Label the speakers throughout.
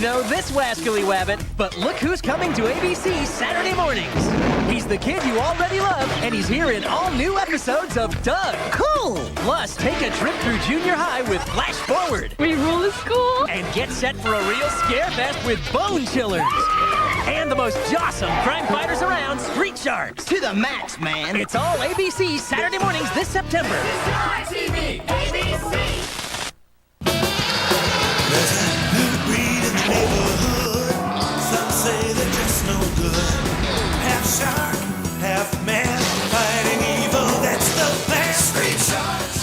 Speaker 1: You know this wascally wabbit, but look who's coming to ABC Saturday mornings. He's the kid you already love, and he's here in all new episodes of Doug. Cool! Plus, take a trip through junior high with Flash Forward.
Speaker 2: We rule the school.
Speaker 1: And get set for a real scarefest with Bone Chillers. And the most awesome crime fighters around, Street Sharks.
Speaker 3: To the max, man.
Speaker 1: It's all ABC Saturday mornings this September.
Speaker 4: TV, ABC.
Speaker 5: There's a new breed in the neighborhood. Some say they're just no good. Half shark, half man, fighting evil, that's the plan. Street Sharks.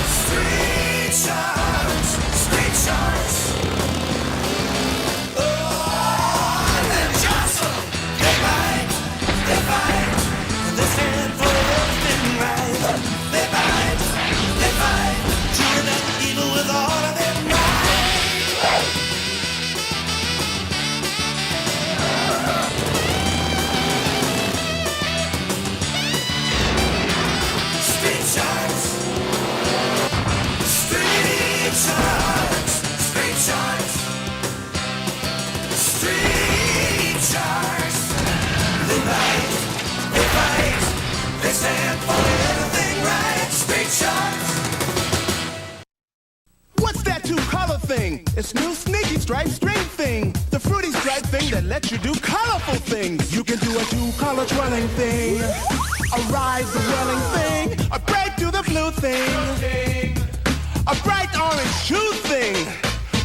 Speaker 5: Street Sharks. Street Sharks. Oh, they're jostle. They bite. They fight. They stand for everything right. They bite. They fight. Chewing up evil with all of their might. Street Sharks. Street Sharks. Street Sharks. Street Sharks. They bite. They fight. They stand for everything right. Street Sharks.
Speaker 6: What's that two-color thing? It's new sneaky stripe string thing. The fruity stripe thing that lets you do colorful things. You can do a two-color twirling thing, a rise the whirling thing, a break through the blue thing, a bright orange shoe thing,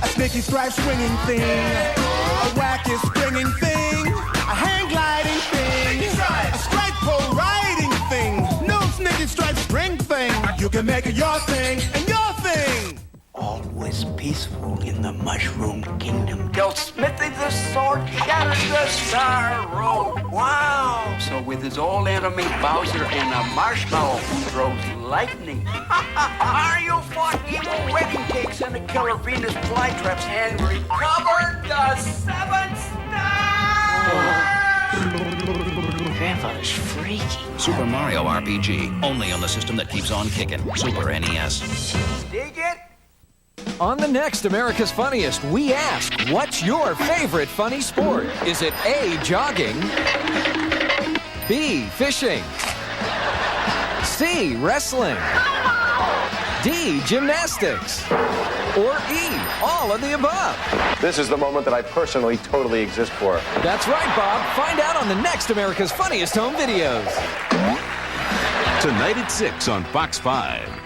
Speaker 6: a sneaky stripe swinging thing, a wacky springing thing, a hang gliding thing, a stripe pole riding thing, no sneaky stripe string thing. You can make it your thing and your thing.
Speaker 3: Always peaceful in the Mushroom Kingdom.
Speaker 7: Till Smithy the Sword shatters the Star Road. Wow! So with his old enemy Bowser and a marshmallow who throws lightning. Mario fought evil wedding cakes and a killer Venus flytraps and recovered the 7 stars!
Speaker 3: Grandfather's freaky.
Speaker 8: Super Mario RPG, only on the system that keeps on kicking. Super NES.
Speaker 7: Dig it?
Speaker 9: On the next America's Funniest, we ask, what's your favorite funny sport? Is it A, jogging, B, fishing, C, wrestling, D, gymnastics, or E, all of the above?
Speaker 10: This is the moment that I personally totally exist for.
Speaker 9: That's right, Bob. Find out on the next America's Funniest Home Videos.
Speaker 11: Tonight at 6 on Fox 5.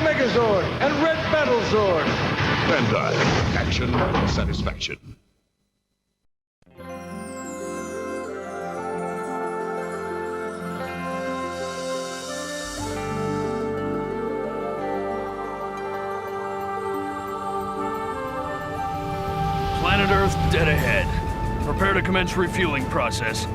Speaker 12: Megazord and Red Battle Zord.
Speaker 11: Bandai. Action and satisfaction.
Speaker 12: Planet Earth dead ahead. Prepare to commence refueling process.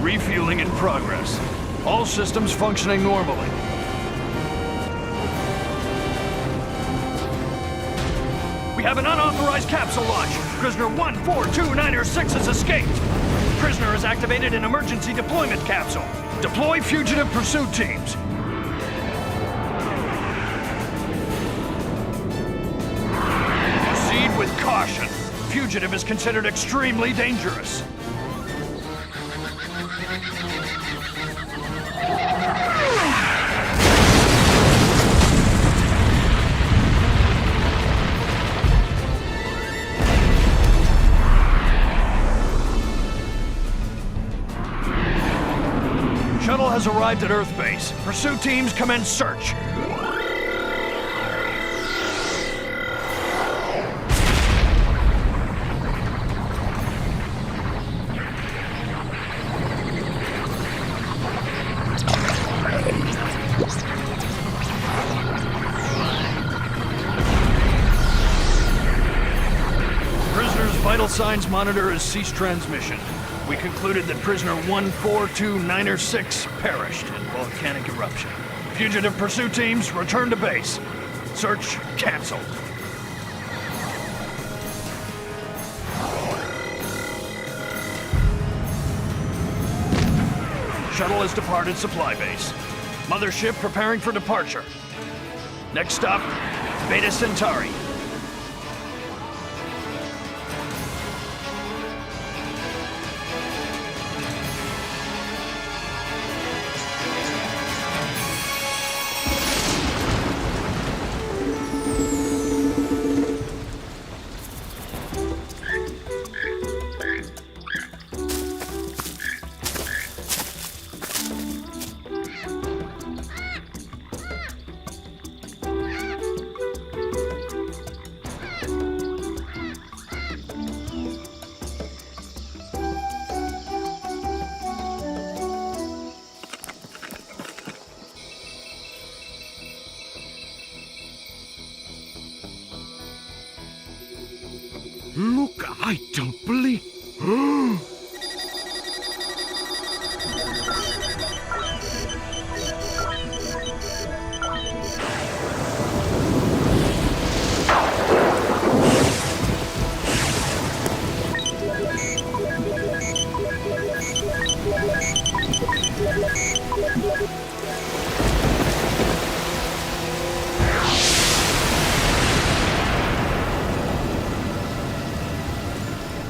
Speaker 12: Refueling in progress. All systems functioning normally. We have an unauthorized capsule launch. Prisoner 14296 has escaped. Prisoner has activated an emergency deployment capsule. Deploy fugitive pursuit teams. Proceed with caution. Fugitive is considered extremely dangerous. Shuttle has arrived at Earth Base. Pursuit teams commence search. vital signs monitor has ceased transmission. We concluded that prisoner 142906 perished in volcanic eruption. Fugitive pursuit teams, return to base. Search canceled. Shuttle has departed supply base. Mothership preparing for departure. Next stop, Beta Centauri.
Speaker 11: Look, I don't believe...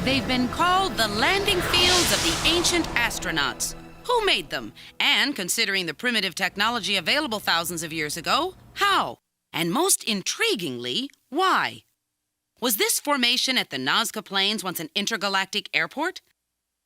Speaker 2: They've been called the landing fields of the ancient astronauts. Who made them? And considering the primitive technology available thousands of years ago, how? And most intriguingly, why? Was this formation at the Nazca Plains once an intergalactic airport?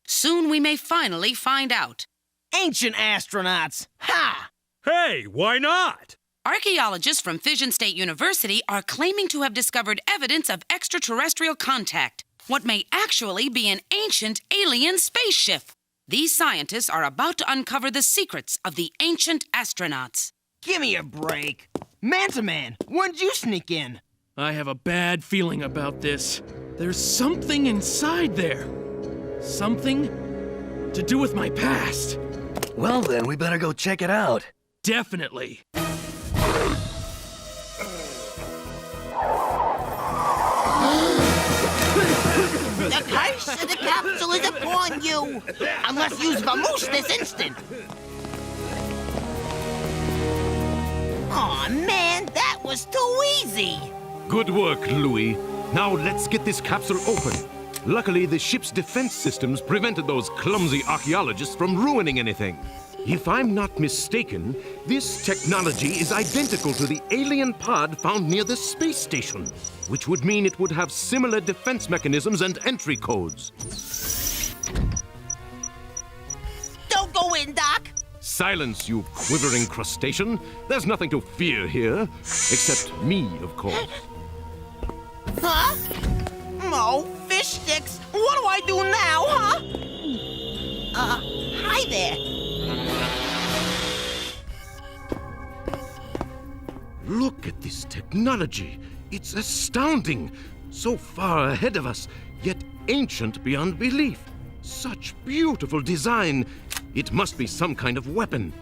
Speaker 2: Soon we may finally find out.
Speaker 1: Ancient astronauts! Ha!
Speaker 13: Hey, why not?
Speaker 2: Archaeologists from Fission State University are claiming to have discovered evidence of extraterrestrial contact. What may actually be an ancient alien spaceship. These scientists are about to uncover the secrets of the ancient astronauts.
Speaker 1: Give me a break. Manta-Man, when'd you sneak in?
Speaker 13: I have a bad feeling about this. There's something inside there. Something to do with my past.
Speaker 14: Well then, we better go check it out.
Speaker 13: Definitely.
Speaker 15: The curse of the capsule is upon you! Unless you's vamoose this instant! Aw, man, that was too easy!
Speaker 11: Good work, Louis. Now let's get this capsule open. Luckily, the ship's defense systems prevented those clumsy archaeologists from ruining anything. If I'm not mistaken, this technology is identical to the alien pod found near the space station, which would mean it would have similar defense mechanisms and entry codes.
Speaker 15: Don't go in, Doc!
Speaker 11: Silence, you quivering crustacean. There's nothing to fear here, except me, of course.
Speaker 15: Huh? Oh, fish sticks! What do I do now, huh? Hi there.
Speaker 11: Look at this technology. It's astounding. So far ahead of us, yet ancient beyond belief. Such beautiful design. It must be some kind of weapon.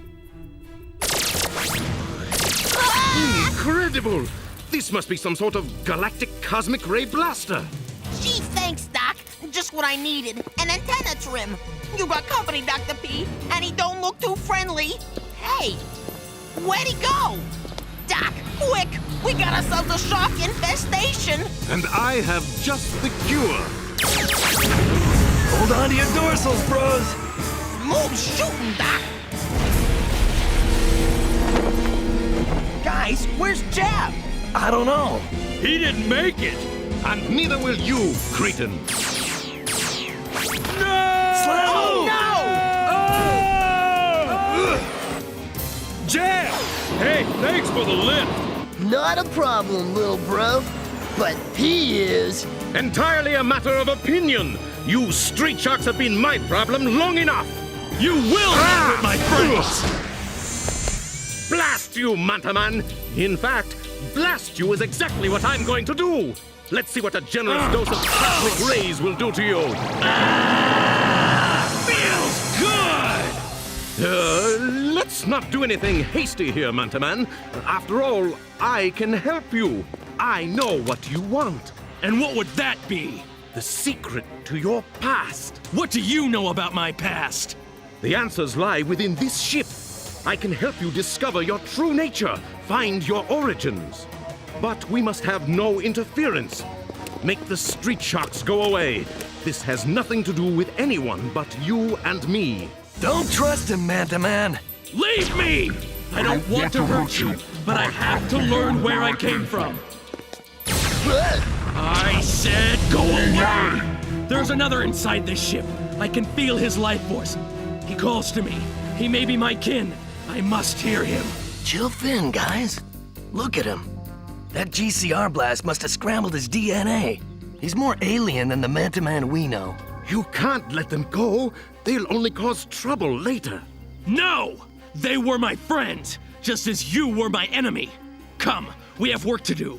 Speaker 11: Incredible! This must be some sort of galactic cosmic ray blaster.
Speaker 15: Gee, thanks, Doc. Just what I needed. An antenna trim. You got company, Dr. P, and he don't look too friendly. Hey, where'd he go? Doc, quick! We got ourselves a shark infestation!
Speaker 11: And I have just the cure.
Speaker 14: Hold on to your dorsals, bros.
Speaker 15: Move shooting, Doc!
Speaker 1: Guys, where's Jab?
Speaker 14: I don't know.
Speaker 13: He didn't make it.
Speaker 11: And neither will you, cretin.
Speaker 14: Slam!
Speaker 1: Oh, no!
Speaker 13: Jam! Hey, thanks for the lift.
Speaker 16: Not a problem, little bro. But he is.
Speaker 11: Entirely a matter of opinion. You street sharks have been my problem long enough.
Speaker 13: You will not hit my friends.
Speaker 11: Blast you, Manta Man. In fact, blast you is exactly what I'm going to do. Let's see what a generous dose of cosmic rays will do to you.
Speaker 13: Feels good!
Speaker 11: Let's not do anything hasty here, Manta-Man. After all, I can help you. I know what you want.
Speaker 13: And what would that be?
Speaker 11: The secret to your past.
Speaker 13: What do you know about my past?
Speaker 11: The answers lie within this ship. I can help you discover your true nature, find your origins. But we must have no interference. Make the street sharks go away. This has nothing to do with anyone but you and me.
Speaker 14: Don't trust him, Manta-Man.
Speaker 13: Leave me! I don't want to hurt you, but I have to learn where I came from. I said go away! There's another inside this ship. I can feel his life force. He calls to me. He may be my kin. I must hear him.
Speaker 14: Chill Finn, guys. Look at him. That GCR blast must have scrambled his DNA. He's more alien than the Manta-Man we know.
Speaker 11: You can't let them go. They'll only cause trouble later.
Speaker 13: No! They were my friends, just as you were my enemy. Come, we have work to do.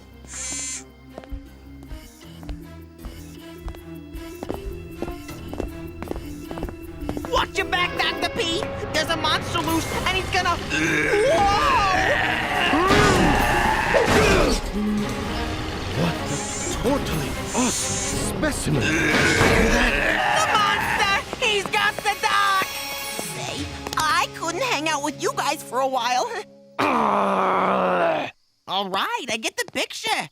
Speaker 15: Watch your back, Dr. P! There's a monster loose, and he's gonna... Whoa!
Speaker 11: What a totally awesome specimen.
Speaker 15: The monster! He's got the doc! Say, I couldn't hang out with you guys for a while. All right, I get the picture.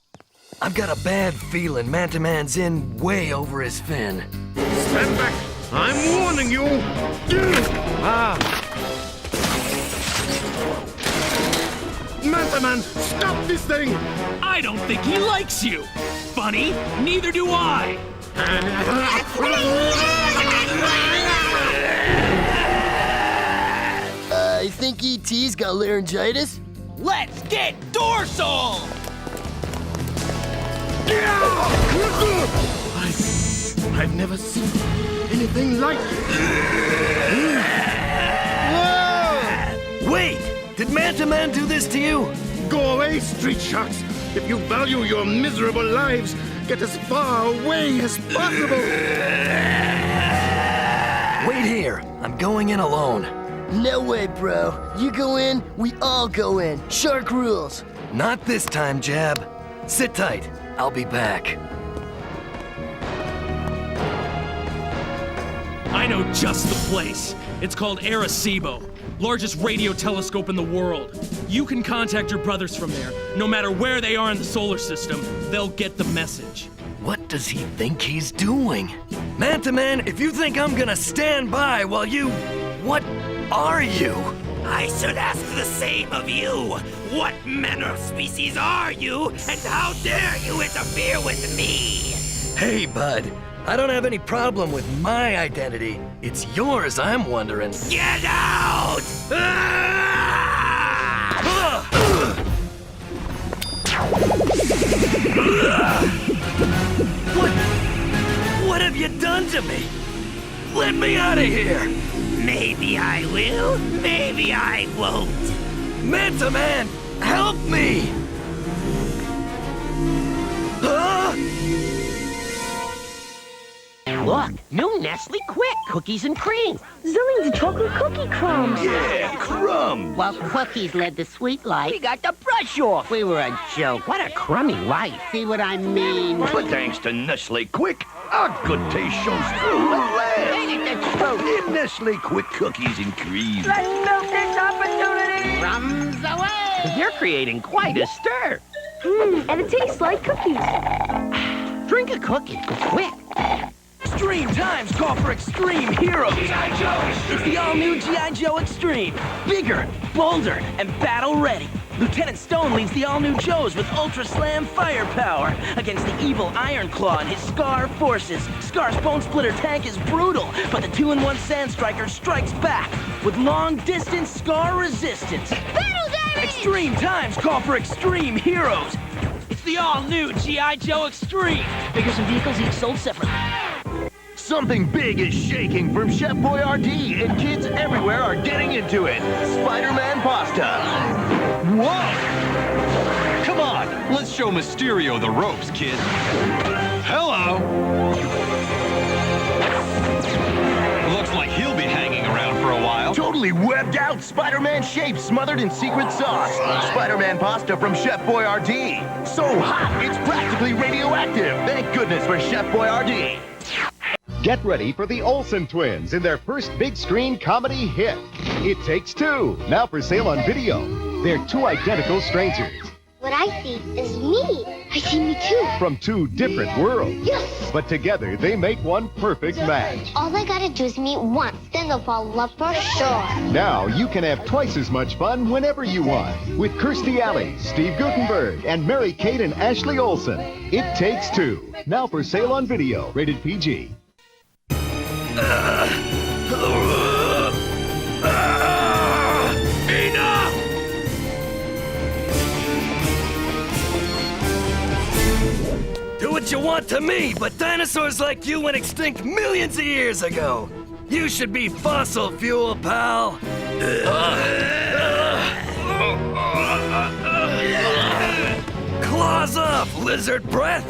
Speaker 14: I've got a bad feeling Manta-Man's in way over his fin.
Speaker 11: Stand back! I'm warning you! Manta-Man, stop this thing!
Speaker 13: I don't think he likes you. Funny, neither do I.
Speaker 16: I think E.T.'s got laryngitis.
Speaker 1: Let's get dorsal!
Speaker 11: I've never seen anything like it.
Speaker 14: Whoa! Wait! Did Manta-Man do this to you?
Speaker 11: Go away, street sharks! If you value your miserable lives, get as far away as possible!
Speaker 14: Wait here. I'm going in alone.
Speaker 16: No way, bro. You go in, we all go in. Shark rules.
Speaker 14: Not this time, Jab. Sit tight. I'll be back.
Speaker 13: I know just the place. It's called Arecibo, largest radio telescope in the world. You can contact your brothers from there. No matter where they are in the solar system, they'll get the message.
Speaker 14: What does he think he's doing? Manta-Man, if you think I'm gonna stand by while you... What are you?
Speaker 5: I should ask the same of you. What manner of species are you, and how dare you interfere with me?
Speaker 14: Hey, bud. I don't have any problem with my identity. It's yours, I'm wondering.
Speaker 5: Get out!
Speaker 14: What have you done to me? Let me out of here!
Speaker 5: Maybe I will, maybe I won't.
Speaker 14: Manta-Man, help me! Huh?
Speaker 17: Look, new Nestle Quick Cookies and Cream.
Speaker 18: Zillions of chocolate cookie crumbs.
Speaker 17: Yeah, crumbs. Well, cookies led the sweet life. We got the brush off. We were a joke. What a crummy life. See what I mean?
Speaker 19: But thanks to Nestle Quick, our good taste shows through at last.
Speaker 17: Ain't it the truth?
Speaker 19: In Nestle Quick Cookies and Cream.
Speaker 18: Let's milk this opportunity.
Speaker 17: Crumbs away. You're creating quite a stir.
Speaker 18: And it tastes like cookies.
Speaker 17: Drink a cookie, quick.
Speaker 20: Extreme times call for extreme heroes. G.I. Joe! It's the all-new G.I. Joe Extreme. Bigger, bolder, and battle-ready. Lieutenant Stone leads the all-new Joes with Ultra Slam firepower against the evil Iron Claw and his Scar forces. Scar's Bone Splitter tank is brutal, but the 2-in-1 Sand Striker strikes back with long-distance Scar resistance.
Speaker 18: Battle damage!
Speaker 20: Extreme times call for extreme heroes. It's the all-new G.I. Joe Extreme. Figures and vehicles each sold separately.
Speaker 19: Something big is shaking from Chef Boyardee, and kids everywhere are getting into it. Spider-Man pasta. Whoa! Come on,
Speaker 21: Let's show Mysterio the ropes, kid. Hello! Looks like he'll be hanging around for a while.
Speaker 19: Totally webbed out Spider-Man shape smothered in secret sauce. Spider-Man pasta from Chef Boyardee. So hot, it's practically radioactive. Thank goodness for Chef Boyardee.
Speaker 22: Get ready for the Olsen twins in their first big screen comedy hit. It Takes Two, now for sale on video. They're two identical strangers.
Speaker 18: What I see is me. I see me too.
Speaker 22: From two different worlds.
Speaker 18: Yes!
Speaker 22: But together they make one perfect match.
Speaker 18: All I gotta do is meet once, then they'll fall in love for sure.
Speaker 22: Now you can have twice as much fun whenever you want with Kirstie Alley, Steve Guttenberg, and Mary-Kate and Ashley Olsen. It Takes Two, now for sale on video. Rated PG.
Speaker 14: Enough! Do what you want to me, but dinosaurs like you went extinct millions of years ago. You should be fossil fuel, pal. Claws up, lizard breath.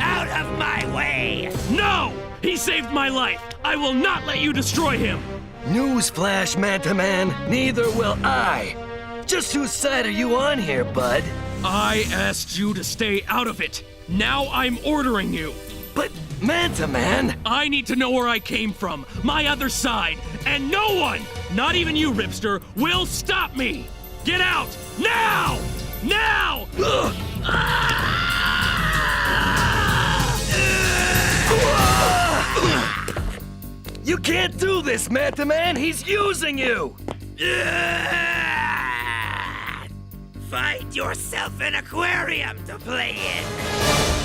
Speaker 20: Out of my way!
Speaker 13: No! He saved my life. I will not let you destroy him.
Speaker 14: Newsflash, Manta-Man. Neither will I. Just whose side are you on here, bud?
Speaker 13: I asked you to stay out of it. Now I'm ordering you.
Speaker 14: But, Manta-Man...
Speaker 13: I need to know where I came from, my other side, and no one, not even you, Ripster, will stop me! Get out! Now! Now!
Speaker 14: You can't do this, Manta-Man! He's using you!
Speaker 20: Find yourself an aquarium to play in.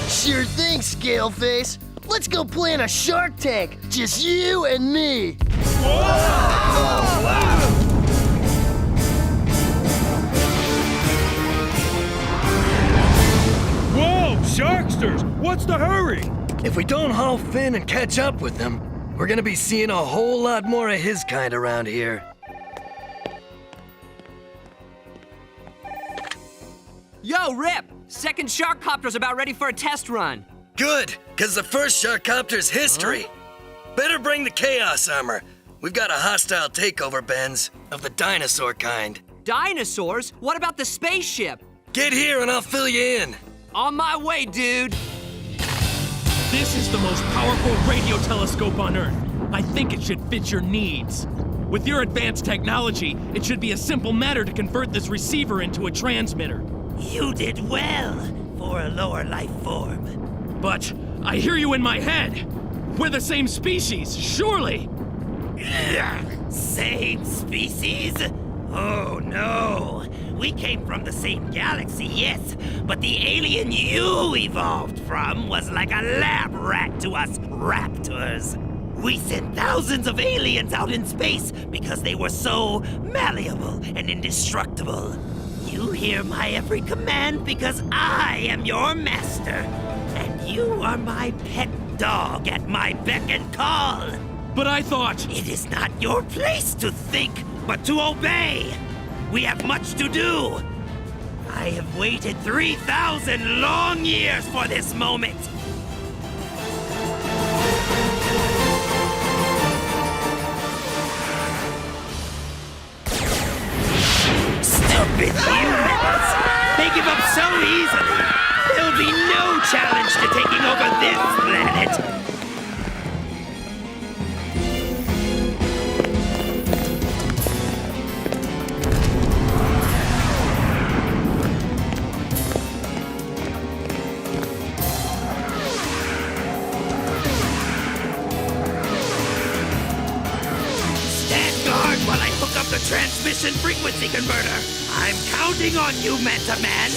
Speaker 16: Sure thing, Scaleface. Let's go play in a Shark Tank. Just you and me.
Speaker 12: Whoa, Sharksters! What's the hurry?
Speaker 14: If we don't haul Finn and catch up with him, we're gonna be seeing a whole lot more of his kind around here.
Speaker 23: Yo, Rip! Second Sharkcopter's about ready for a test run.
Speaker 14: Good, because the first Sharkcopter's history. Better bring the Chaos Armor. We've got a hostile takeover, Benz, of the dinosaur kind.
Speaker 23: Dinosaurs? What about the spaceship?
Speaker 14: Get here and I'll fill you in.
Speaker 23: On my way, dude.
Speaker 13: This is the most powerful radio telescope on Earth. I think it should fit your needs. With your advanced technology, it should be a simple matter to convert this receiver into a transmitter.
Speaker 20: You did well for a lower life form.
Speaker 13: But I hear you in my head. We're the same species, surely.
Speaker 20: Same species? Oh no. We came from the same galaxy, yes, but the alien you evolved from was like a lab rat to us raptors. We sent thousands of aliens out in space because they were so malleable and indestructible. You hear my every command because I am your master, and you are my pet dog at my beck and call.
Speaker 13: But I thought...
Speaker 20: It is not your place to think, but to obey. We have much to do. I have waited 3,000 long years for this moment. Stupid humans! They give up so easily. There'll be no challenge to taking over this planet. While I hook up the transmission frequency converter. I'm counting on you, Manta-Man.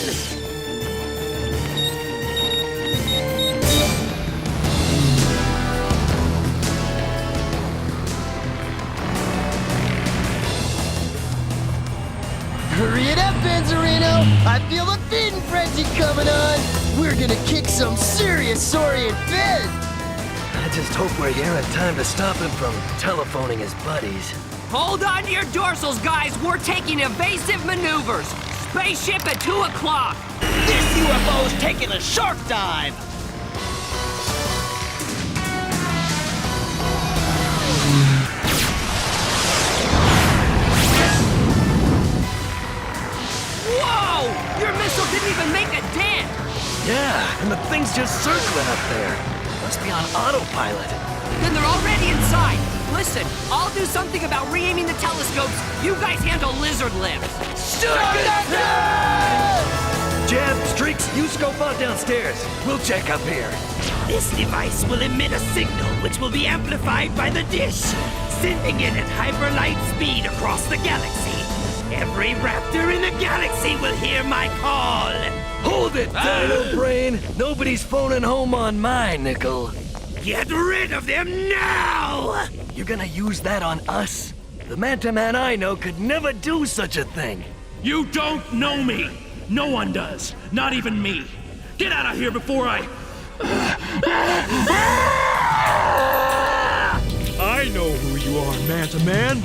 Speaker 16: Hurry it up, Benzarino! I feel the feeding frenzy coming on! We're gonna kick some serious saurian fizz!
Speaker 14: I just hope we're here in time to stop him from telephoning his buddies.
Speaker 23: Hold on to your dorsals, guys. We're taking evasive maneuvers. Spaceship at 2 o'clock!
Speaker 20: This UFO's taking a shark dive!
Speaker 23: Whoa! Your missile didn't even make a dent!
Speaker 14: Yeah, and the thing's just circling up there. Must be on autopilot.
Speaker 23: Then they're already inside. Listen, I'll do something about re-aiming the telescopes. You guys handle lizard lips.
Speaker 14: Jeb, Streaks, you scope out downstairs. We'll check up here.
Speaker 5: This device will emit a signal which will be amplified by the dish, sending it at hyperlight speed across the galaxy. Every raptor in the galaxy will hear my call.
Speaker 14: Hold it, Dino Brain. Nobody's phoning home on my nickel.
Speaker 5: Get rid of them now!
Speaker 14: You're gonna use that on us? The Manta-Man I know could never do such a thing.
Speaker 13: You don't know me. No one does. Not even me. Get out of here before I know who you are, Manta-Man.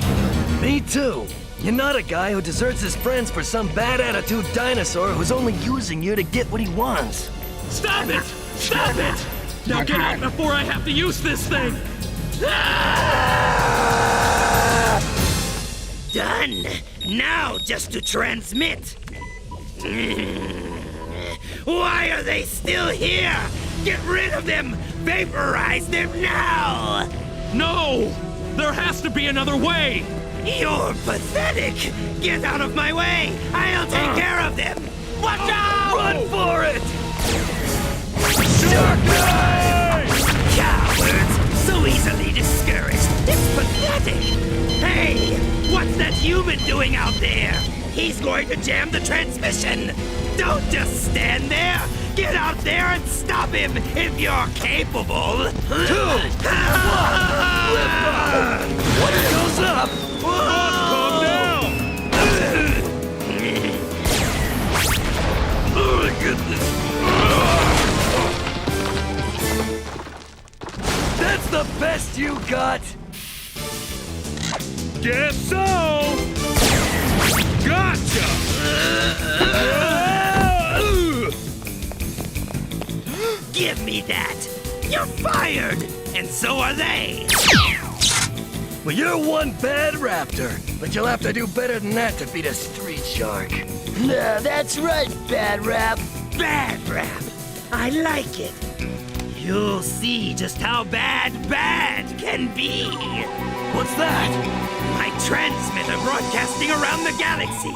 Speaker 14: Me too. You're not a guy who deserts his friends for some bad attitude dinosaur who's only using you to get what he wants.
Speaker 13: Stop it! Stop it! Now get out before I have to use this thing!
Speaker 5: Done! Now just to transmit! Why are they still here? Get rid of them! Vaporize them now!
Speaker 13: No! There has to be another way!
Speaker 5: You're pathetic! Get out of my way! I'll take care of them! Watch out!
Speaker 14: Run for it!
Speaker 5: Cowards! So easily discouraged! It's pathetic! Hey! What's that human doing out there? He's going to jam the transmission! Don't just stand there! Get out there and stop him if you're capable!
Speaker 14: 2, 1, lift off! What goes up?
Speaker 13: Calm down!
Speaker 14: Oh my goodness! That's the best you got!
Speaker 13: Guess so! Gotcha!
Speaker 5: Give me that! You're fired! And so are they!
Speaker 14: Well, you're one bad raptor, but you'll have to do better than that to beat a street shark.
Speaker 16: Nah, that's right, Bad Rap.
Speaker 5: Bad Rap! I like it! You'll see just how bad can be!
Speaker 14: What's that?
Speaker 5: My transmitter broadcasting around the galaxy!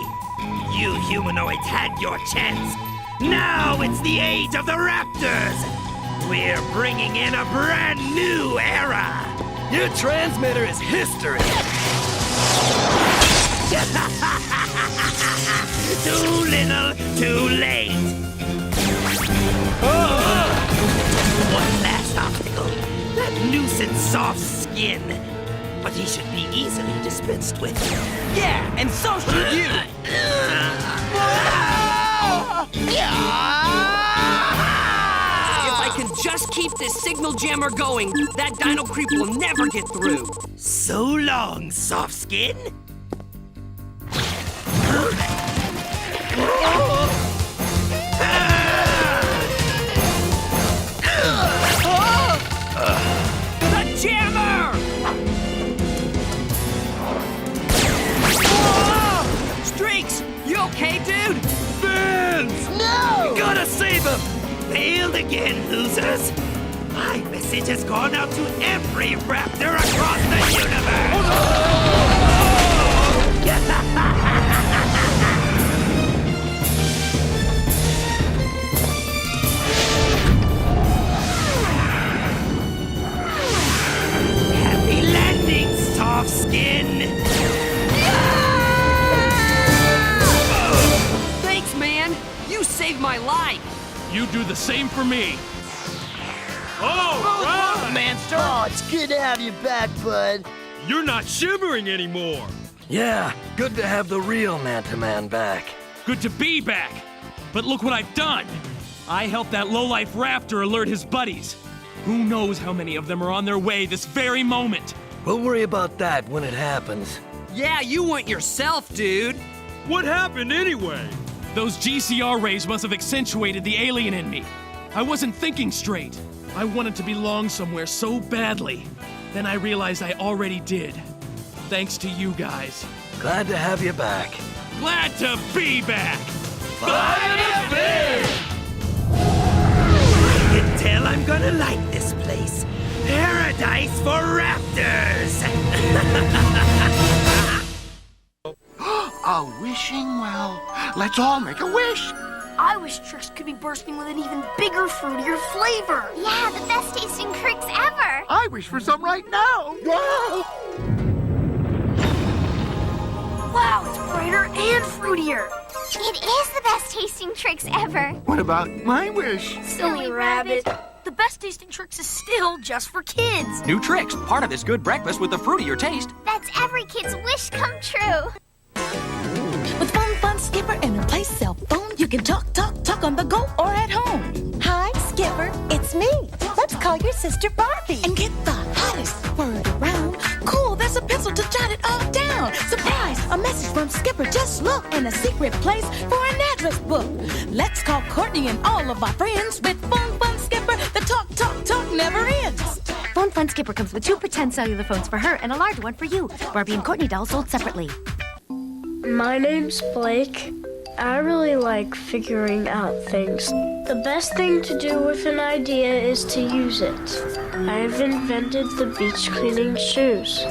Speaker 5: You humanoids had your chance! Now it's the age of the Raptors! We're bringing in a brand new era!
Speaker 14: Your transmitter is history!
Speaker 5: Too little, too late! One last obstacle. That nuisance soft skin. But he should be easily dispensed with.
Speaker 23: Yeah, and so should you! If I can just keep this signal jammer going, that dino creep will never get through.
Speaker 5: So long, soft skin.
Speaker 23: The jammer! Streaks, you okay, dude?
Speaker 14: Vince!
Speaker 16: No!
Speaker 14: We gotta save him!
Speaker 5: Failed again, losers. My message has gone out to every raptor across the Happy landing, soft skin!
Speaker 23: Thanks, man. You saved my life.
Speaker 13: You do the same for me. Oh, right.
Speaker 20: Manster!
Speaker 16: Oh, it's good to have you back, bud.
Speaker 13: You're not shivering anymore.
Speaker 14: Yeah, good to have the real Manta-Man back.
Speaker 13: Good to be back. But look what I've done. I helped that lowlife raptor alert his buddies. Who knows how many of them are on their way this very moment?
Speaker 14: We'll worry about that when it happens.
Speaker 23: Yeah, you weren't yourself, dude.
Speaker 13: What happened anyway? Those GCR rays must have accentuated the alien in me. I wasn't thinking straight. I wanted to belong somewhere so badly. Then I realized I already did. Thanks to you guys.
Speaker 14: Glad to have you back.
Speaker 13: Glad to be back!
Speaker 5: I can tell I'm gonna like this place. Paradise for raptors!
Speaker 3: A wishing well. Let's all make a wish.
Speaker 4: I wish Trix could be bursting with an even bigger, fruitier flavor.
Speaker 6: Yeah, the best tasting Trix ever.
Speaker 3: I wish for some right now. Whoa!
Speaker 4: Wow, it's brighter and fruitier.
Speaker 6: It is the best tasting Trix ever.
Speaker 3: What about my wish?
Speaker 4: Silly rabbit. The best tasting Trix is still just for kids.
Speaker 8: New Trix, part of this good breakfast with a fruitier taste.
Speaker 6: That's every kid's wish come true.
Speaker 24: With Fun Skipper and replace cell phone, you can talk on the go or at home.
Speaker 25: Hi, Skipper. It's me. Let's call your sister Barbie.
Speaker 24: And get the hottest word around. Cool, there's a pencil to jot it all down. Surprise, a message from Skipper, just look. And a secret place for an address book. Let's call Courtney and all of our friends. With Fun Skipper, the talk never ends.
Speaker 26: Fun Skipper comes with 2 pretend cellular phones for her and a large one for you. Barbie and Courtney dolls sold separately.
Speaker 27: My name's Blake. I really like figuring out things. The best thing to do with an idea is to use it. I've invented the beach cleaning shoes.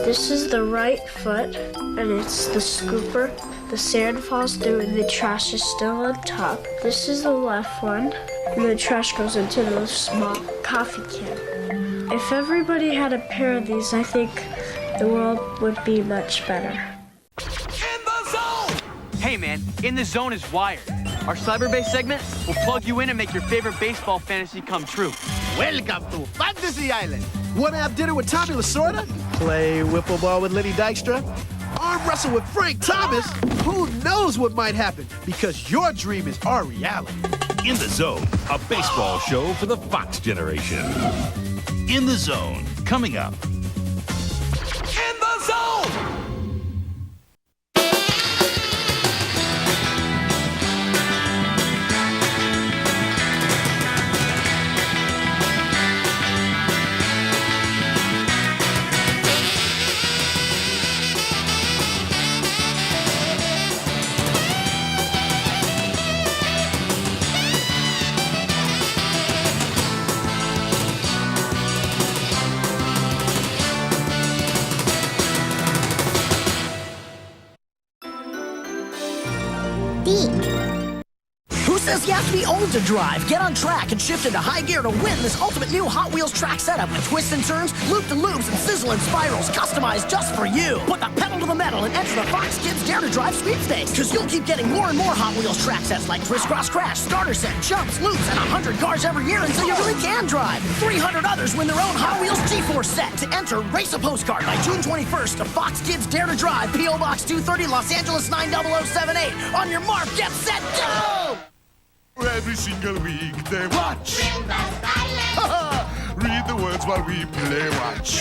Speaker 27: This is the right foot, and it's the scooper. The sand falls through and the trash is still on top. This is the left one, and the trash goes into the small coffee can. If everybody had a pair of these, I think the world would be much better.
Speaker 28: Hey man, In the Zone is wired. Our cyber-based segment will plug you in and make your favorite baseball fantasy come true.
Speaker 29: Welcome to Fantasy Island. Want to have dinner with Tommy Lasorda? Play wiffle ball with Lenny Dykstra? Arm wrestle with Frank Thomas? Who knows what might happen? Because your dream is our reality.
Speaker 30: In the Zone, a baseball show for the Fox generation. In the Zone, coming up.
Speaker 5: In the Zone!
Speaker 31: Who says you have to be old to drive? Get on track and shift into high gear to win this ultimate new Hot Wheels track setup with twists and turns, loop-de-loops, and sizzling spirals customized just for you. Put the pedal to the metal and enter the Fox Kids Dare to Drive sweepstakes, because you'll keep getting more and more Hot Wheels track sets like Crisscross Crash, Starter Set, Jumps, Loops, and 100 cars every year until you really can drive. 300 others win their own Hot Wheels G-Force set. To enter, race a postcard by June 21st to Fox Kids Dare to Drive, P.O. Box 230, Los Angeles 90078. On your mark, get set, go!
Speaker 32: Every single week they watch. Read the words while we play watch.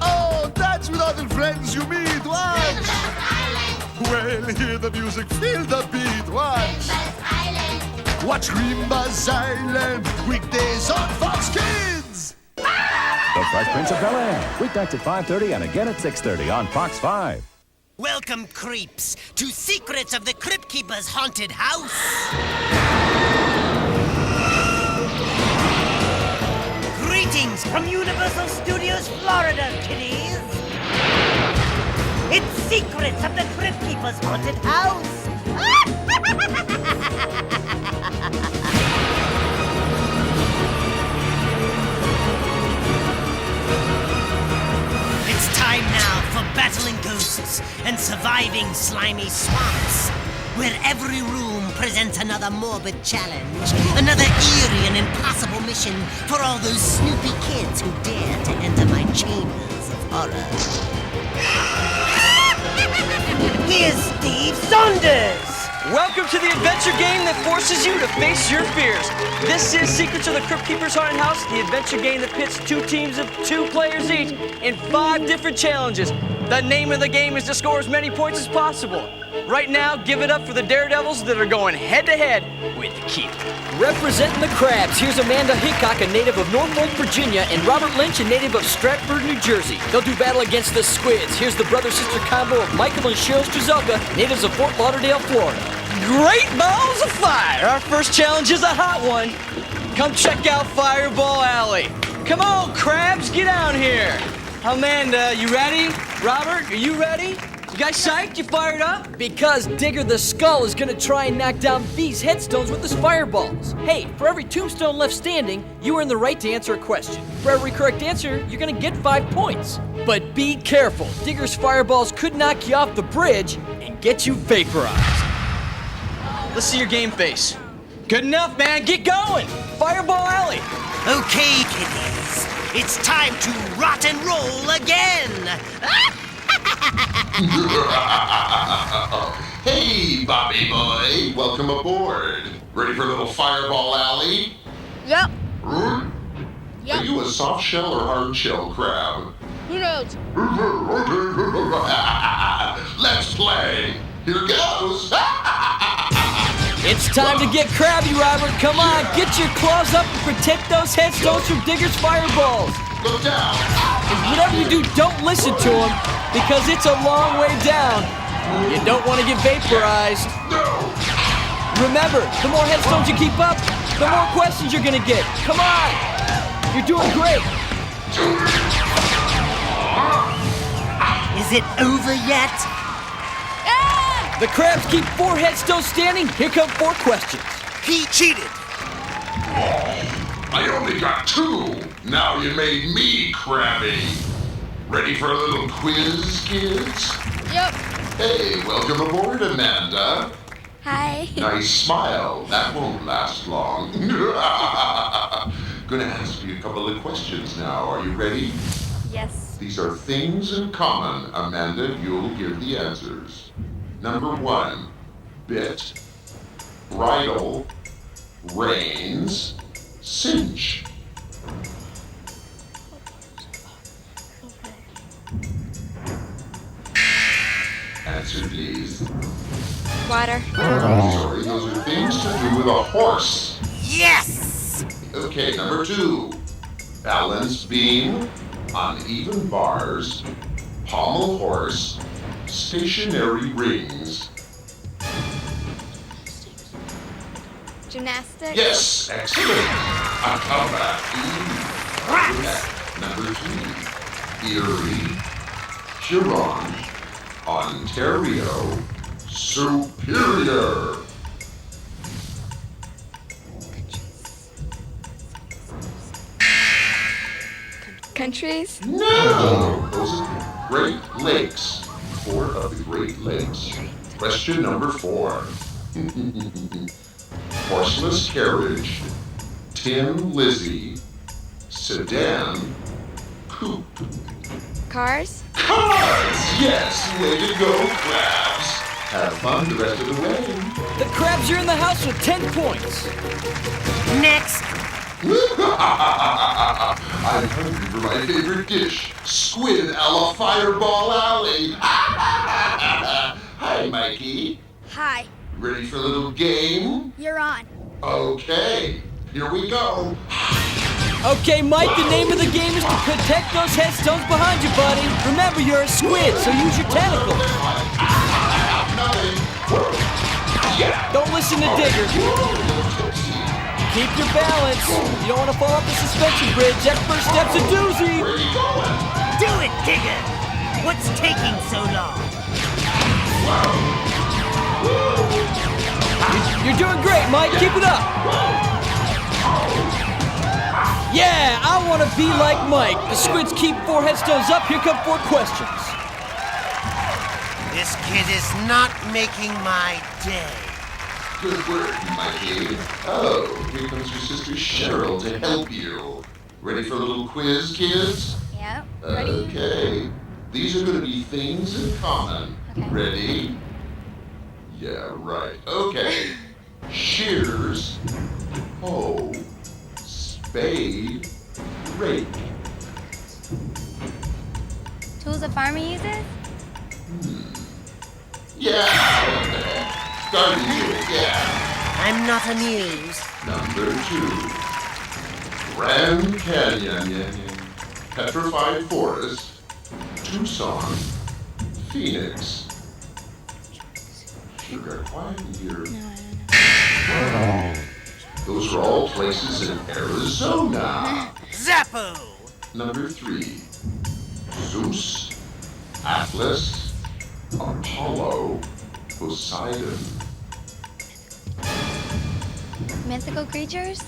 Speaker 32: Oh, dance with other friends you meet. Watch. Well, hear the music, feel the beat. Watch. Watch Rimba's Island weekdays on Fox Kids.
Speaker 33: The Fresh Prince of Bel-Air, weeknights at 5:30 and again at 6:30 on Fox 5.
Speaker 15: Welcome, creeps, to Secrets of the Cryptkeeper's Haunted House. Greetings from Universal Studios, Florida, kiddies. It's Secrets of the Cryptkeeper's Haunted House. It's time now for battling ghosts and surviving slimy swamps, where every room presents another morbid challenge, another eerie and impossible mission for all those snoopy kids who dare to enter my chambers of horror. Here's Steve Saunders!
Speaker 28: Welcome to the adventure game that forces you to face your fears. This is Secrets of the Cryptkeeper's Haunted House, the adventure game that pits 2 teams of 2 players each in 5 different challenges. The name of the game is to score as many points as possible. Right now, give it up for the Daredevils that are going head-to-head with Keith.
Speaker 1: Representing the Crabs, here's Amanda Hickok, a native of Norfolk, Virginia, and Robert Lynch, a native of Stratford, New Jersey. They'll do battle against the Squids. Here's the brother-sister combo of Michael and Cheryl Strzelka, natives of Fort Lauderdale, Florida.
Speaker 28: Great balls of fire! Our first challenge is a hot one. Come check out Fireball Alley. Come on, Crabs, get down here. Amanda, you ready? Robert, are you ready? You guys psyched? You fired up?
Speaker 1: Because Digger the Skull is gonna try and knock down these headstones with his fireballs. Hey, for every tombstone left standing, you earn the right to answer a question. For every correct answer, you're gonna get 5 points. But be careful, Digger's fireballs could knock you off the bridge and get you vaporized.
Speaker 28: Let's see your game face. Good enough, man. Get going. Fireball Alley.
Speaker 31: Okay, kiddies. It's time to rot and roll again.
Speaker 2: Hey, Bobby boy. Welcome aboard. Ready for a little Fireball Alley?
Speaker 6: Yep.
Speaker 2: Are you a soft shell or hard shell crab?
Speaker 6: Who knows?
Speaker 2: Let's play. Here goes.
Speaker 1: It's time to get crabby, Robert. Come on, get your claws up and protect those headstones from Digger's fireballs.
Speaker 2: Look down.
Speaker 1: And whatever you do, don't listen to him, because it's a long way down. You don't want to get vaporized.
Speaker 2: No.
Speaker 1: Remember, the more headstones you keep up, the more questions you're gonna get. Come on. You're doing great.
Speaker 31: Is it over yet?
Speaker 1: The Crabs keep 4 headstones standing. Here come 4 questions.
Speaker 31: He cheated.
Speaker 2: I only got 2. Now you made me crabby. Ready for a little quiz, kids?
Speaker 6: Yep.
Speaker 2: Hey, welcome aboard, Amanda.
Speaker 6: Hi.
Speaker 2: Nice smile. That won't last long. Gonna ask you a couple of questions now. Are you ready?
Speaker 6: Yes.
Speaker 2: These are things in common. Amanda, you'll give the answers. Number 1, bit, bridle, reins, cinch. Answer, please.
Speaker 6: Water.
Speaker 2: Sorry, those are things to do with a horse.
Speaker 31: Yes!
Speaker 2: Okay, number 2, balance beam, uneven bars, pommel horse, stationary rings.
Speaker 6: Gymnastics.
Speaker 2: Yes, excellent. A Kombat. Number 3, Erie, Huron, Ontario, Superior.
Speaker 6: Countries?
Speaker 2: No! Those are Great Lakes. 4 of the Great Lakes. Question number 4. Horseless carriage, Tin Lizzie, sedan, coupe.
Speaker 6: Cars?
Speaker 2: Cars! Yes, way to go, Crabs. Have fun the rest of the way.
Speaker 1: The Crabs are in the house with 10 points.
Speaker 31: Next.
Speaker 2: I'm hungry for my favorite dish, squid a la Fireball Alley. Hi, Mikey.
Speaker 6: Hi.
Speaker 2: Ready for a little game?
Speaker 6: You're on.
Speaker 2: Okay, here we go.
Speaker 1: Okay, Mike, the name of the game is to protect those headstones behind you, buddy. Remember, you're a squid, so use your tentacles. Don't listen to Digger. Keep your balance. You don't want to fall off the suspension bridge. That first step's a doozy.
Speaker 31: Do it, Digger. What's taking so long?
Speaker 1: You're doing great, Mike. Keep it up. Yeah, I want to be like Mike. The Squids keep 4 headstones up. Here come 4 questions.
Speaker 31: This kid is not making my day.
Speaker 2: Good work, Mikey. Oh, here comes your sister Cheryl to help you. Ready for a little quiz, kids?
Speaker 6: Yep.
Speaker 2: Ready? Okay. These are going to be things in common.
Speaker 6: Okay.
Speaker 2: Ready? Yeah, right. Okay. Shears, hoe, spade, rake.
Speaker 6: Tools a farmer uses?
Speaker 2: Yeah. Garbage in, yeah.
Speaker 31: I'm not amused.
Speaker 2: Number 2. Grand Canyon, Petrified Forest, Tucson, Phoenix. Sugar, quiet in here. Those are all places in Arizona.
Speaker 31: Zappo!
Speaker 2: Number 3. Zeus, Atlas, Apollo, Poseidon.
Speaker 6: Mythical creatures?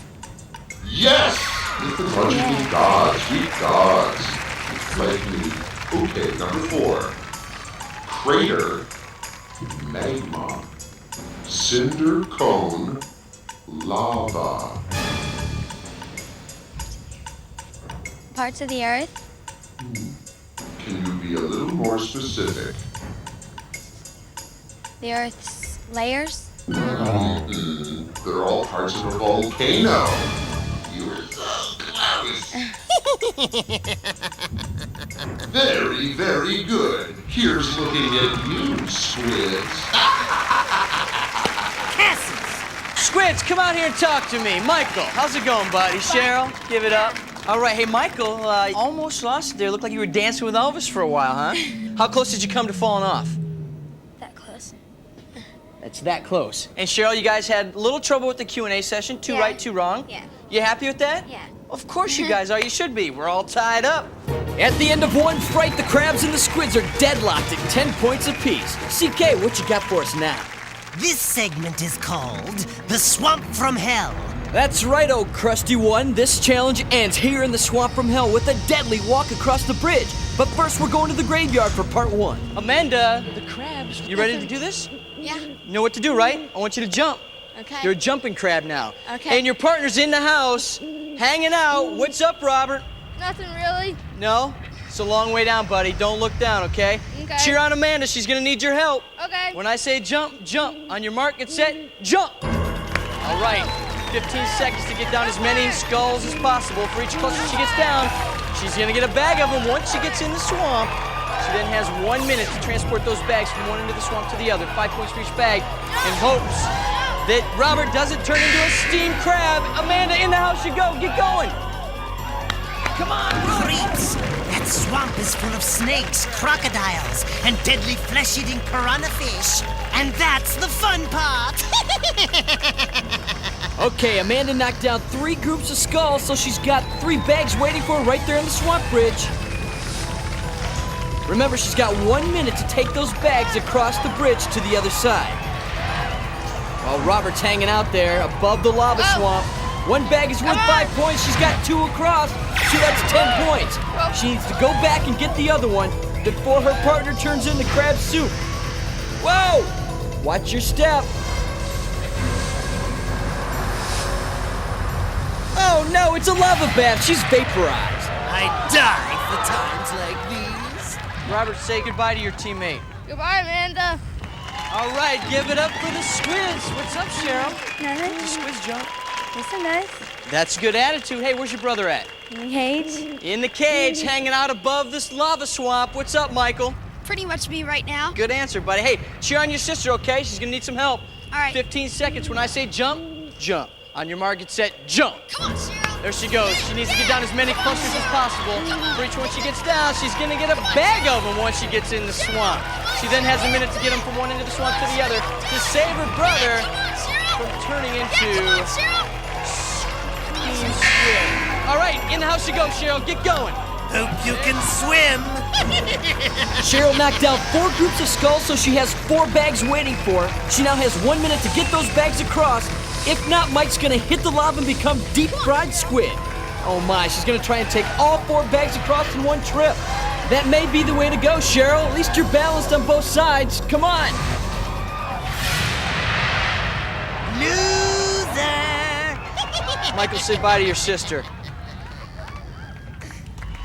Speaker 2: Yes! Mythological gods, Greek gods. Like me. Okay, number 4. Crater, magma, cinder cone, lava.
Speaker 6: Parts of the earth?
Speaker 2: Can you be a little more specific?
Speaker 6: The earth's layers?
Speaker 2: They're all parts of a volcano. You're so close. Very, very good. Here's looking at you, Squids.
Speaker 28: Squids, come out here and talk to me. Michael, how's it going, buddy? Cheryl, give it up. All right, hey, Michael, almost lost it there. Looked like you were dancing with Elvis for a while, huh? How close did you come to falling off?
Speaker 6: That close.
Speaker 28: It's that close. And Cheryl, you guys had a little trouble with the Q&A session. 2 right, 2 wrong.
Speaker 6: Yeah.
Speaker 28: You happy with that?
Speaker 6: Yeah.
Speaker 28: Of course you guys are. You should be. We're all tied up.
Speaker 1: At the end of one fight, the crabs and the squids are deadlocked at 10 points apiece. CK, what you got for us now?
Speaker 31: This segment is called The Swamp from Hell.
Speaker 1: That's right, oh crusty one. This challenge ends here in the swamp from hell with a deadly walk across the bridge. But first, we're going to the graveyard for part 1.
Speaker 28: Amanda, the crabs, you ready to do this?
Speaker 6: Yeah.
Speaker 28: You know what to do, right? I want you to jump.
Speaker 6: Okay.
Speaker 28: You're a jumping crab now.
Speaker 6: Okay.
Speaker 28: And your partner's in the house, hanging out. What's up, Robert?
Speaker 6: Nothing really.
Speaker 28: No? It's a long way down, buddy. Don't look down, okay?
Speaker 6: Okay.
Speaker 28: Cheer on Amanda. She's gonna need your help.
Speaker 6: Okay.
Speaker 28: When I say jump, jump. On your mark, get set, jump. All right. 15 seconds to get down as many skulls as possible. For each closer she gets down, she's gonna get a bag of them once she gets in the swamp. She then has 1 minute to transport those bags from one end of the swamp to the other. 5 points for each bag, in hopes that Robert doesn't turn into a steamed crab. Amanda, in the house you go. Get going. Come on,
Speaker 31: Creeps! That swamp is full of snakes, crocodiles, and deadly flesh-eating piranha fish. And that's the fun part!
Speaker 1: Okay, Amanda knocked down 3 groups of skulls, so she's got 3 bags waiting for her right there on the swamp bridge. Remember, she's got 1 minute to take those bags across the bridge to the other side. While Robert's hanging out there above the lava swamp, 1 bag is worth 5 points. She's got 2 across, so that's 10 points. She needs to go back and get the other one before her partner turns into crab soup. Whoa! Watch your step. Oh no, it's a lava bath. She's vaporized.
Speaker 31: I die for times like these.
Speaker 28: Robert, say goodbye to your teammate.
Speaker 6: Goodbye, Amanda.
Speaker 28: All right, give it up for the Squids. What's up, Cheryl?
Speaker 6: Nothing.
Speaker 28: The Squids jump.
Speaker 6: You're so nice.
Speaker 28: That's a good attitude. Hey, where's your brother at?
Speaker 6: In the cage.
Speaker 28: In the cage, hanging out above this lava swamp. What's up, Michael?
Speaker 6: Pretty much me right now.
Speaker 28: Good answer, buddy. Hey, cheer on your sister, okay? She's gonna need some help.
Speaker 6: All right.
Speaker 28: 15 seconds. When I say jump, jump. On your mark, get set, jump.
Speaker 6: Come on, Cheryl.
Speaker 28: There she goes. She needs to get down as many clusters as possible. For each one she gets down, she's gonna get a bag of them once she gets in the swamp. She then has a minute to get them from one end of the swamp to the other to save her brother from turning into Steam Squid. All right, in the house you go, Cheryl. Get going.
Speaker 31: Hope you can swim.
Speaker 1: Cheryl knocked down 4 groups of skulls, so she has 4 bags waiting for her. She now has 1 minute to get those bags across. If not, Mike's gonna hit the lava and become deep-fried squid. Oh my, she's gonna try and take all 4 bags across in one trip. That may be the way to go, Cheryl. At least you're balanced on both sides. Come on.
Speaker 31: Loser!
Speaker 28: Michael, say bye to your sister.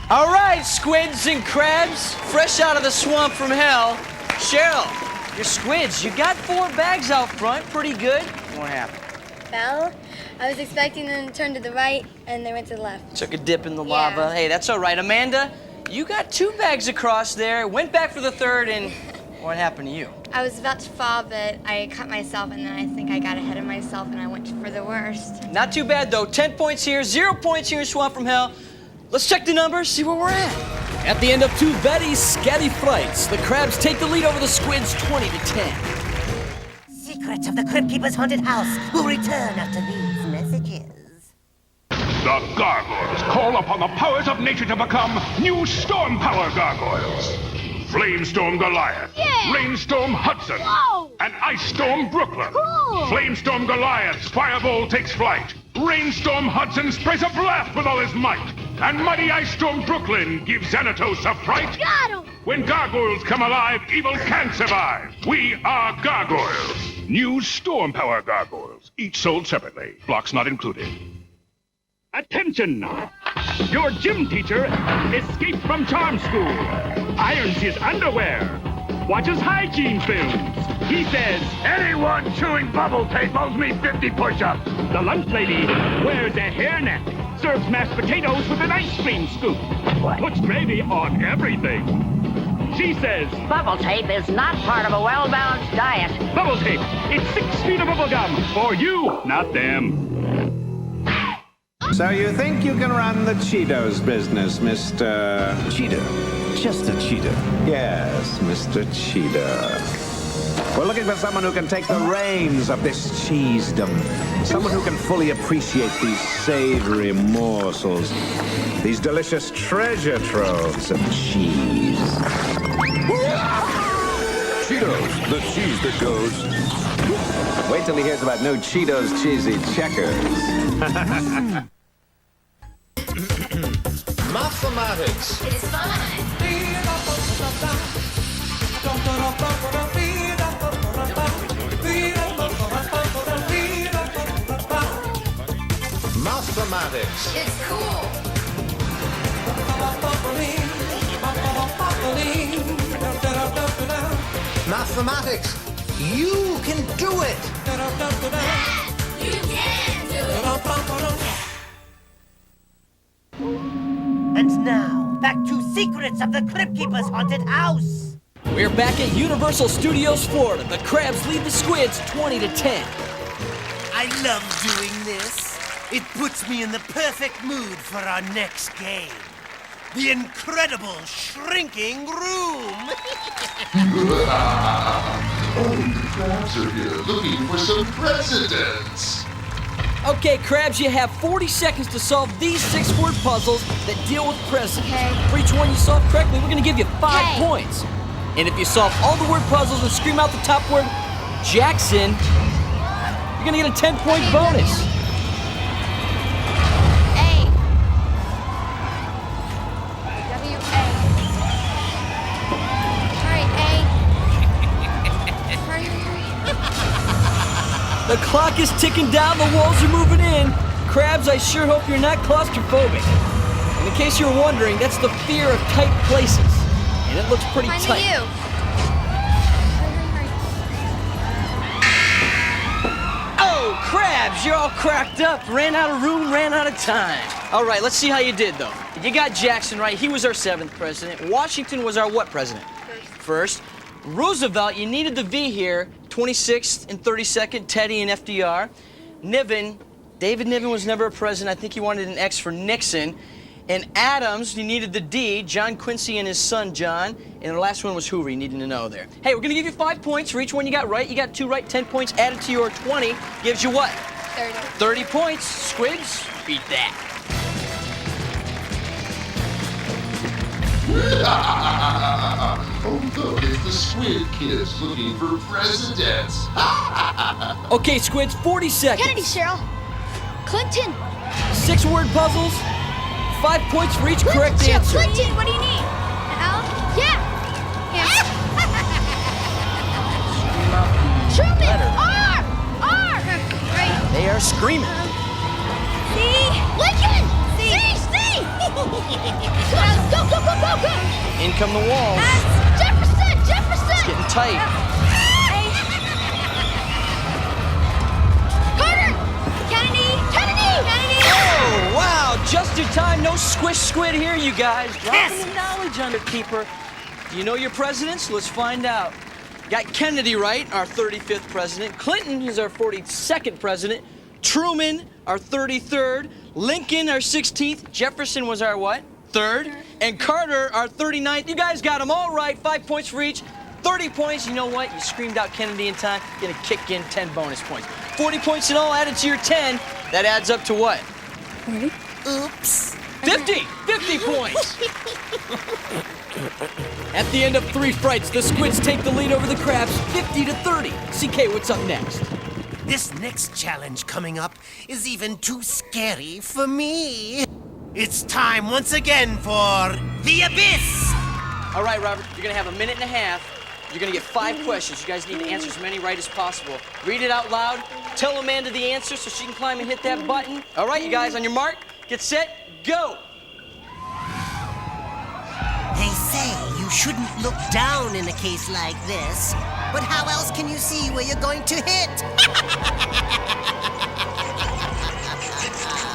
Speaker 28: All right, squids and crabs, fresh out of the swamp from hell. Cheryl, your squids, you got 4 bags out front. Pretty good. What happened?
Speaker 6: Well, I was expecting them to turn to the right, and they went to the left.
Speaker 28: Took a dip in the lava. Hey, that's all right. Amanda, you got 2 bags across there, went back for the 3rd, and what happened to you?
Speaker 6: I was about to fall, but I cut myself, and then I think I got ahead of myself, and I went for the worst.
Speaker 1: Not too bad, though. 10 points here, 0 points here in Swamp from Hell. Let's check the numbers, see where we're at. At the end of two very scatty fights, the Crabs take the lead over the Squids 20-10.
Speaker 25: Secrets of the Cryptkeeper's haunted house will return after these messages.
Speaker 7: The gargoyles call upon the powers of nature to become new storm power gargoyles. Flamestorm Goliath,
Speaker 5: Yeah!
Speaker 7: Rainstorm Hudson,
Speaker 5: Whoa!
Speaker 7: and Ice Storm Brooklyn.
Speaker 5: Cool!
Speaker 7: Flamestorm Goliath's fireball takes flight. Rainstorm Hudson sprays a blast with all his might. And mighty Ice Storm Brooklyn gives Xanatos a fright.
Speaker 5: Got him!
Speaker 7: When gargoyles come alive, evil can't survive. We are gargoyles. New storm power gargoyles, each sold separately. Blocks not included.
Speaker 9: Attention! Your gym teacher escaped from charm school, irons his underwear, watches hygiene films. He says,
Speaker 7: Anyone chewing bubble tape owes me 50 push-ups.
Speaker 9: The lunch lady wears a hairnet, serves mashed potatoes with an ice cream scoop, puts gravy on everything. She says,
Speaker 10: Bubble tape is not part of a well-balanced diet.
Speaker 9: Bubble tape, it's 6 feet of bubble gum for you, not them.
Speaker 11: So you think you can run the Cheetos business, Mr.
Speaker 33: Cheetah. Just a cheetah.
Speaker 11: Yes, Mr. Cheetah. We're looking for someone who can take the reins of this cheesedom. Someone who can fully appreciate these savory morsels. These delicious treasure troves of cheese.
Speaker 33: Cheetos, the cheese that goes.
Speaker 11: Wait till he hears about no Cheetos cheesy checkers.
Speaker 5: Mathematics. It's fun. Mathematics. It's cool. Mathematics. You can do it. You can do it.
Speaker 25: And now, back to Secrets of the Cryptkeeper's haunted house.
Speaker 1: We're back at Universal Studios, Florida. The Crabs lead the Squids 20-10.
Speaker 31: I love doing this. It puts me in the perfect mood for our next game. The incredible shrinking room.
Speaker 2: Oh, the Crabs are here looking for some presidents.
Speaker 1: Okay, Crabs, you have 40 seconds to solve these 6-word puzzles that deal with presidents.
Speaker 6: Okay.
Speaker 1: For each one you solve correctly, we're gonna give you 5
Speaker 6: Hey.
Speaker 1: points. And if you solve all the word puzzles and scream out the top word, Jackson, you're gonna get a 10-point bonus.
Speaker 6: A. W-A. Hurry, A. Hurry, hurry, hurry.
Speaker 1: The clock is ticking down, the walls are moving in. Crabs, I sure hope you're not claustrophobic. And in case you're wondering, that's the fear of tight places. And it looks pretty
Speaker 6: Behind
Speaker 1: tight.
Speaker 6: you.
Speaker 1: Oh, Crabs, you're all cracked up. Ran out of room, ran out of time. All right, let's see how you did, though. You got Jackson right. He was our 7th president. Washington was our what president? First. Roosevelt, you needed the V here. 26th and 32nd, Teddy and FDR. Niven, David Niven was never a president. I think he wanted an X for Nixon. And Adams, you needed the D, John Quincy and his son, John. And the last one was Hoover, you needed to know there. Hey, we're gonna give you 5 points for each one you got right. You got 2 right, 10 points added to your 20 gives you what?
Speaker 6: 30.
Speaker 1: 30 points. Squids, beat that.
Speaker 2: Oh, look, it's the Squid Kids looking for presidents.
Speaker 1: Okay, Squids, 40 seconds.
Speaker 4: Kennedy, Cheryl. Clinton.
Speaker 1: 6-word puzzles, 5 points for each correct
Speaker 4: Cheryl,
Speaker 1: answer.
Speaker 4: Clinton, what do you need? Al? Yeah. Truman. R. Right.
Speaker 1: They are screaming.
Speaker 4: C. Lincoln. C. Come on, go.
Speaker 1: In come the walls.
Speaker 4: Jefferson.
Speaker 1: It's getting tight.
Speaker 4: Carter. Kennedy.
Speaker 1: Oh, wow, just in time. No squish squid here, you guys. Dropping the knowledge, Underkeeper. Do you know your presidents? Let's find out.
Speaker 28: Got Kennedy right, our 35th president. Clinton is our 42nd president. Truman, our 33rd. Lincoln, our 16th. Jefferson was our what? 3rd. And Carter, our 39th. You guys got them all right. 5 points for each. 30 points. You know what? You screamed out Kennedy in time. Gonna kick in 10 bonus points. 40 points in all added to your 10. That adds up to what?
Speaker 24: 40.
Speaker 31: Oops.
Speaker 1: 50! 50 points! At the end of 3 frights, the Squids take the lead over the Crabs 50-30. CK, what's up next?
Speaker 25: This next challenge coming up is even too scary for me. It's time once again for the Abyss!
Speaker 1: All right, Robert, you're gonna have a minute and a half. You're gonna get 5 questions. You guys need to answer as many right as possible. Read it out loud. Tell Amanda the answer so she can climb and hit that button. All right, you guys, on your mark, get set, go!
Speaker 25: They say you shouldn't look down in a case like this, but how else can you see where you're going to hit?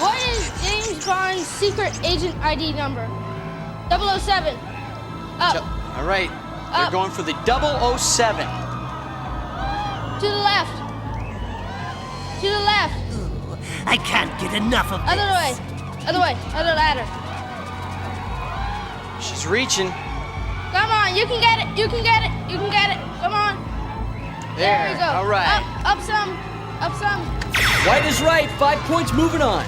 Speaker 3: What is James Bond's secret agent ID number? 007. Up.
Speaker 1: All right, they're going for the 007.
Speaker 3: To the left. To the left.
Speaker 25: Ooh, I can't get enough of this.
Speaker 3: Other way. Other way. Other ladder.
Speaker 1: She's reaching.
Speaker 3: Come on, you can get it. You can get it. You can get it. Come on. There we go.
Speaker 1: All right.
Speaker 3: Up some. Up some.
Speaker 1: White is right. 5 points, moving on.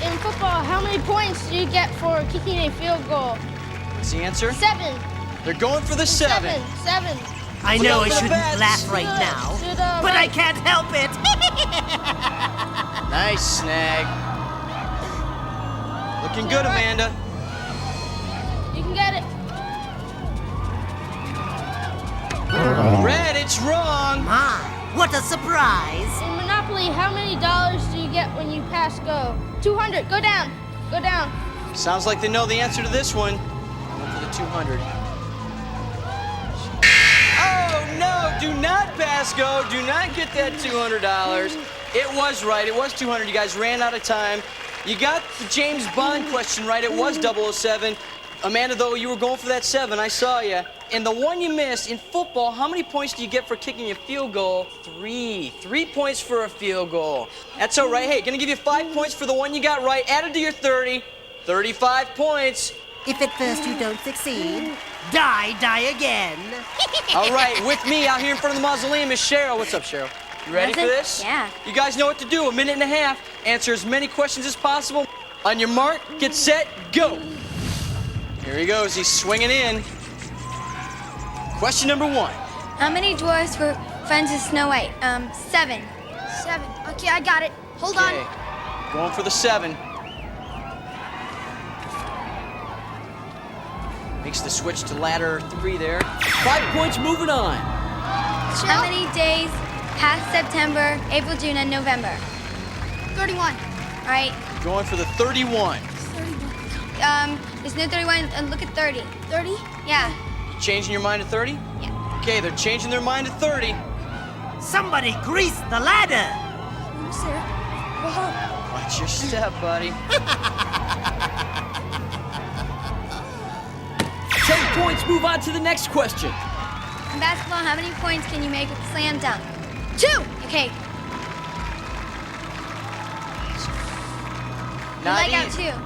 Speaker 3: In football, how many points do you get for kicking a field goal?
Speaker 1: What's the answer?
Speaker 3: 7.
Speaker 1: They're going for the 7.
Speaker 3: 7.
Speaker 25: I know I shouldn't laugh right now, but I can't help it.
Speaker 1: Nice snag. Looking good, Amanda.
Speaker 3: You can get it.
Speaker 1: Red, it's wrong.
Speaker 25: My, what a surprise.
Speaker 3: In Monopoly, how many dollars do you get when you pass go? 200. Go down. Go down.
Speaker 1: Sounds like they know the answer to this one. Going for the 200. Oh, no. Do not pass go. Do not get that $200. It was right. It was 200. You guys ran out of time. You got the James Bond question right. It was 007. Amanda, though, you were going for that 7. I saw you. And the one you missed, in football, how many points do you get for kicking a field goal? 3. 3 points for a field goal. That's all right. Hey, gonna give you 5 points for the one you got right, added to your 30. 35 points.
Speaker 25: If at first you don't succeed, die again.
Speaker 1: All right, with me out here in front of the mausoleum is Cheryl. What's up, Cheryl? You ready for this?
Speaker 6: Yeah.
Speaker 1: You guys know what to do. A minute and a half. Answer as many questions as possible. On your mark, get set, go. Here he goes. He's swinging in. Question number 1.
Speaker 6: How many dwarfs were friends with Snow White? 7. 7. Okay, I got it. Hold on.
Speaker 1: Going for the 7. Makes the switch to ladder 3 there. 5 points, moving on.
Speaker 6: How many days past September, April, June, and November? 31. All right.
Speaker 1: Going for the 31.
Speaker 6: There's no 31. Look at 30. 30? Yeah.
Speaker 1: You changing your mind to 30?
Speaker 6: Yeah.
Speaker 1: Okay, they're changing their mind to 30.
Speaker 25: Somebody grease the ladder.
Speaker 6: Sir.
Speaker 1: Watch your step, buddy. 10 points, move on to the next question.
Speaker 6: In basketball, how many points can you make with a slam dunk? 2. Okay.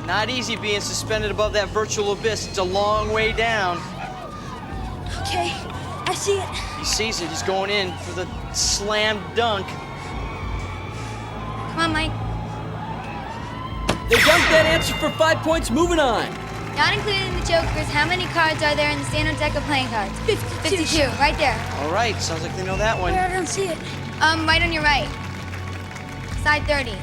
Speaker 1: Not easy being suspended above that virtual abyss. It's a long way down.
Speaker 6: Okay, I see it.
Speaker 1: He sees it. He's going in for the slam dunk.
Speaker 6: Come on, Mike.
Speaker 1: They dunked that answer for 5 points. Moving on.
Speaker 6: Not including the jokers, how many cards are there in the standard deck of playing cards? 52, right there.
Speaker 1: All right, sounds like they know that one.
Speaker 6: I don't see it. Right on your right. Side 30.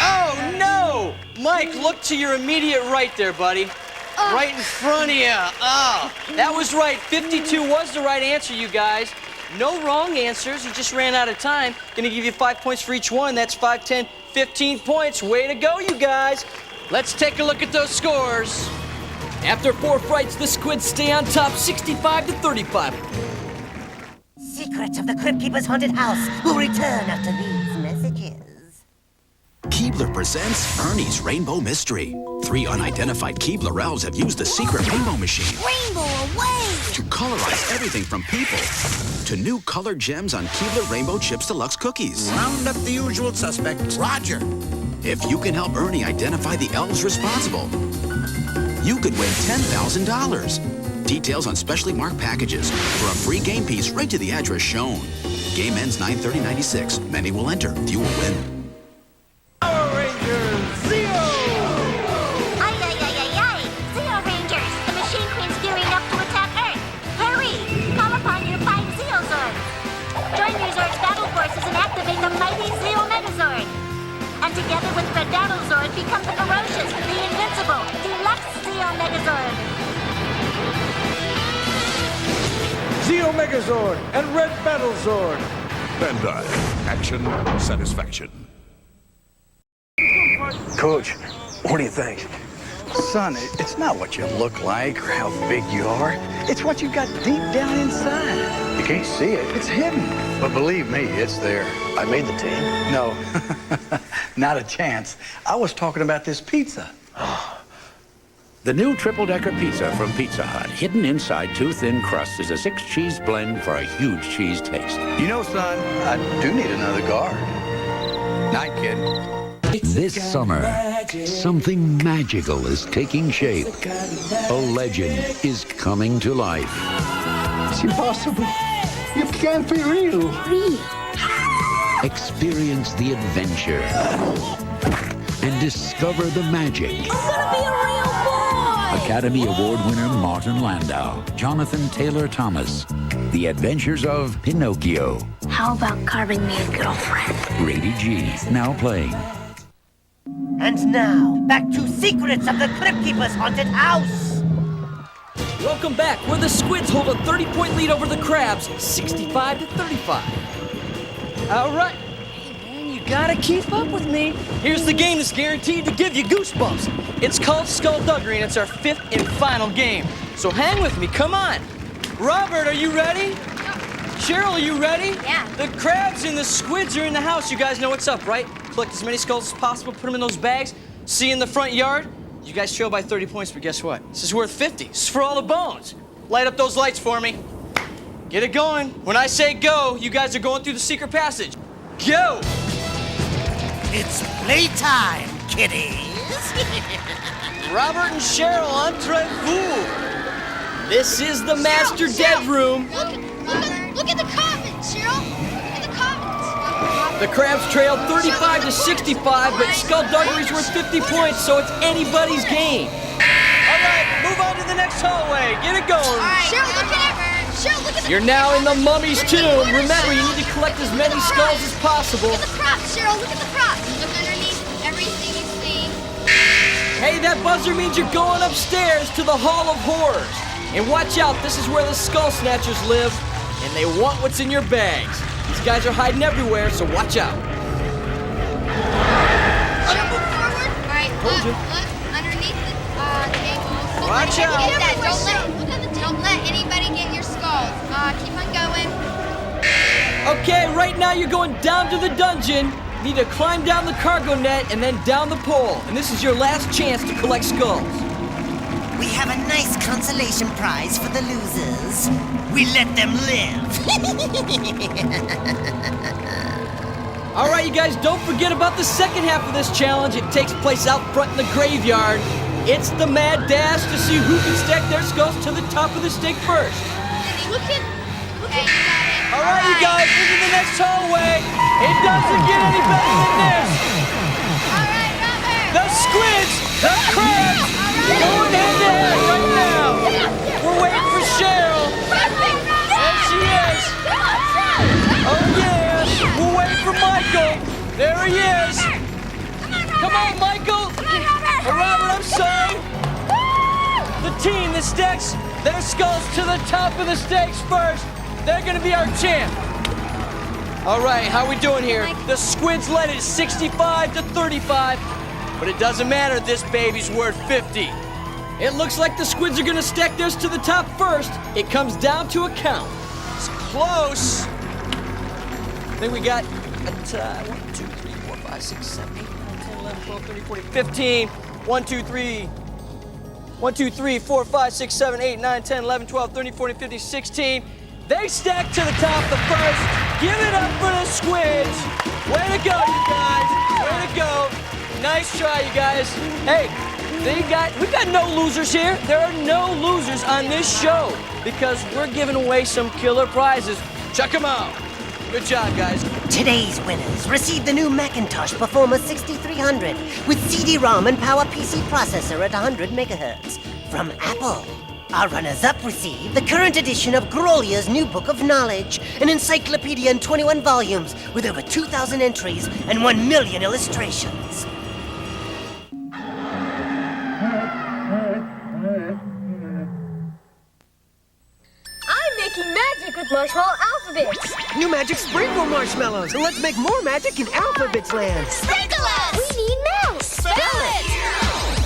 Speaker 1: Oh, no! Mike, look to your immediate right there, buddy. Right in front of you. Oh, that was right. 52 was the right answer, you guys. No wrong answers. You just ran out of time. Gonna give you 5 points for each one. That's 5, 10, 15 points. Way to go, you guys. Let's take a look at those scores. After 4 frights, the Squids stay on top 65-35.
Speaker 25: Secrets of the Cryptkeeper's haunted house will return after these messages.
Speaker 8: Keebler presents Ernie's Rainbow Mystery. 3 unidentified Keebler elves have used the secret rainbow machine.
Speaker 15: Rainbow away!
Speaker 8: to colorize everything from people to new colored gems on Keebler Rainbow Chips Deluxe cookies.
Speaker 25: Round up the usual suspects. Roger.
Speaker 8: If you can help Ernie identify the elves responsible, you could win $10,000. Details on specially marked packages for a free game piece right to the address shown. Game ends 9/30/96. Many will enter. Few will win.
Speaker 5: Power Rangers, Zeo!
Speaker 12: Ay, ay, ay, ay, ay! Zeo Rangers, the Machine Queen's gearing up to attack Earth. Hurry! Call upon your 5 Zeo Zords. Join your Zord's battle forces and activate the mighty Zeo Megazord. And together with Predaddle Zord, become the ferocious, the invincible, deluxe Zeo Megazord.
Speaker 32: Zeo Megazord and Red Battle Zord.
Speaker 30: Bandai. Action, satisfaction.
Speaker 13: Coach, what do you think? Son, it's not what you look like or how big you are. It's what you've got deep down inside. You can't see it. It's hidden. But believe me, it's there. I made the team. No, not a chance. I was talking about this pizza.
Speaker 11: The new triple-decker pizza from Pizza Hut. Hidden inside two thin crusts is a 6-cheese blend for a huge cheese taste.
Speaker 13: You know, son, I do need another guard. Night, kid.
Speaker 14: This summer, something magical is taking shape. A legend is coming to life.
Speaker 13: It's impossible. You can't be real.
Speaker 14: Experience the adventure and discover the magic.
Speaker 12: I'm gonna be a real boy!
Speaker 14: Academy Award winner Martin Landau, Jonathan Taylor Thomas, The Adventures of Pinocchio.
Speaker 12: How about carving me a girlfriend?
Speaker 14: Rated G, now playing.
Speaker 15: And now, back to Secrets of the Cryptkeeper's Haunted House.
Speaker 1: Welcome back, where the Squids hold a 30-point lead over the Crabs, 65-35. All right. Hey, man, you gotta keep up with me. Here's the game that's guaranteed to give you goosebumps. It's called Skullduggery, and it's our 5th and final game. So hang with me, come on. Robert, are you ready? Cheryl, are you ready?
Speaker 6: Yeah.
Speaker 1: The Crabs and the Squids are in the house. You guys know what's up, right? Collect as many skulls as possible, put them in those bags. See you in the front yard. You guys trail by 30 points, but guess what? This is worth 50. This is for all the bones. Light up those lights for me. Get it going. When I say go, you guys are going through the secret passage. Go!
Speaker 15: It's playtime, kiddies.
Speaker 1: Robert and Cheryl, entrez-vous. This is the Master Dead Room.
Speaker 6: Look at the coffins, Cheryl. Look at the coffins.
Speaker 1: The Crabs trailed 35-65, but Skullduggery's worth 50 points, so it's anybody's game. All right, move on to the next hallway. Get it going.
Speaker 6: All right, Cheryl, look at the
Speaker 1: You're now in the mummy's tomb. Remember, you need to collect as many skulls as possible.
Speaker 6: Look at the props, Cheryl. Look at the props. Look underneath everything you see.
Speaker 1: Hey, that buzzer means you're going upstairs to the Hall of Horrors. And watch out, this is where the Skull Snatchers live, and they want what's in your bags. These guys are hiding everywhere, so watch out.
Speaker 6: Cheryl, move forward. All right, look underneath the table.
Speaker 1: Watch out.
Speaker 6: Don't let anybody get your skulls. Keep on going.
Speaker 1: Okay, right now you're going down to the dungeon. You need to climb down the cargo net and then down the pole. And this is your last chance to collect skulls.
Speaker 15: We have a nice consolation prize for the losers. We let them live.
Speaker 1: All right, you guys, don't forget about the second half of this challenge. It takes place out front in the graveyard. It's the mad dash to see who can stack their skulls to the top of the stake first.
Speaker 6: Look at.
Speaker 1: All right, you guys, into the next hallway. It doesn't get any better than this.
Speaker 6: All right, Robert.
Speaker 1: The Squids, the Crabs, going hand-to-hand right now. We're waiting for Cheryl. There she is. Oh, yeah. We're waiting for Michael. There he is. Come on, Michael. Robert, I'm sorry. The team that stacks their skulls to the top of the stakes first, they're going to be our champ. All right, how we doing here? The Squids led it 65-35, but it doesn't matter. This baby's worth 50. It looks like the Squids are going to stack theirs to the top first. It comes down to a count. It's close. I think we got 1, 2, 3, 4, 5, 6, 7, 8, 9, 10, 11, 12, 13, 14, 15. 1, 2, 3. 1,
Speaker 28: 1, 2, 3, 4, 5, 6, 7, 8, 9, 10, 11, 12, 13, 14, 15, 16. They stack to the top the first. Give it up for the Squids. Way to go, you guys. Way to go. Nice try, you guys. Hey, we've got no losers here. There are no losers on this show because we're giving away some killer prizes. Check them out. Good job, guys.
Speaker 25: Today's winners receive the new Macintosh Performer 6300 with CD-ROM and PowerPC processor at 100 megahertz from Apple. Our runners-up receive the current edition of Grolia's new Book of Knowledge, an encyclopedia in 21 volumes with over 2,000 entries and 1 million illustrations.
Speaker 7: I'm making magic with marshmallow alphabets.
Speaker 25: New magic sprinkle marshmallows. Let's make more magic in Alphabets Land.
Speaker 7: Sprinkle us! We need mouse. Spell it!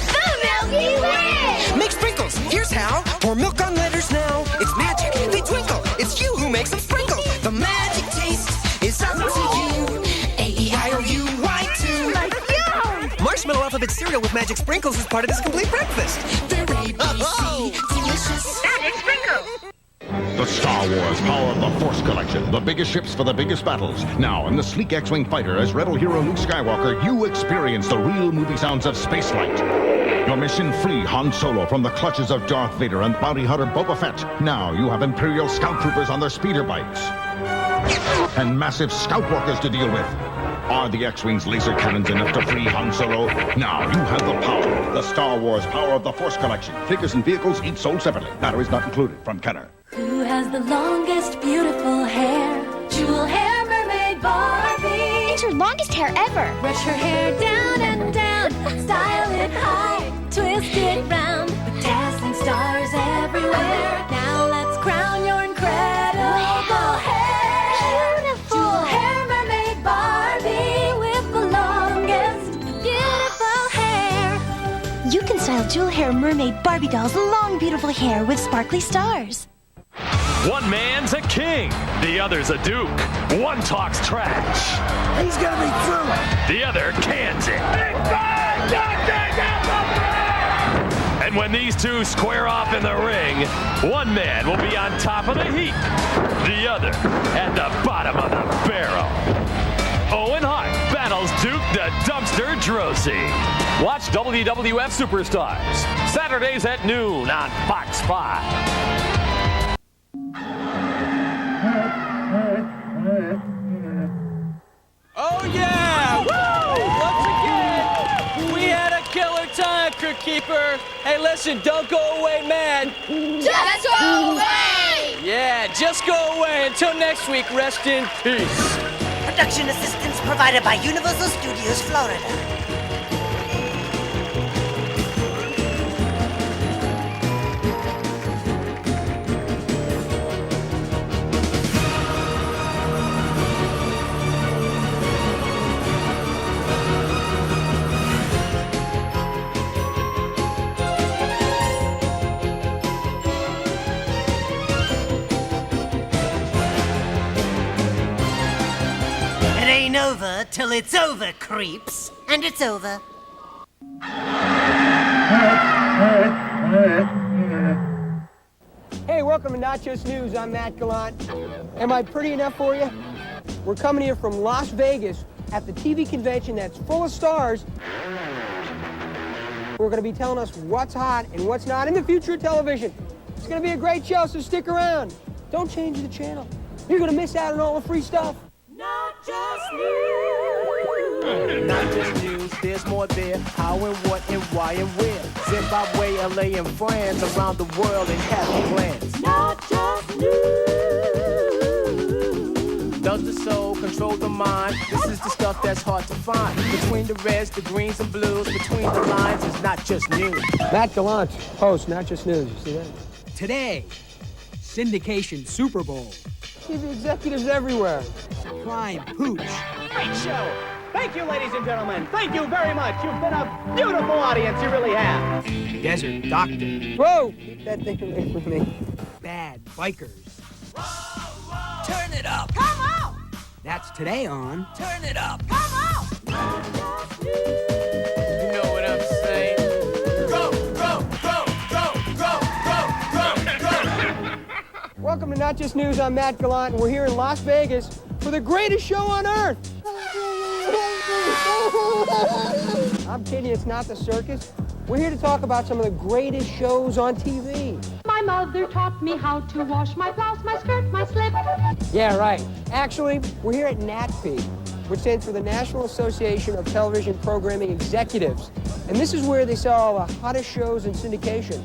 Speaker 7: The Milky Way!
Speaker 10: Make sprinkles. Here's how. Pour milk on letters now. It's magic. They twinkle. It's you who makes them sprinkle. The magic taste is up to you. A-E-I-O-U-Y too.
Speaker 7: Like you!
Speaker 10: Marshmallow Alphabet cereal with magic sprinkles is part of this complete breakfast. They're ABC, delicious.
Speaker 7: Magic sprinkles!
Speaker 16: The Star Wars Power of the Force Collection. The biggest ships for the biggest battles. Now, in the sleek X-Wing fighter, as Rebel hero Luke Skywalker, you experience the real movie sounds of spaceflight. Your mission free Han Solo from the clutches of Darth Vader and bounty hunter Boba Fett. Now you have Imperial scout troopers on their speeder bikes. And massive scout walkers to deal with. Are the X-Wing's laser cannons enough to free Han Solo? Now you have the power. The Star Wars Power of the Force Collection. Figures and vehicles each sold separately. Batteries not included. From Kenner.
Speaker 24: Who has the longest beautiful hair? Jewel hair mermaid Barbie.
Speaker 12: It's her longest hair ever.
Speaker 24: Brush her hair down and down. Style it high. Twist it round. With dazzling stars everywhere. Now let's crown your incredible hair.
Speaker 12: Beautiful.
Speaker 24: Jewel hair mermaid Barbie with the longest beautiful hair.
Speaker 12: You can style jewel hair mermaid Barbie doll's long, beautiful hair with sparkly stars.
Speaker 17: One man's a king, the other's a duke. One talks trash.
Speaker 10: He's gonna be through.
Speaker 17: The other cans it. And when these two square off in the ring, one man will be on top of the heap, the other at the bottom of the barrel. Owen Hart battles Duke the Dumpster Droese. Watch WWF Superstars, Saturdays at noon on Fox 5.
Speaker 28: Oh yeah! Woo! Once again, we had a killer time, Cryptkeeper. Hey, listen, don't go away, man.
Speaker 7: Just go away!
Speaker 28: Yeah, just go away. Until next week, rest in peace.
Speaker 25: Production assistance provided by Universal Studios, Florida. It ain't over till it's over, creeps. And it's over.
Speaker 18: Hey, welcome to Not Just News. I'm Matt Gallant. Am I pretty enough for you? We're coming here from Las Vegas at the TV convention that's full of stars. We're going to be telling us what's hot and what's not in the future of television. It's going to be a great show, so stick around. Don't change the channel. You're going to miss out on all the free stuff.
Speaker 24: Not just news.
Speaker 19: Not just news, there's more there. How and what and why and where. Zimbabwe, LA, and France, around the world in happy plans.
Speaker 24: Not just news.
Speaker 19: Does the soul control the mind? This is the stuff that's hard to find. Between the reds, the greens, and blues, between the lines is not just news.
Speaker 18: Matt Gallant, host, Not Just News. You see that?
Speaker 20: Today, syndication Super Bowl.
Speaker 18: TV executives everywhere.
Speaker 20: Prime pooch.
Speaker 21: Great show. Thank you, ladies and gentlemen. Thank you very much. You've been a beautiful audience. You really have.
Speaker 20: Desert Doctor.
Speaker 18: Whoa! Keep that thing away from me.
Speaker 20: Bad Bikers.
Speaker 5: Turn it up.
Speaker 20: Come on! That's today on
Speaker 5: Turn it up.
Speaker 20: Come on!
Speaker 21: You know what I'm saying?
Speaker 5: Go, go, go, go.
Speaker 18: not just news. I'm Matt Gallant, and we're here in Las Vegas for the greatest show on earth. I'm kidding you, it's not the circus. We're here to talk about some of the greatest shows on TV.
Speaker 2: My mother taught me how to wash my blouse, my skirt, my slip.
Speaker 18: Yeah, right. Actually, we're here at NATP, which stands for the National Association of Television Programming Executives. And this is where they sell all the hottest shows in syndication,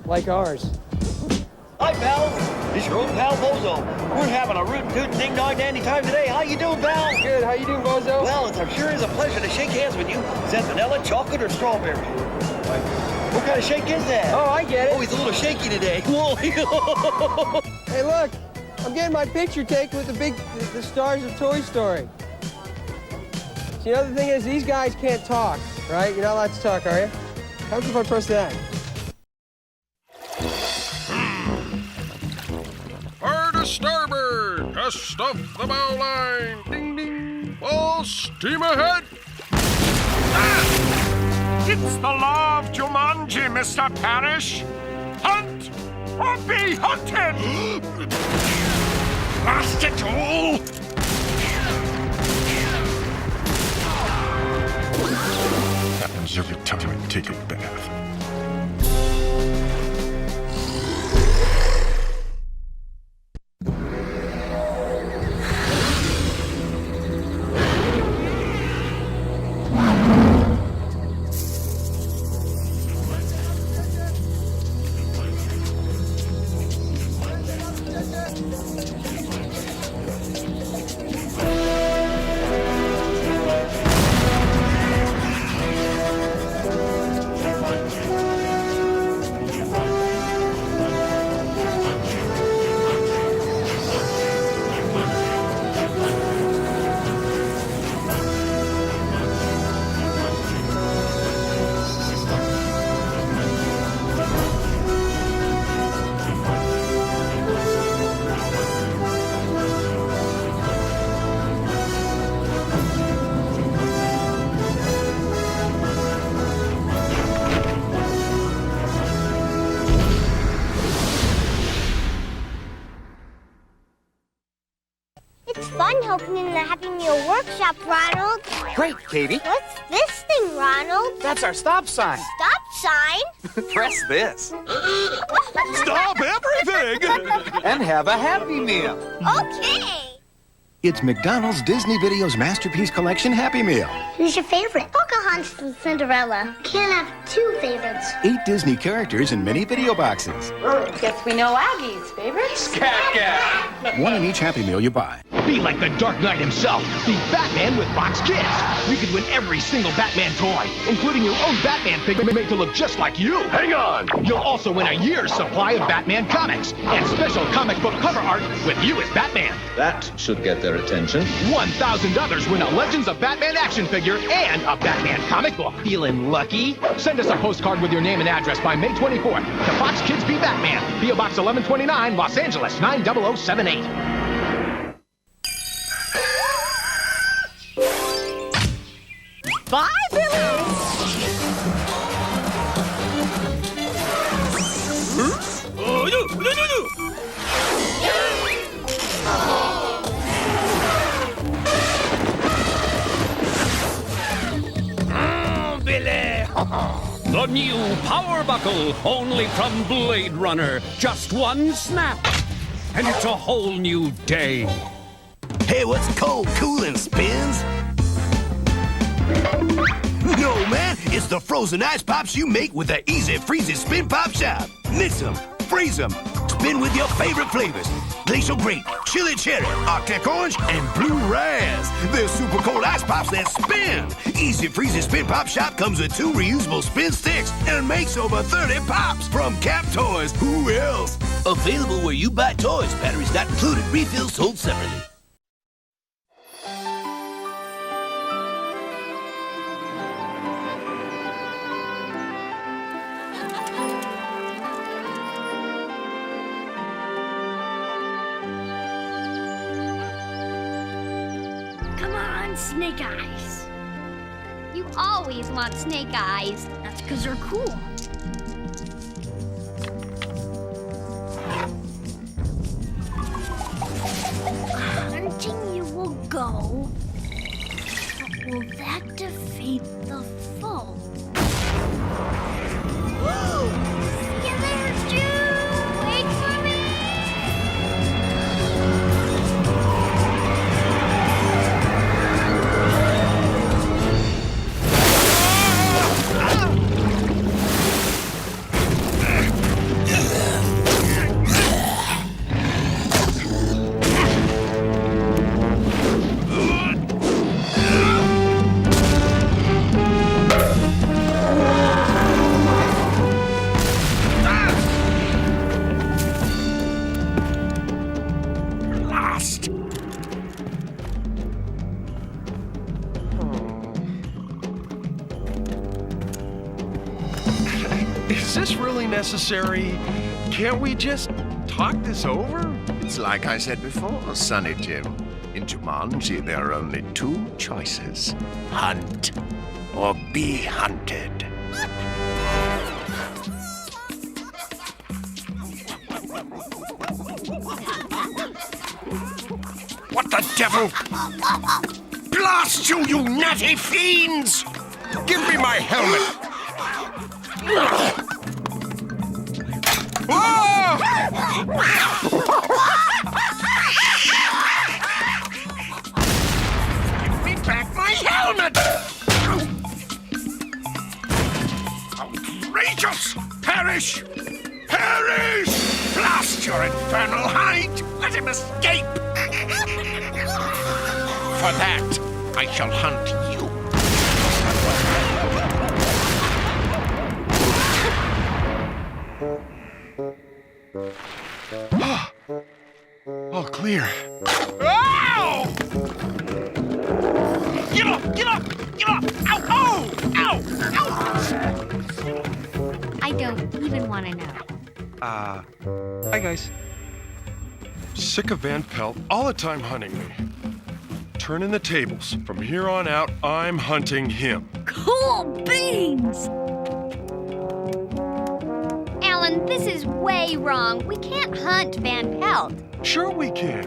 Speaker 18: like ours.
Speaker 3: Hi, pal. It's your old pal Bozo. We're having a rootin' tootin' ding dong dandy time today. How you doing, pal?
Speaker 18: Good. How you doing, Bozo?
Speaker 3: Well, it sure is a pleasure to shake hands with you. Is that vanilla, chocolate, or strawberry? What kind of shake is that?
Speaker 18: Oh, I get it.
Speaker 3: Oh, he's a little shaky today. Whoa.
Speaker 18: Hey, look. I'm getting my picture taken with the stars of Toy Story. See, the other thing is, these guys can't talk, right? You're not allowed to talk, are you? How if I press that?
Speaker 4: Hard to starboard! Just stuff the bow line! Ding ding! Full steam ahead! Ah! It's the law of Jumanji, Mr. Parrish! Hunt or be hunted! Blast it all! Happens every time I take a bath.
Speaker 7: Helping in the Happy Meal workshop, Ronald.
Speaker 8: Great, Katie.
Speaker 7: What's this thing, Ronald?
Speaker 8: That's our stop sign.
Speaker 7: Stop sign?
Speaker 8: Press this.
Speaker 4: Stop everything!
Speaker 8: And have a Happy Meal.
Speaker 7: Okay.
Speaker 9: It's McDonald's Disney Videos Masterpiece Collection Happy Meal.
Speaker 7: Who's your favorite? Pocahontas and Cinderella. Can't have two favorites.
Speaker 9: 8 Disney characters in mini video boxes.
Speaker 22: Guess we know Aggie's favorite.
Speaker 8: Scat.
Speaker 9: 1 in each Happy Meal you buy.
Speaker 23: Be like the Dark Knight himself. Be Batman with Box Kids. You could win every single Batman toy, including your own Batman figure made to look just like you.
Speaker 17: Hang on!
Speaker 23: You'll also win a year's supply of Batman comics and special comic book cover art with you as Batman.
Speaker 26: That should get their attention.
Speaker 23: 1,000 others win a Legends of Batman action figure and a Batman comic book. Feeling lucky? Send us a postcard with your name and address by May 24th to Fox Kids Be Batman, P.O. Box 1129, Los Angeles, 90078.
Speaker 8: Bye, Billy!
Speaker 4: Oh, no!
Speaker 8: Oh, Billy!
Speaker 27: The new Power Buckle, only from Blade Runner. Just one snap, and it's a whole new day.
Speaker 29: Hey, what's cold, cool, and spins? No, man, it's the frozen ice pops you make with the Easy Freezy Spin Pop Shop. Mix them, freeze them, spin with your favorite flavors. Glacial Grape, Chili Cherry, Arctic Orange, and Blue Raz. They're super cold ice pops that spin. Easy Freezy Spin Pop Shop comes with 2 reusable spin sticks and makes over 30 pops from Cap Toys. Who else? Available where you buy toys. Batteries not included. Refills sold separately.
Speaker 6: Snake eyes. You always want snake eyes. That's because they're cool.
Speaker 7: go. But will that defeat the foe? Woo! See you there, Jude! Wait for me!
Speaker 4: Is this really necessary? Can't we just talk this over?
Speaker 1: It's like I said before, Sonny Jim. In Jumanji, there are only two choices. Hunt or be hunted.
Speaker 29: What the devil? Blast you, you natty fiends! Give me my helmet! Give me back my helmet! Outrageous! Perish! Perish! Blast your infernal hide! Let him escape! For that, I shall hunt you.
Speaker 4: All clear.
Speaker 29: Ow! Get up! Get up! Get up! Ow! Ow! Ow! Ow!
Speaker 6: I don't even want to know.
Speaker 4: Hi guys. Sick of Van Pelt all the time hunting me. Turning the tables. From here on out, I'm hunting him.
Speaker 7: Cool beans!
Speaker 6: Alan, this is way wrong. We can't hunt Van Pelt.
Speaker 4: Sure we can.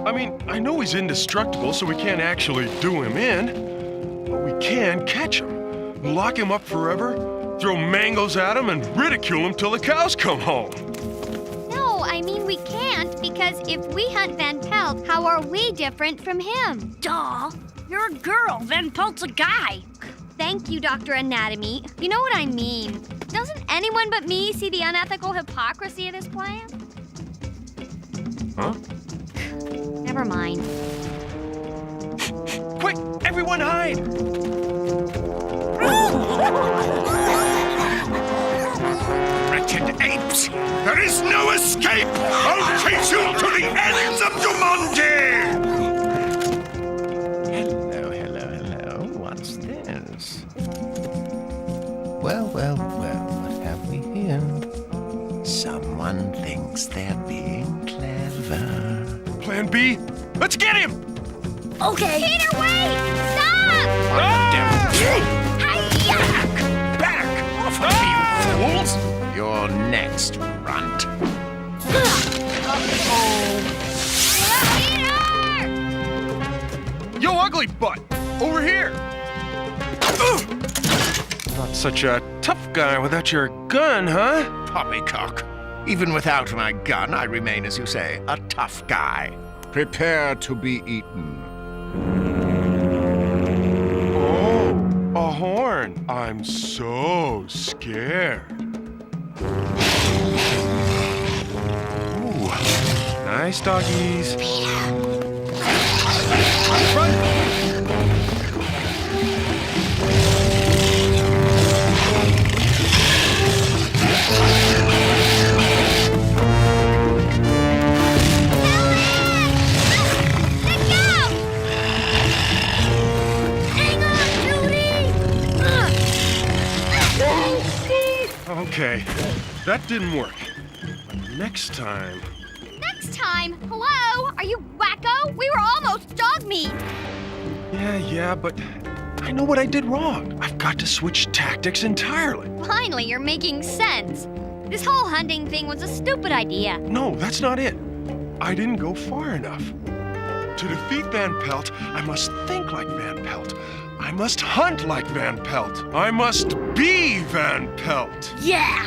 Speaker 4: I mean, I know he's indestructible, so we can't actually do him in. But we can catch him. Lock him up forever, throw mangoes at him, and ridicule him till the cows come home.
Speaker 6: No, I mean we can't, because if we hunt Van Pelt, how are we different from him?
Speaker 7: Duh! You're a girl. Van Pelt's a guy.
Speaker 6: Thank you, Dr. Anatomy. You know what I mean. Doesn't anyone but me see the unethical hypocrisy of this plan?
Speaker 4: Huh?
Speaker 6: Never mind.
Speaker 4: Quick, everyone hide!
Speaker 29: Wretched apes! There is no escape! I'll chase you to the ends of Jumanji!
Speaker 1: Hello, hello, hello. What's this? Well, well, well, what have we here? Someone thinks they're being clever.
Speaker 4: Plan B? Let's get him!
Speaker 7: Okay.
Speaker 6: Peter, wait! Stop!
Speaker 1: Back off of me, you fools! You're next, runt.
Speaker 4: Yo, ugly butt! Over here! Not such a tough guy without your gun, huh?
Speaker 1: Poppycock. Even without my gun, I remain, as you say, a tough guy. Prepare to be eaten.
Speaker 4: Oh, a horn. I'm so scared. Ooh, nice doggies. Run! Okay, that didn't work. But next time...
Speaker 6: Next time? Hello? Are you wacko? We were almost dog meat.
Speaker 4: Yeah, but I know what I did wrong. I've got to switch tactics entirely.
Speaker 6: Finally, you're making sense. This whole hunting thing was a stupid idea.
Speaker 4: No, that's not it. I didn't go far enough. To defeat Van Pelt, I must think like Van Pelt. I must hunt like Van Pelt. I must be Van Pelt.
Speaker 10: Yeah!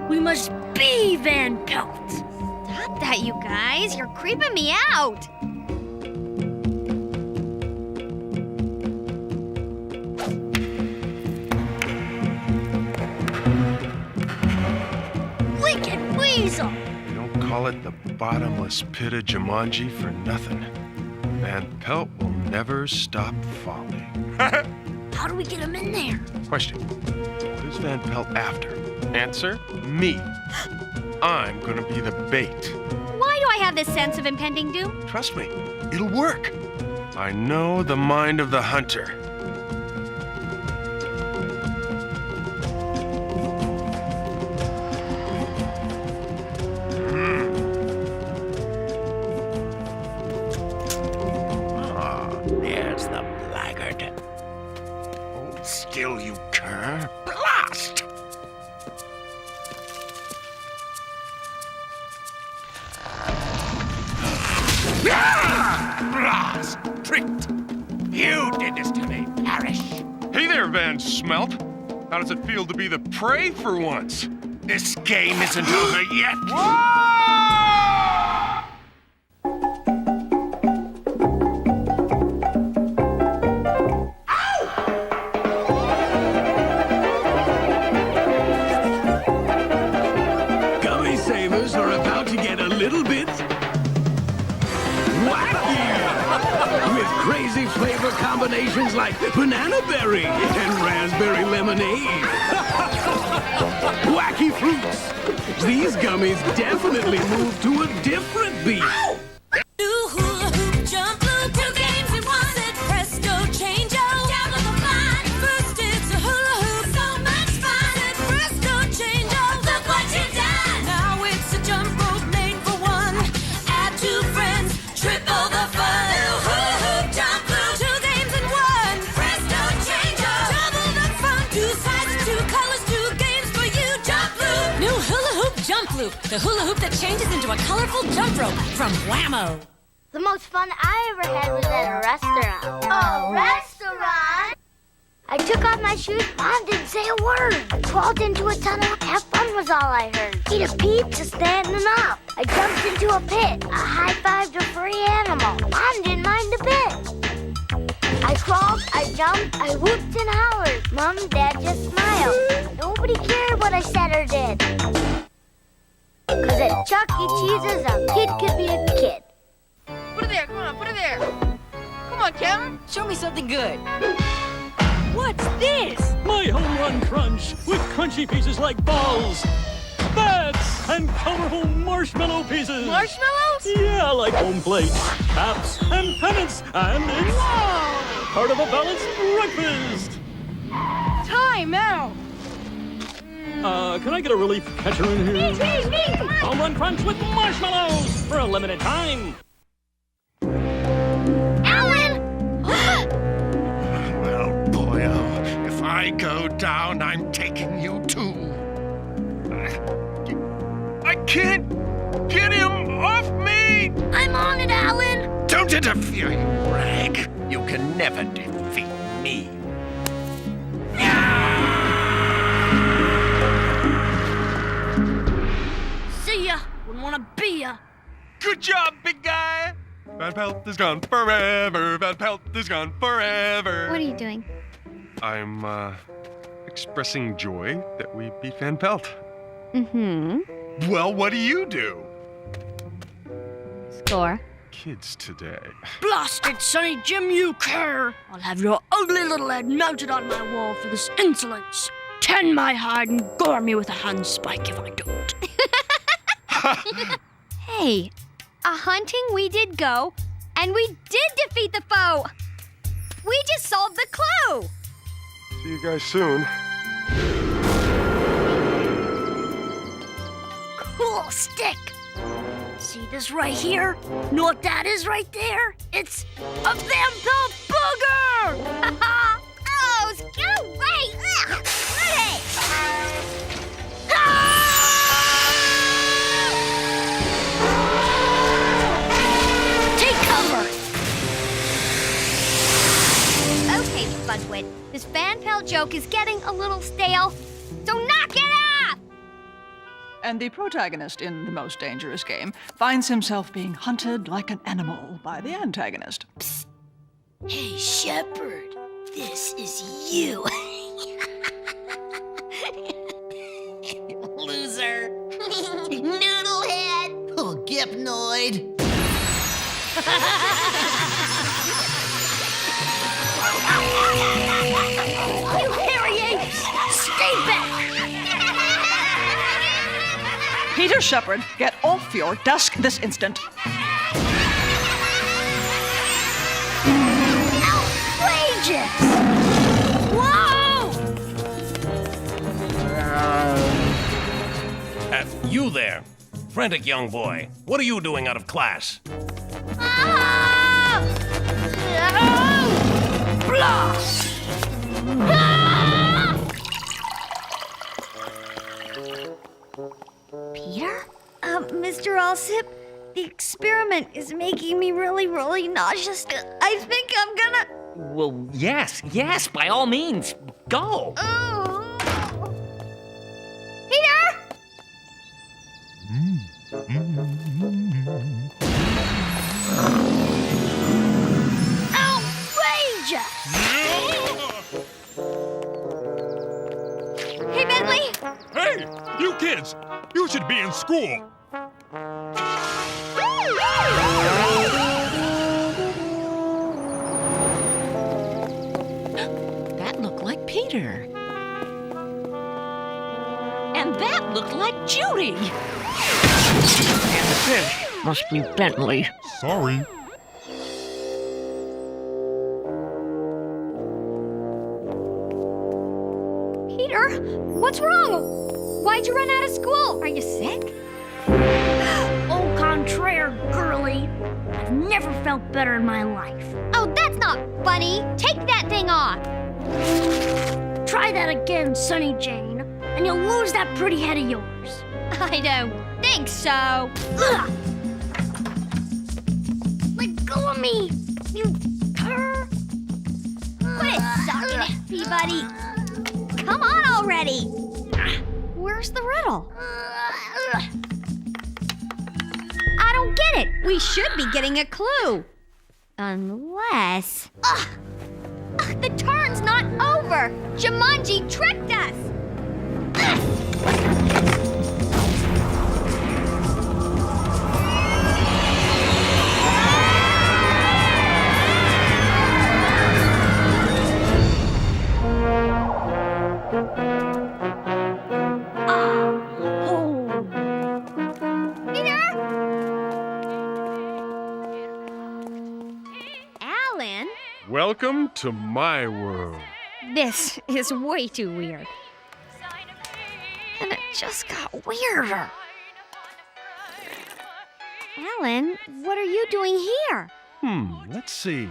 Speaker 10: We must be Van Pelt.
Speaker 6: Stop that, you guys. You're creeping me out.
Speaker 10: Wicked Weasel!
Speaker 4: You don't call it the bottomless pit of Jumanji for nothing. Van Pelt will never stop falling.
Speaker 10: How do we get him in there?
Speaker 4: Question. What is Van Pelt after? Answer, me. I'm gonna be the bait.
Speaker 6: Why do I have this sense of impending doom?
Speaker 4: Trust me, it'll work. I know the mind of the hunter.
Speaker 1: There's the blackguard. Hold still, you cur. Blast! Blast! Tricked! You did this to me, Parrish.
Speaker 4: Hey there, Van Smelt. How does it feel to be the prey for once?
Speaker 1: This game isn't over yet.
Speaker 5: Gummy savers are about to get a little bit wacky with crazy flavor combinations like banana berry and raspberry lemonade. Wacky fruits. These gummies definitely move to a different beat.
Speaker 24: New hula hoop jump loop, 2 games in 1. Said presto change out. Down on the line. First it's a hula hoop, so much fun. Said presto change out. Look what you've done. Now it's a jump rope made for 1. Add 2 friends, triple the fun. New hula hoop jump loop, 2 games in 1. Presto change out. Double the fun. 2 sizes, 2 colors, 2 games for you. Jump loop. New hula hoop jump loop, the hula hoop that changes into a colorful jump rope from Whammo.
Speaker 7: The most fun I ever had was at a restaurant. A restaurant? I took off my shoes. Mom didn't say a word. I crawled into a tunnel. Have fun was all I heard. Eat a pizza standing up. I jumped into a pit. I high-fived a free animal. Mom didn't mind a bit. I crawled, I jumped, I whooped and hollered. Mom and Dad just smiled. Nobody cared what I said or did. 'Cause at Chuck E. Cheese's, a kid could be a kid.
Speaker 11: Put it there, come on, put it there. Come on, Kevin. Show me something good. What's this?
Speaker 12: My home run crunch with crunchy pieces like balls, bats, and colorful marshmallow pieces.
Speaker 11: Marshmallows?
Speaker 12: Yeah, like home plates, caps, and pennants, and it's part of a balanced breakfast.
Speaker 11: Time out.
Speaker 12: Can I get a relief catcher in here?
Speaker 11: Me, come on.
Speaker 12: Home run crunch with marshmallows for a limited time.
Speaker 1: Well, boyo, if I go down, I'm taking you too.
Speaker 4: I can't get him off me!
Speaker 7: I'm on it, Alan.
Speaker 1: Don't interfere, you rag. You can never defeat me.
Speaker 10: See ya. Wouldn't wanna be ya.
Speaker 4: Good job, big guy! Van Pelt is gone forever. Van Pelt is gone forever.
Speaker 6: What are you doing?
Speaker 4: I'm, expressing joy that we beat Van Pelt.
Speaker 6: Mm-hmm.
Speaker 4: Well, what do you do?
Speaker 6: Score.
Speaker 4: Kids today.
Speaker 10: Blasted Sonny Jim, you cur! I'll have your ugly little head mounted on my wall for this insolence. Tan my hide and gore me with a handspike if I don't.
Speaker 6: Hey, a hunting we did go, and we did defeat the foe. We just solved the clue.
Speaker 4: See you guys soon.
Speaker 10: Cool stick. See this right here? Know what that is right there? It's a Van Pelt booger!
Speaker 7: Gross! Get away! Ugh! Hey!
Speaker 10: Take cover!
Speaker 6: bell joke is getting a little stale, so knock it off!
Speaker 13: And the protagonist in the most dangerous game finds himself being hunted like an animal by the antagonist.
Speaker 10: Psst. Hey, Shepherd, this is you.
Speaker 14: Loser. Noodlehead. Oh, Gipnoid.
Speaker 10: You hairy apes! Stay back!
Speaker 13: Peter Shepherd, get off your desk this instant.
Speaker 10: Outrageous! Whoa!
Speaker 15: You there, frantic young boy. What are you doing out of class?
Speaker 10: Blast!
Speaker 6: Peter? Mr. Alsip, the experiment is making me really, really nauseous. I think I'm gonna...
Speaker 16: Well, yes, by all means. Go.
Speaker 6: Peter?
Speaker 10: Outrageous!
Speaker 6: Hey, Bentley?
Speaker 4: Hey, you kids! You should be in school.
Speaker 10: That looked like Peter. And that looked like Judy.
Speaker 16: And the fish must be Bentley.
Speaker 4: Sorry.
Speaker 6: Peter, what's wrong? Why'd you run out of school? Are you sick?
Speaker 10: Au contraire, girlie. I've never felt better in my life.
Speaker 6: Oh, that's not funny. Take that thing off.
Speaker 10: Try that again, Sonny Jane, and you'll lose that pretty head of yours.
Speaker 6: I don't think so.
Speaker 10: Ugh. Let go of me, you cur.
Speaker 6: Quit sucking it, Peabody. Come on already. Where's the riddle? I don't get it. We should be getting a clue. Unless... the turn's not over. Jumanji tricked us.
Speaker 4: Welcome to my world.
Speaker 6: This is way too weird. And it just got weirder. Alan, what are you doing here?
Speaker 4: Let's see.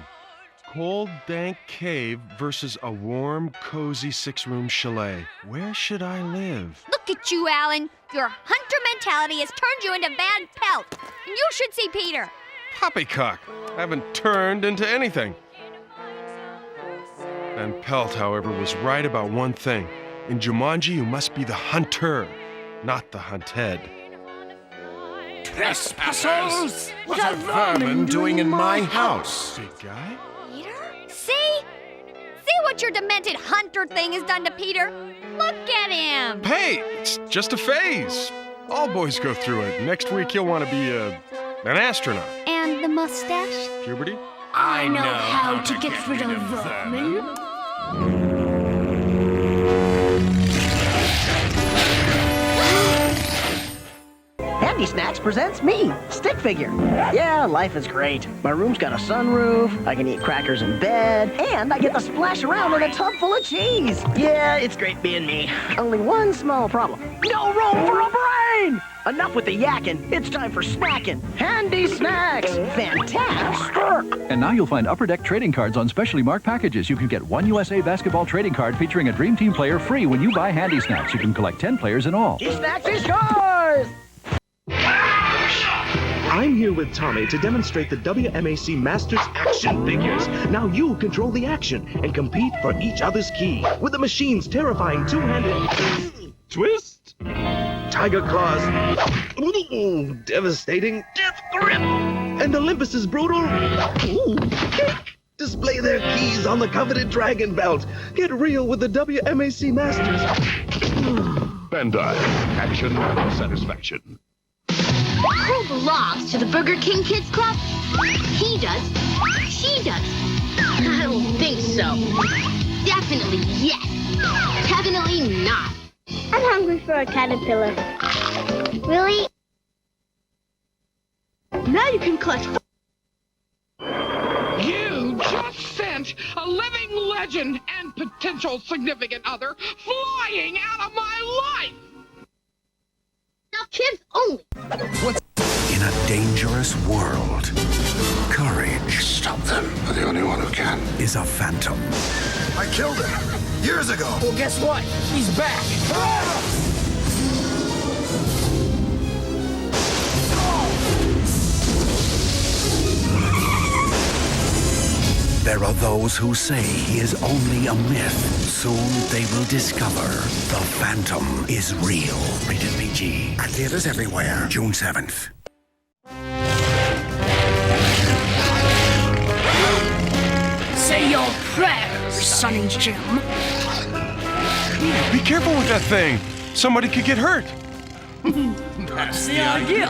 Speaker 4: Cold, dank cave versus a warm, cozy six-room chalet. Where should I live?
Speaker 6: Look at you, Alan. Your hunter mentality has turned you into Van Pelt. And you should see Peter.
Speaker 4: Poppycock. I haven't turned into anything. Van Pelt, however, was right about one thing. In Jumanji, you must be the hunter, not the hunted.
Speaker 1: Trespassers! What are vermin doing in my house?
Speaker 4: Big guy?
Speaker 6: Peter? See? See what your demented hunter thing has done to Peter? Look at him!
Speaker 4: Hey, it's just a phase. All boys go through it. Next week, he'll want to be an astronaut.
Speaker 6: And the mustache?
Speaker 4: Puberty?
Speaker 10: I know how to get rid of vermin.
Speaker 19: Handy Snacks presents me, Stick Figure. Yeah, life is great. My room's got a sunroof, I can eat crackers in bed, and I get to splash around in a tub full of cheese. Yeah, it's great being me. Only one small problem. No room for a brain! Enough with the yakking. It's time for snacking. Handy Snacks. Fantastic.
Speaker 20: And now you'll find Upper Deck trading cards on specially marked packages. You can get one USA basketball trading card featuring a Dream Team player free when you buy Handy Snacks. You can collect 10 players in all.
Speaker 19: Handy Snacks is yours!
Speaker 2: I'm here with Tommy to demonstrate the WMAC Masters action figures. Now you control the action and compete for each other's key with the machine's terrifying two-handed twist, tiger claws, devastating death grip, and Olympus's brutal kick. Display their keys on the coveted dragon belt. Get real with the WMAC Masters.
Speaker 3: Bandai. Action and satisfaction.
Speaker 9: Who belongs to the Burger King Kids Club? He does. She does. I don't think so. Definitely yes. Definitely not.
Speaker 7: I'm hungry for a caterpillar. Really?
Speaker 24: Now you can clutch.
Speaker 17: You just sent a living legend and potential significant other flying out of my life!
Speaker 9: Now kids only.
Speaker 1: In a dangerous world, courage.
Speaker 3: Stop them. You're the only one who can.
Speaker 1: Is a phantom.
Speaker 18: I killed him years ago.
Speaker 8: Well, guess what? He's back.
Speaker 1: There are those who say he is only a myth. Soon they will discover the Phantom is real. Rated PG. At theaters everywhere. June 7th.
Speaker 10: Say your prayers, Sonny Jim.
Speaker 4: Be careful with that thing. Somebody could get hurt.
Speaker 10: That's the idea.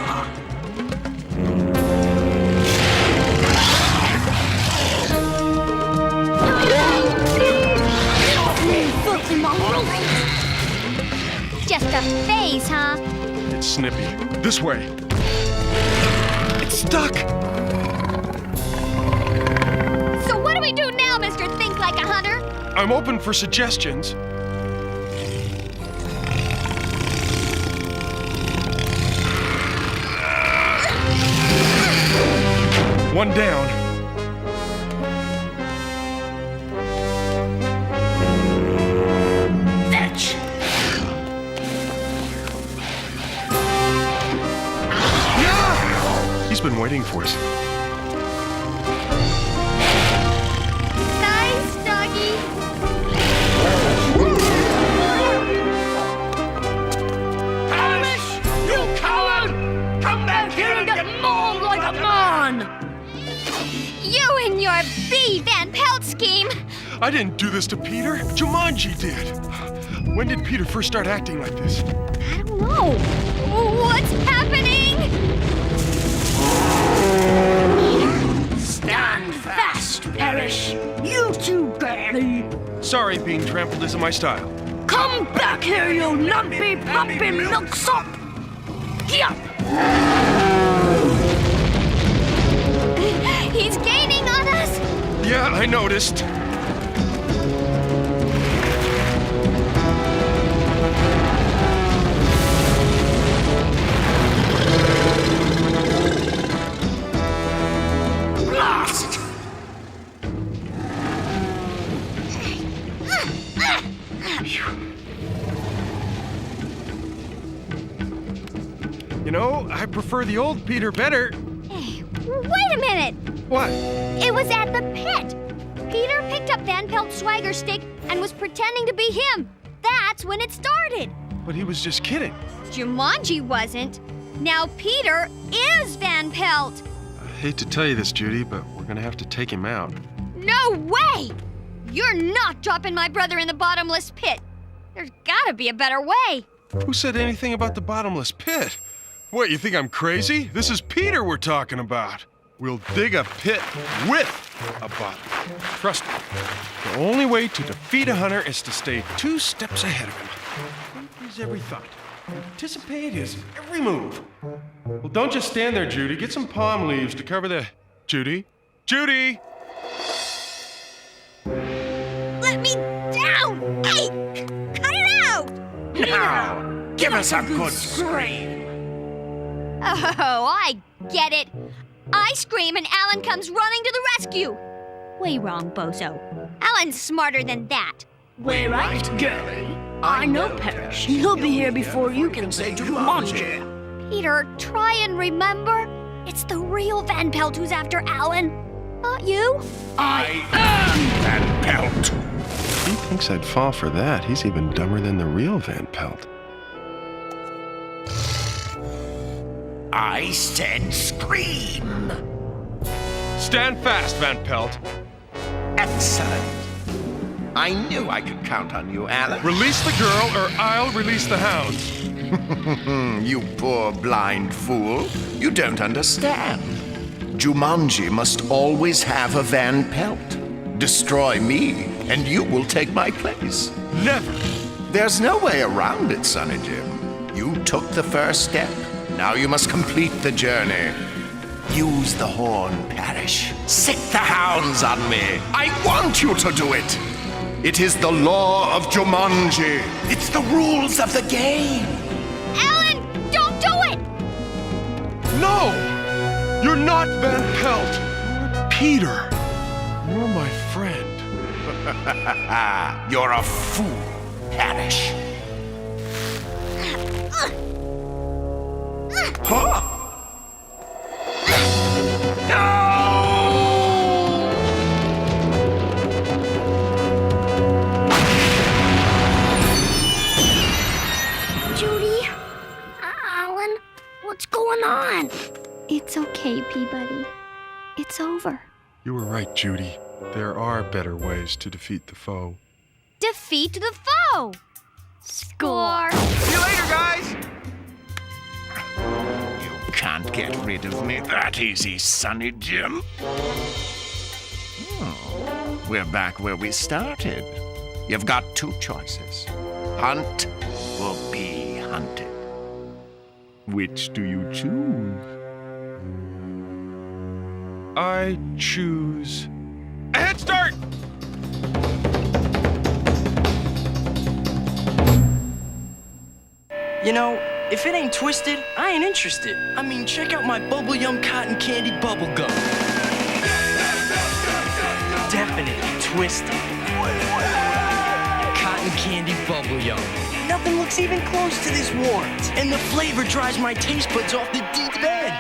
Speaker 6: Just a phase, huh?
Speaker 4: It's snippy. This way. It's stuck.
Speaker 6: So what do we do now, Mr. Think Like a Hunter?
Speaker 4: I'm open for suggestions. One down.
Speaker 10: Fetch.
Speaker 4: He's been waiting for us.
Speaker 6: Nice, doggy.
Speaker 10: Alice, you coward! Come back here and get mauled like a man!
Speaker 6: You and your B. Van Pelt scheme.
Speaker 4: I didn't do this to Peter. Jumanji did. When did Peter first start acting like this?
Speaker 6: I don't know. What's happening?
Speaker 10: Stand fast, Parrish. You too, girlie.
Speaker 4: Sorry, being trampled isn't my style.
Speaker 10: Come back here, you lumpy, pumpy milksop! Here!
Speaker 6: He's gaining on us.
Speaker 4: Yeah, I noticed.
Speaker 10: Blast!
Speaker 4: You know, I prefer the old Peter better.
Speaker 6: Hey, wait a minute.
Speaker 4: What?
Speaker 6: It was at the pit. Peter picked up Van Pelt's swagger stick and was pretending to be him. That's when it started.
Speaker 4: But he was just kidding.
Speaker 6: Jumanji wasn't. Now Peter is Van Pelt.
Speaker 4: I hate to tell you this, Judy, but we're gonna have to take him out.
Speaker 6: No way! You're not dropping my brother in the bottomless pit. There's gotta be a better way.
Speaker 4: Who said anything about the bottomless pit? What, you think I'm crazy? This is Peter we're talking about. We'll dig a pit with a bottom. Trust me. The only way to defeat a hunter is to stay 2 steps ahead of him. Think his every thought. Anticipate his every move. Well, don't just stand there, Judy. Get some palm leaves to cover the... Judy? Judy!
Speaker 6: Let me down! Hey! Cut it out!
Speaker 1: Now, give us a good scream.
Speaker 6: Oh, I get it. I scream and Alan comes running to the rescue. Way wrong, Bozo. Alan's smarter than that.
Speaker 10: Way right, girlie. I know Parrish. He'll be here before you can say Jumanji.
Speaker 6: Peter, try and remember. It's the real Van Pelt who's after Alan. Not you.
Speaker 4: I am Van Pelt.
Speaker 5: He thinks I'd fall for that. He's even dumber than the real Van Pelt.
Speaker 1: I said scream.
Speaker 4: Stand fast, Van Pelt.
Speaker 1: Excellent. I knew I could count on you, Alan.
Speaker 4: Release the girl or I'll release the hounds.
Speaker 1: You poor blind fool. You don't understand. Jumanji must always have a Van Pelt. Destroy me, and you will take my place.
Speaker 4: Never.
Speaker 1: There's no way around it, Sonny Jim. You took the first step. Now you must complete the journey. Use the horn, Parrish. Sick the hounds on me. I want you to do it. It is the law of Jumanji. It's the rules of the game.
Speaker 6: Alan, don't do it!
Speaker 4: No! You're not Van Pelt. You're Peter. You're my friend.
Speaker 1: You're a fool, Parrish. Huh?
Speaker 6: Judy? Alan? What's going on? It's okay, Peabody. It's over.
Speaker 5: You were right, Judy. There are better ways to defeat the foe.
Speaker 6: Defeat the foe! Score!
Speaker 4: See you later, guys!
Speaker 1: You can't get rid of me that easy, Sonny Jim. We're back where we started. You've got two choices. Hunt or be hunted. Which do you choose?
Speaker 4: I choose a head start!
Speaker 8: You know, if it ain't twisted, I ain't interested. I mean, check out my Bubble Yum Cotton Candy Bubble Gum. Definitely twisted. Cotton Candy Bubble Yum. Nothing looks even close to this warmth. And the flavor drives my taste buds off the deep end.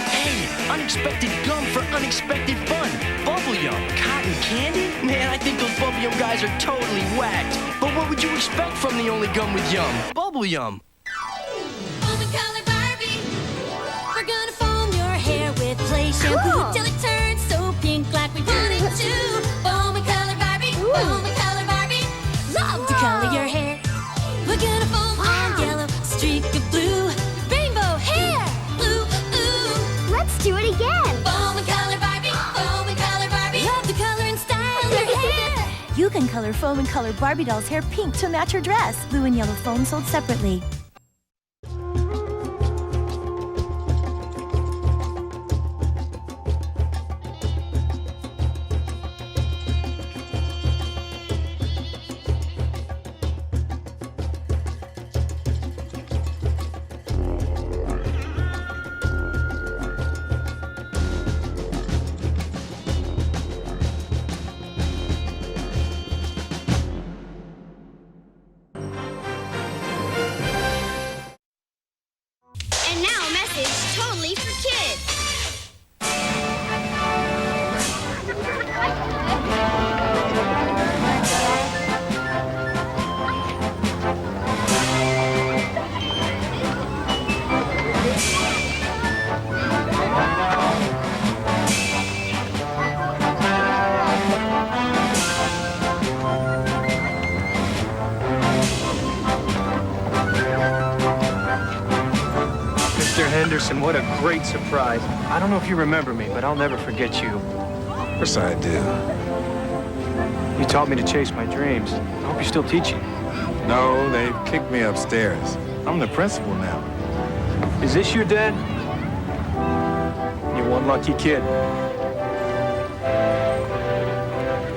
Speaker 8: Hey, unexpected gum for unexpected fun. Bubble Yum, cotton candy? Man, I think those Bubble Yum guys are totally whacked. But what would you expect from the only gum with yum? Bubble Yum.
Speaker 24: We're gonna foam your hair with play shampoo till it turns so pink like we want it to. Foam and color Barbie, foam and color Barbie. Love to color your hair. We're gonna foam on yellow, streak of blue, rainbow hair, blue, ooh.
Speaker 6: Let's do it again.
Speaker 24: Foam and color Barbie, foam and color Barbie. Love to color and style your hair.
Speaker 21: You can color foam and color Barbie doll's hair pink to match her dress. Blue and yellow foam sold separately.
Speaker 6: And now a message totally for kids.
Speaker 16: Mr. Henderson, what a great surprise. I don't know if you remember me, but I'll never forget you.
Speaker 5: Of course I do.
Speaker 16: You taught me to chase my dreams. I hope you're still teaching.
Speaker 5: No, they kicked me upstairs. I'm the principal now.
Speaker 16: Is this your dad? You're one lucky kid.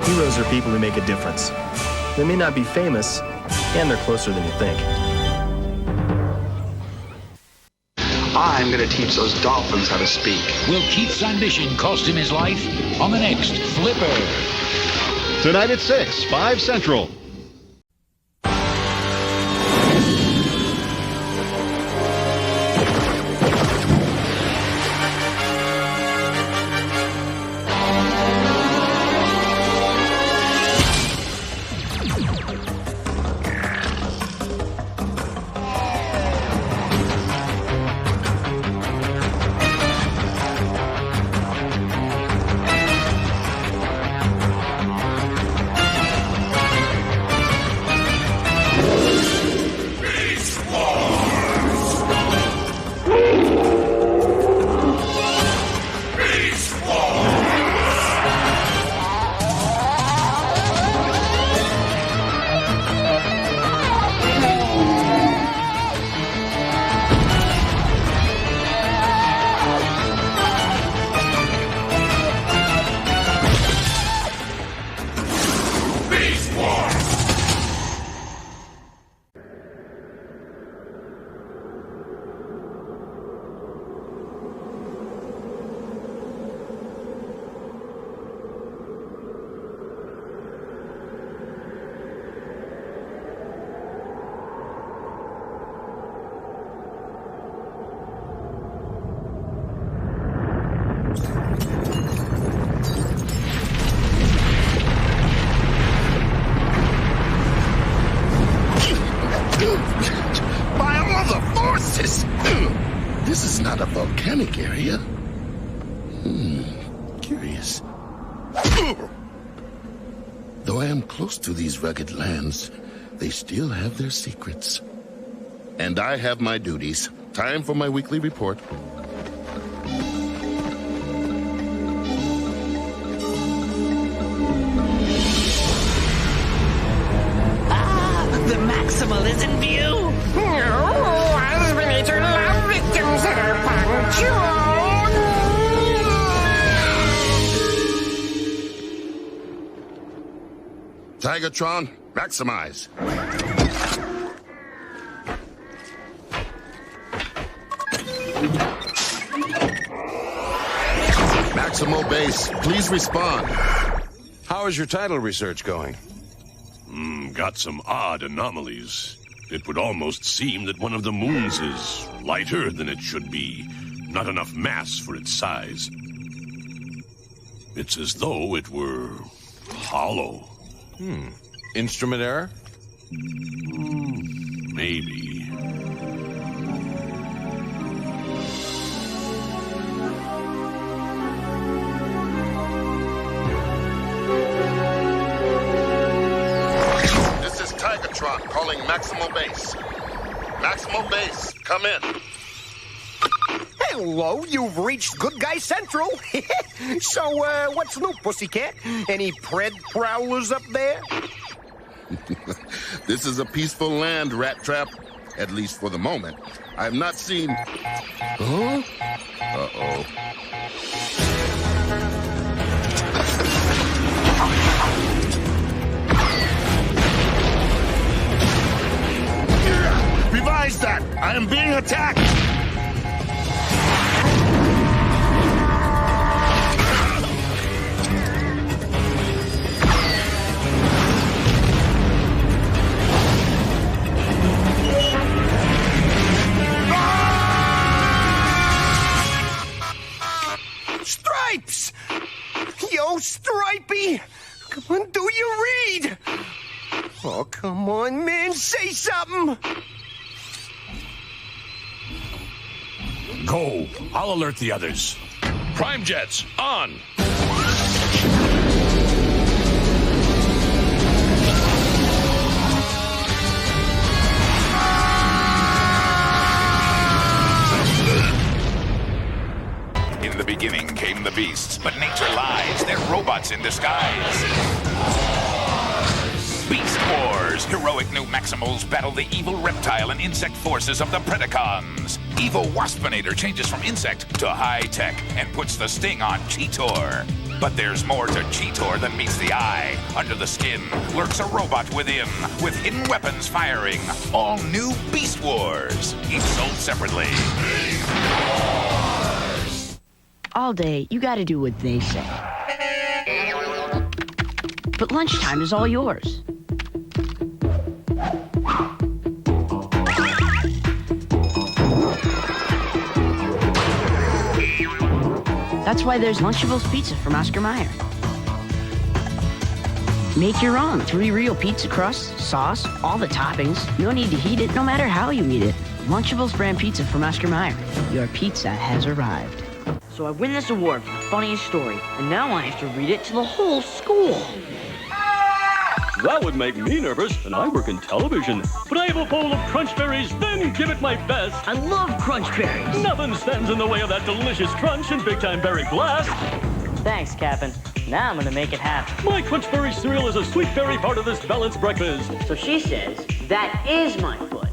Speaker 22: Heroes are people who make a difference. They may not be famous, and they're closer than you think.
Speaker 23: I'm gonna teach those dolphins how to speak.
Speaker 25: Will Keith's ambition cost him his life? On the next Flipper.
Speaker 26: Tonight at 6, 5 Central.
Speaker 18: By all the forces! This is not a volcanic area. Curious. Though I am close to these rugged lands, they still have their secrets. And I have my duties. Time for my weekly report.
Speaker 8: The Maximal is in view!
Speaker 4: As we need to love victims that are punctual!
Speaker 18: Tigatron, maximize. Maximal base, please respond.
Speaker 11: How is your title research going?
Speaker 3: Got some odd anomalies. It would almost seem that one of the moons is lighter than it should be. Not enough mass for its size. It's as though it were hollow.
Speaker 11: Instrument error?
Speaker 3: Maybe.
Speaker 18: This is Tigatron calling Maximal Base. Maximal Base, come in.
Speaker 12: Hello, you've reached Good Guy Central. So, what's new, pussycat? Any pred prowlers up there?
Speaker 18: This is a peaceful land, Rat Trap. At least for the moment. I have not seen... Huh? Uh-oh. Revise that! I am being attacked!
Speaker 12: Stripes! Yo, Stripey! Come on, do you read? Oh, come on, man, say something!
Speaker 3: Go. I'll alert the others. Prime jets, on!
Speaker 13: In the beginning came the beasts, but nature lies. They're robots in disguise. Beast Wars. Heroic new Maximals battle the evil reptile and insect forces of the Predacons. Evil Waspinator changes from insect to high-tech and puts the sting on Cheetor. But there's more to Cheetor than meets the eye. Under the skin lurks a robot within, with hidden weapons firing. All new Beast Wars. Each sold separately.
Speaker 14: All day, you gotta do what they say. But lunchtime is all yours. That's why there's Lunchables Pizza from Oscar Mayer. Make your own. 3 real pizza crusts, sauce, all the toppings. No need to heat it, no matter how you eat it. Lunchables brand pizza from Oscar Mayer. Your pizza has arrived. So I win this award for the funniest story, and now I have to read it to the whole school.
Speaker 15: That would make me nervous, and I work in television. But I have a bowl of Crunch Berries, then give it my best.
Speaker 14: I love Crunch Berries.
Speaker 15: Nothing stands in the way of that delicious crunch and big-time berry blast.
Speaker 14: Thanks, Captain. Now I'm gonna make it happen.
Speaker 15: My Crunch Berry cereal is a sweet berry part of this balanced breakfast.
Speaker 14: So she says, that is my foot.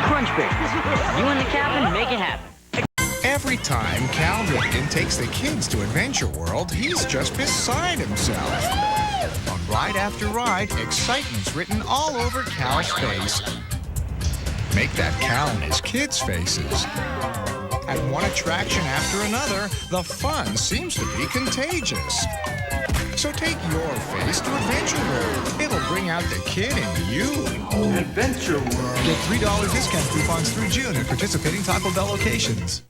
Speaker 14: Crunch Berries. You and the Captain make it happen.
Speaker 20: Every time Cal Ripken takes the kids to Adventure World, he's just beside himself. On ride after ride, excitement's written all over Cal's face. Make that Cal and his kids' faces. At one attraction after another, the fun seems to be contagious. So take your face to Adventure World. It'll bring out the kid in you. Adventure World. Get $3 discount coupons through June at participating Taco Bell locations.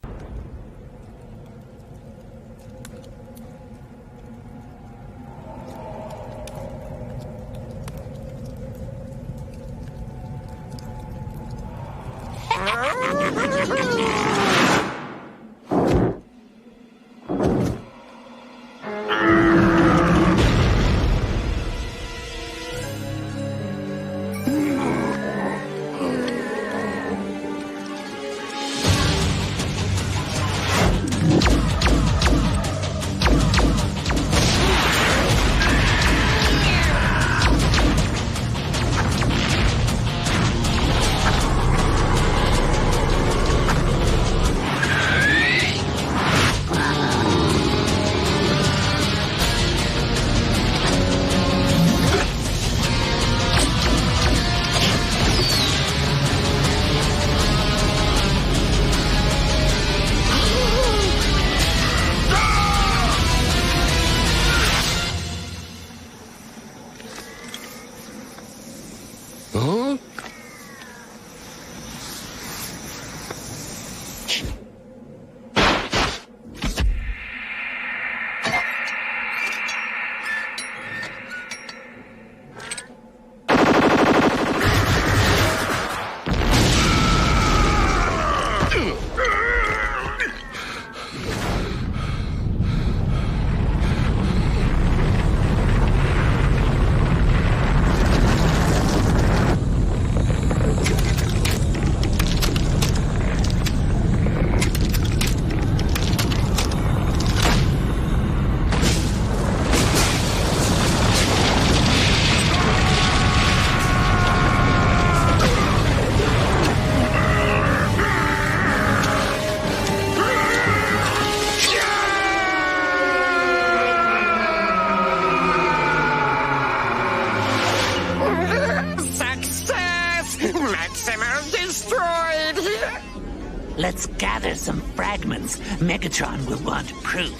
Speaker 2: Let's gather some fragments. Megatron will want proof.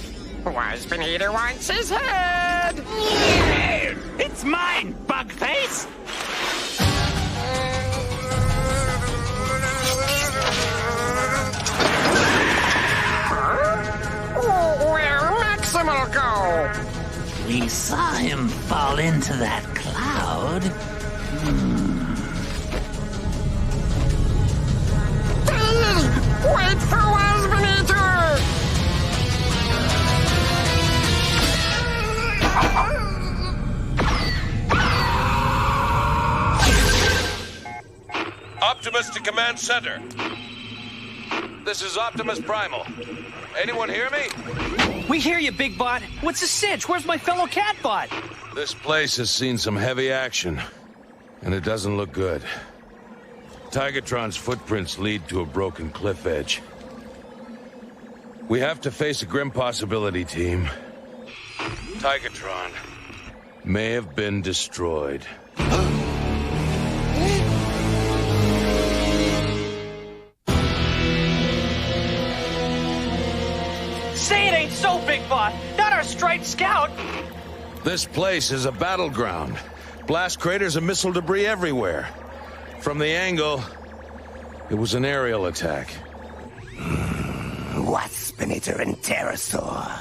Speaker 12: Waspinator wants his head!
Speaker 2: It's mine, Bugface!
Speaker 12: Where'd Maximal go?
Speaker 2: We saw him fall into that cloud.
Speaker 12: Wait for Waspinator!
Speaker 11: Optimus to Command Center. This is Optimus Primal. Anyone hear me?
Speaker 8: We hear you, Big Bot. What's the cinch? Where's my fellow Catbot?
Speaker 11: This place has seen some heavy action, and it doesn't look good. Tigatron's footprints lead to a broken cliff edge. We have to face a grim possibility, team. Tigatron may have been destroyed.
Speaker 8: Say it ain't so, Big Bot! Not our striped scout!
Speaker 11: This place is a battleground. Blast craters and missile debris everywhere. From the angle, it was an aerial attack.
Speaker 2: Waspinator and Pterosaur.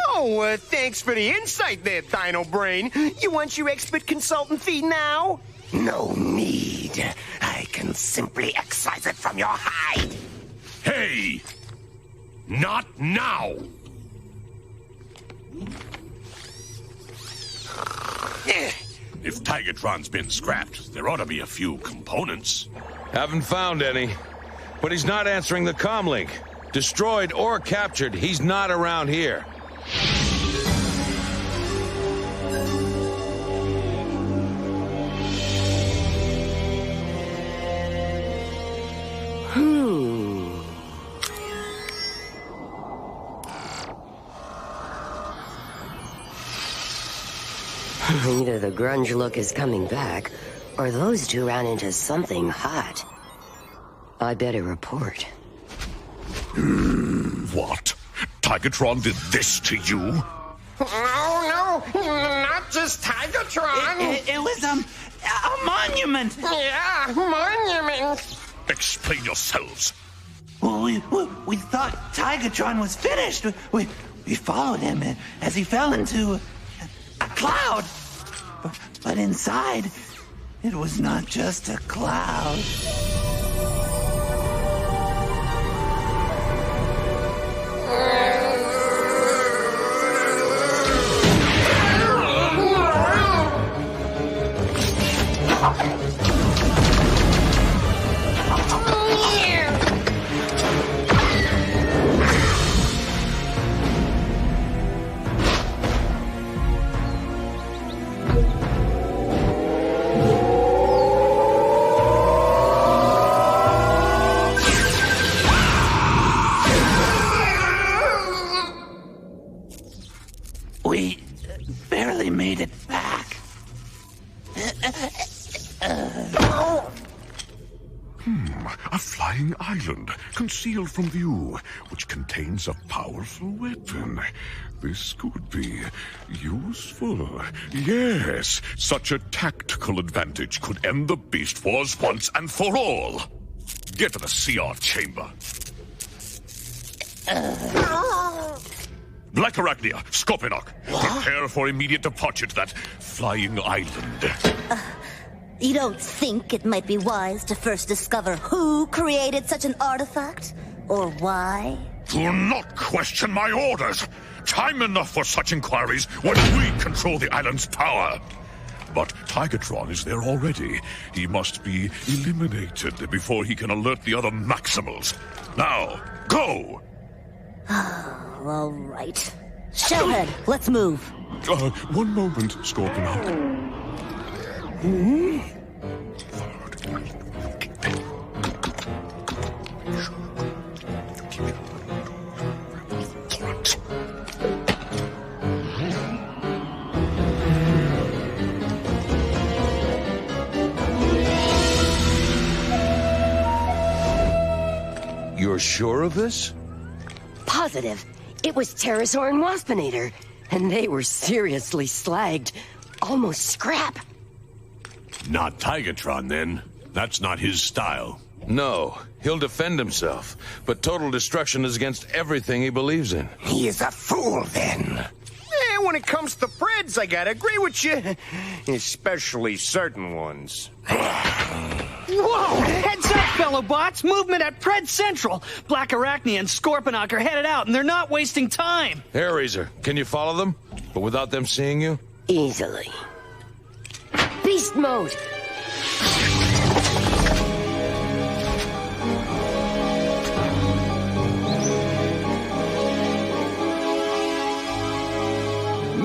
Speaker 12: Oh, thanks for the insight there, Dino Brain. You want your expert consultant fee now?
Speaker 2: No need. I can simply excise it from your hide.
Speaker 3: Hey! Not now! If Tigatron's been scrapped, there ought to be a few components.
Speaker 11: Haven't found any, but he's not answering the comlink. Destroyed or captured, he's not around here.
Speaker 7: Either the grunge look is coming back, or those two ran into something hot. I better report.
Speaker 3: What? Tigatron did this to you?
Speaker 12: Oh, no! Not just Tigatron!
Speaker 2: It was, a monument!
Speaker 12: Yeah, monument!
Speaker 3: Explain yourselves.
Speaker 2: Well, we thought Tigatron was finished. We followed him as he fell into a cloud. But inside, it was not just a cloud. We barely made it back.
Speaker 1: A flying island, concealed from view, which contains a powerful weapon. This could be useful. Yes, such a tactical advantage could end the beast wars once and for all. Get to the CR chamber. Black Arachnia, Scorponok, prepare for immediate departure to that flying island.
Speaker 9: You don't think it might be wise to first discover who created such an artifact? Or why?
Speaker 1: Do not question my orders. Time enough for such inquiries when we control the island's power. But Tigatron is there already. He must be eliminated before he can alert the other Maximals. Now, go!
Speaker 9: All right. Shellhead, let's move.
Speaker 1: One moment, Scorponok.
Speaker 11: You're sure of this?
Speaker 7: Positive. It was Pterosaur and Waspinator, and they were seriously slagged. Almost scrap.
Speaker 3: Not Tigatron, then. That's not his style.
Speaker 11: No, he'll defend himself, but total destruction is against everything he believes in.
Speaker 12: He is a fool, then. When it comes to Preds, I gotta agree with you. Especially certain ones.
Speaker 8: Whoa! Heads up, fellow bots! Movement at Pred Central! Black Arachnia and Scorponok are headed out, and they're not wasting time!
Speaker 11: Air Razor, can you follow them? But without them seeing you?
Speaker 7: Easily. Beast mode!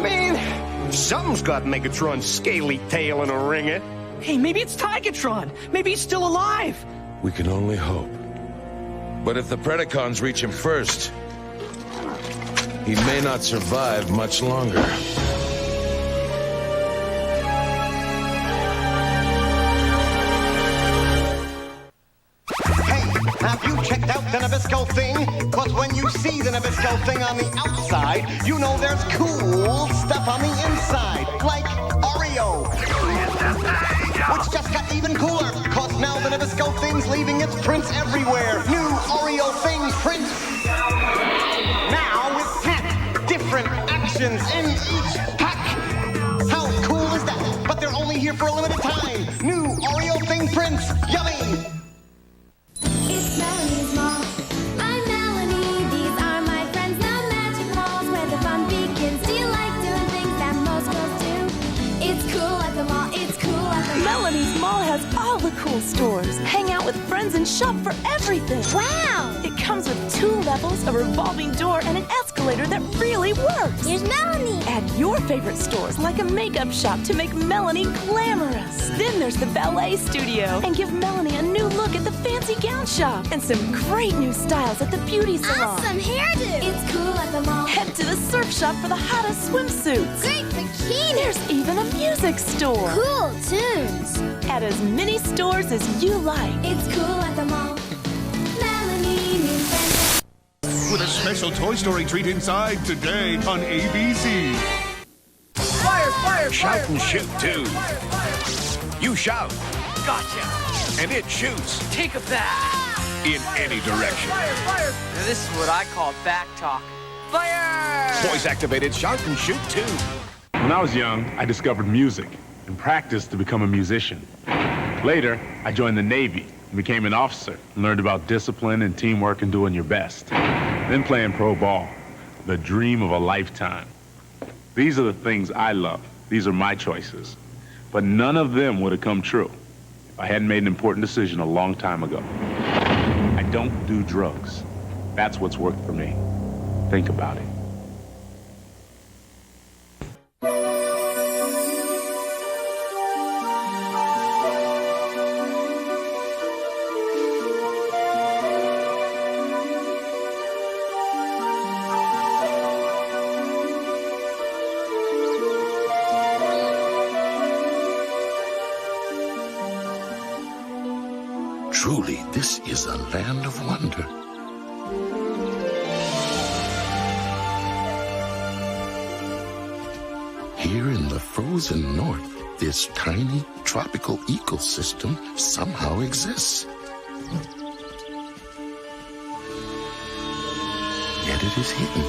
Speaker 12: Man, something's got Megatron's scaly tail in a ringer.
Speaker 8: Hey, maybe it's Tigatron! Maybe he's still alive!
Speaker 11: We can only hope. But if the Predacons reach him first, he may not survive much longer.
Speaker 12: Have you checked out the Nabisco thing? Cause when you see the Nabisco thing on the outside, you know there's cool stuff on the inside. Like Oreo. Which just got even cooler, cause now the Nabisco thing's leaving its prints everywhere. New Oreo thing prints. Now with 10 different actions in each pack. How cool is that? But they're only here for a limited time. New Oreo thing prints. Yummy!
Speaker 10: It's Melanie's Mall. I'm Melanie. These are my friends, the magic malls where the fun begins. Do you like doing things that most girls do? It's cool at the mall. It's cool at the mall.
Speaker 21: Melanie's Mall has all the cool stores. Hang out with friends and shop for everything.
Speaker 10: Wow!
Speaker 21: It comes with 2 levels, a revolving door, and an escalator that really works.
Speaker 10: Here's Melanie.
Speaker 21: Add your favorite stores like a makeup shop to make Melanie glamorous. Then there's the ballet studio and give Melanie a new look at the fancy gown shop and some great new styles at the beauty salon.
Speaker 10: Awesome hairdo. It's cool at the mall.
Speaker 21: Head to the surf shop for the hottest swimsuits.
Speaker 10: Great bikini.
Speaker 21: There's even a music store.
Speaker 10: Cool tunes.
Speaker 21: At as many stores as you like.
Speaker 10: It's cool at the mall. Melanie, new friends.
Speaker 1: With a special Toy Story treat inside today on ABC.
Speaker 4: Fire!
Speaker 12: Shout and shoot, too. You shout.
Speaker 8: Gotcha!
Speaker 12: And it shoots.
Speaker 8: Take a back!
Speaker 12: In any direction.
Speaker 8: Fire! Now this is what I call back talk. Fire!
Speaker 12: Voice-activated shout and shoot, too.
Speaker 17: When I was young, I discovered music and practiced to become a musician. Later, I joined the Navy and became an officer and learned about discipline and teamwork and doing your best. Then playing pro ball, the dream of a lifetime. These are the things I love. These are my choices. But none of them would have come true if I hadn't made an important decision a long time ago. I don't do drugs. That's what's worked for me. Think about it.
Speaker 18: Truly, this is a land of wonder. Here in the frozen north, this tiny tropical ecosystem somehow exists. Yet it is hidden.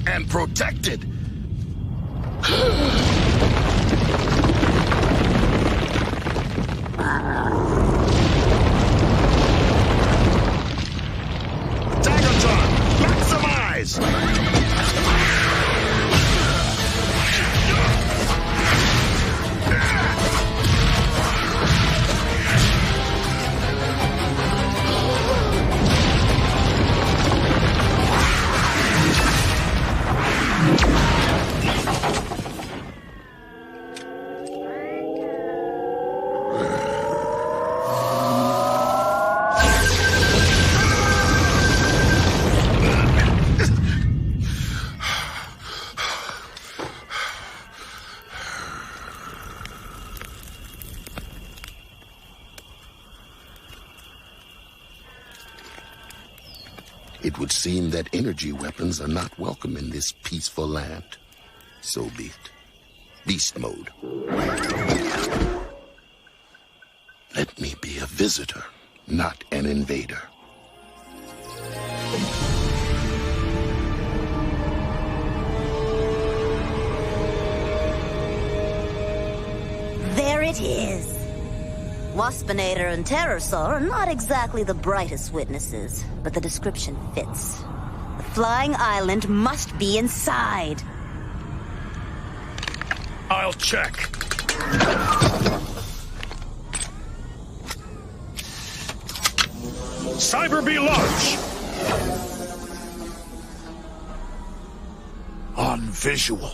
Speaker 18: And protected. Tigertron, maximize! It would seem that energy weapons are not welcome in this peaceful land. So be it. Beast mode. Let me be a visitor, not an invader.
Speaker 9: There it is. Waspinator and Terrorsaur are not exactly the brightest witnesses, but the description fits. The flying island must be inside.
Speaker 4: I'll check. Cyber be large. On visual.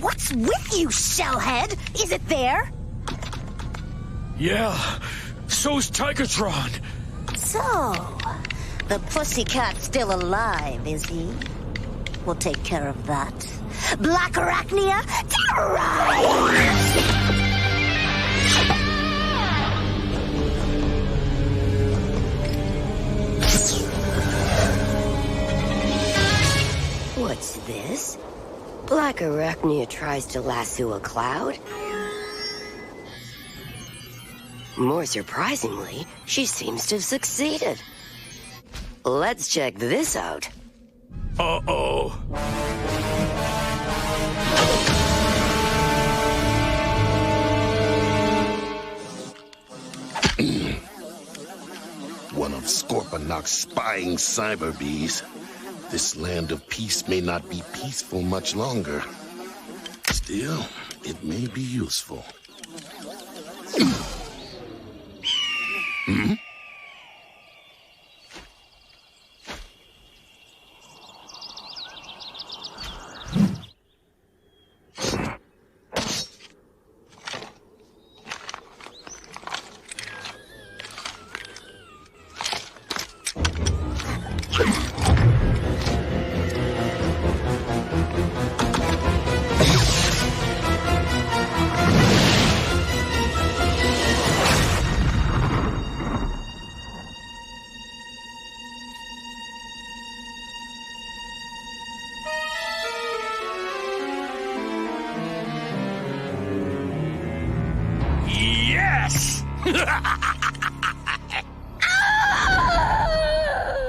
Speaker 9: What's with you, Shellhead? Is it there?
Speaker 4: Yeah, so's Tigatron.
Speaker 9: So, the pussycat's still alive, is he? We'll take care of that. Black Arachnia, terrorize!
Speaker 7: What's this? Black Arachnia tries to lasso a cloud? More surprisingly, she seems to have succeeded. Let's check this out.
Speaker 4: Uh-oh.
Speaker 18: One of Scorponok's spying cyber bees. This land of peace may not be peaceful much longer. Still, it may be useful. Hmm?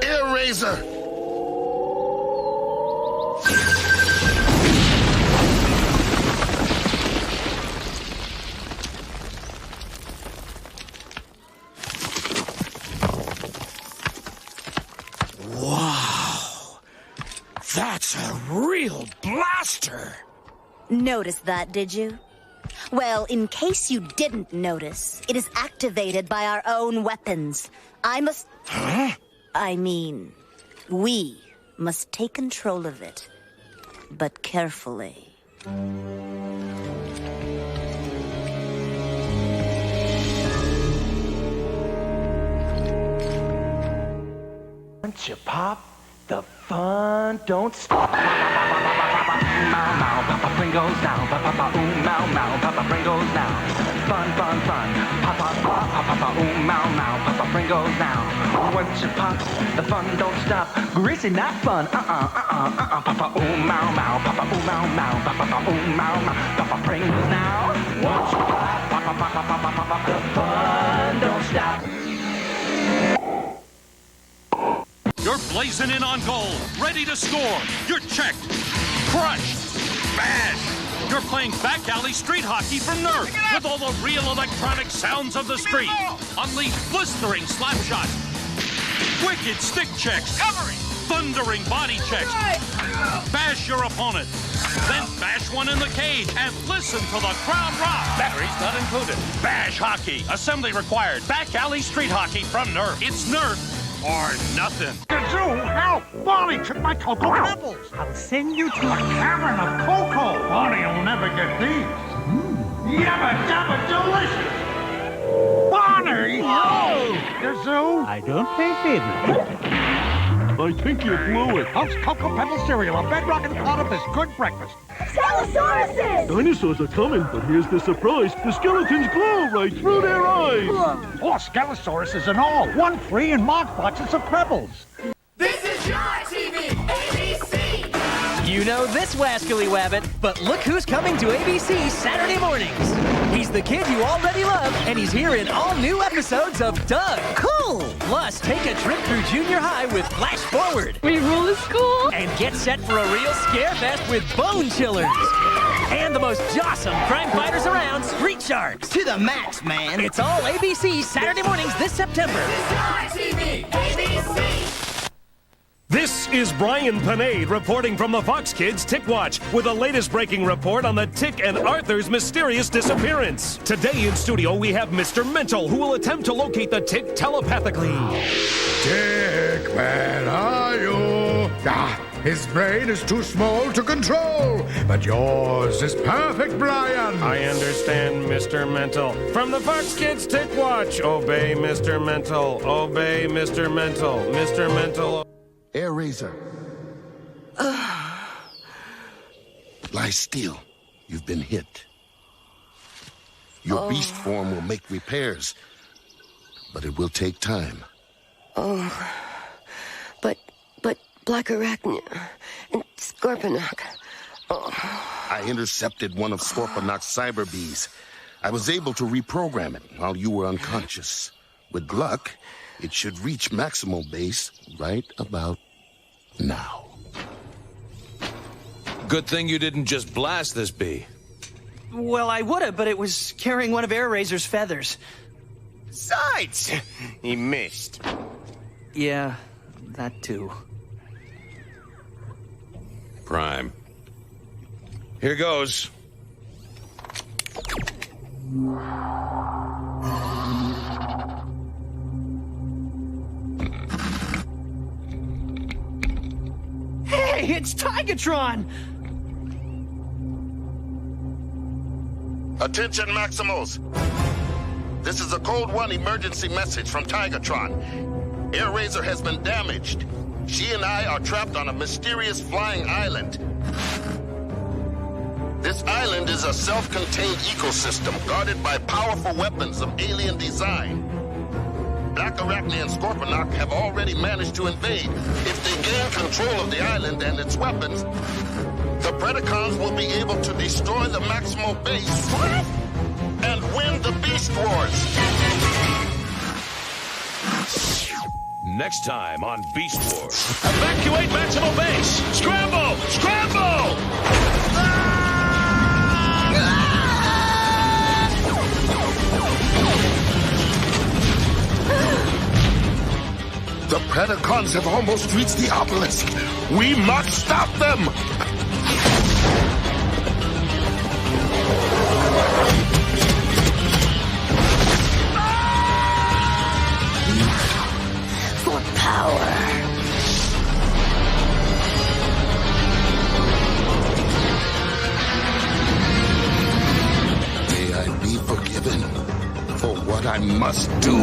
Speaker 18: Air Razor!
Speaker 5: Wow. That's a real blaster.
Speaker 9: Noticed that, did you? Well, in case you didn't notice, it is activated by our own weapons. We must take control of it, but carefully.
Speaker 2: Once you pop, the fun don't stop. Papa Pringles now, Papa ooh mow mow, Papa Pringles now. Fun, fun, fun. Papa ooh mow mow, Papa Pringles now. Once you pop, the fun don't stop. Greasy, not fun. Papa ooh mow mow, Papa ooh mow mow, Papa ooh mow mow, Papa Pringles now. Once you pop, the fun don't stop.
Speaker 6: You're blazing in on goal, ready to score. You're checked, crushed, bashed. You're playing back alley street hockey from Nerf with all the real electronic sounds of the street. Unleash blistering slap shots, wicked stick checks, thundering body checks. Bash your opponent, then bash one in the cage and listen to the crowd rock. Batteries not included. Bash hockey, assembly required. Back alley street hockey from Nerf. It's Nerf or nothing.
Speaker 16: Gazoo, help! Bonnie took my Cocoa Pebbles. I'll send you to a cavern of cocoa. Bonnie will never get these. Yabba dabba delicious. Bonnie! Oh! Gazoo? I don't play favorites.
Speaker 15: I think you blew it.
Speaker 16: House Cocoa Pebble cereal, a bedrock and part of this good breakfast.
Speaker 10: Skeletonsauruses!
Speaker 15: Dinosaurs are coming, but here's the surprise. The skeletons glow right through their eyes.
Speaker 16: 4 Skelosauruses in all. 1 free in marked boxes of Pebbles.
Speaker 10: This is your TV, ABC!
Speaker 19: You know this wascally wabbit, but look who's coming to ABC Saturday mornings. He's the kid you already love, and he's here in all new episodes of Doug. Cool! Plus, take a trip through junior high with Flash Forward. We rule the school. And get set for a real scarefest with Bone Chillers. And the most jawsome crime fighters around, Street Sharks. To the max, man. It's all ABC Saturday mornings this September.
Speaker 10: This is your TV, ABC!
Speaker 22: This is Brian Panade reporting from the Fox Kids Tick Watch with the latest breaking report on the Tick and Arthur's mysterious disappearance. Today in studio we have Mr. Mental, who will attempt to locate the Tick telepathically.
Speaker 24: Tick, where are you? His brain is too small to control, but yours is perfect, Brian.
Speaker 22: I understand, Mr. Mental. From the Fox Kids Tick Watch, obey Mr. Mental. Obey Mr. Mental. Mr. Mental.
Speaker 18: Air Razor. Lie still. You've been hit. Your beast form will make repairs, but it will take time.
Speaker 7: But Black Arachnia and Scorponok.
Speaker 18: I intercepted one of Scorponok's cyber bees. I was able to reprogram it while you were unconscious. With luck, it should reach Maximal Base right about now.
Speaker 11: Good thing you didn't just blast this bee.
Speaker 19: Well, I would have, but it was carrying one of Air Razor's feathers.
Speaker 27: Sides! He missed.
Speaker 19: Yeah, that too.
Speaker 11: Prime. Here goes.
Speaker 19: Hey, it's Tigatron!
Speaker 18: Attention, Maximals. This is a Code 1 emergency message from Tigatron. Air Razor has been damaged. She and I are trapped on a mysterious flying island. This island is a self-contained ecosystem guarded by powerful weapons of alien design. Black Arachnia and Scorponok have already managed to invade. If they gain control of the island and its weapons, the Predacons will be able to destroy the Maximal Base and win the Beast Wars.
Speaker 11: Next time on Beast Wars.
Speaker 6: Evacuate Maximal Base! Scramble! Scramble!
Speaker 18: The Predacons have almost reached the obelisk. We must stop them!
Speaker 9: For power.
Speaker 18: May I be forgiven for what I must do.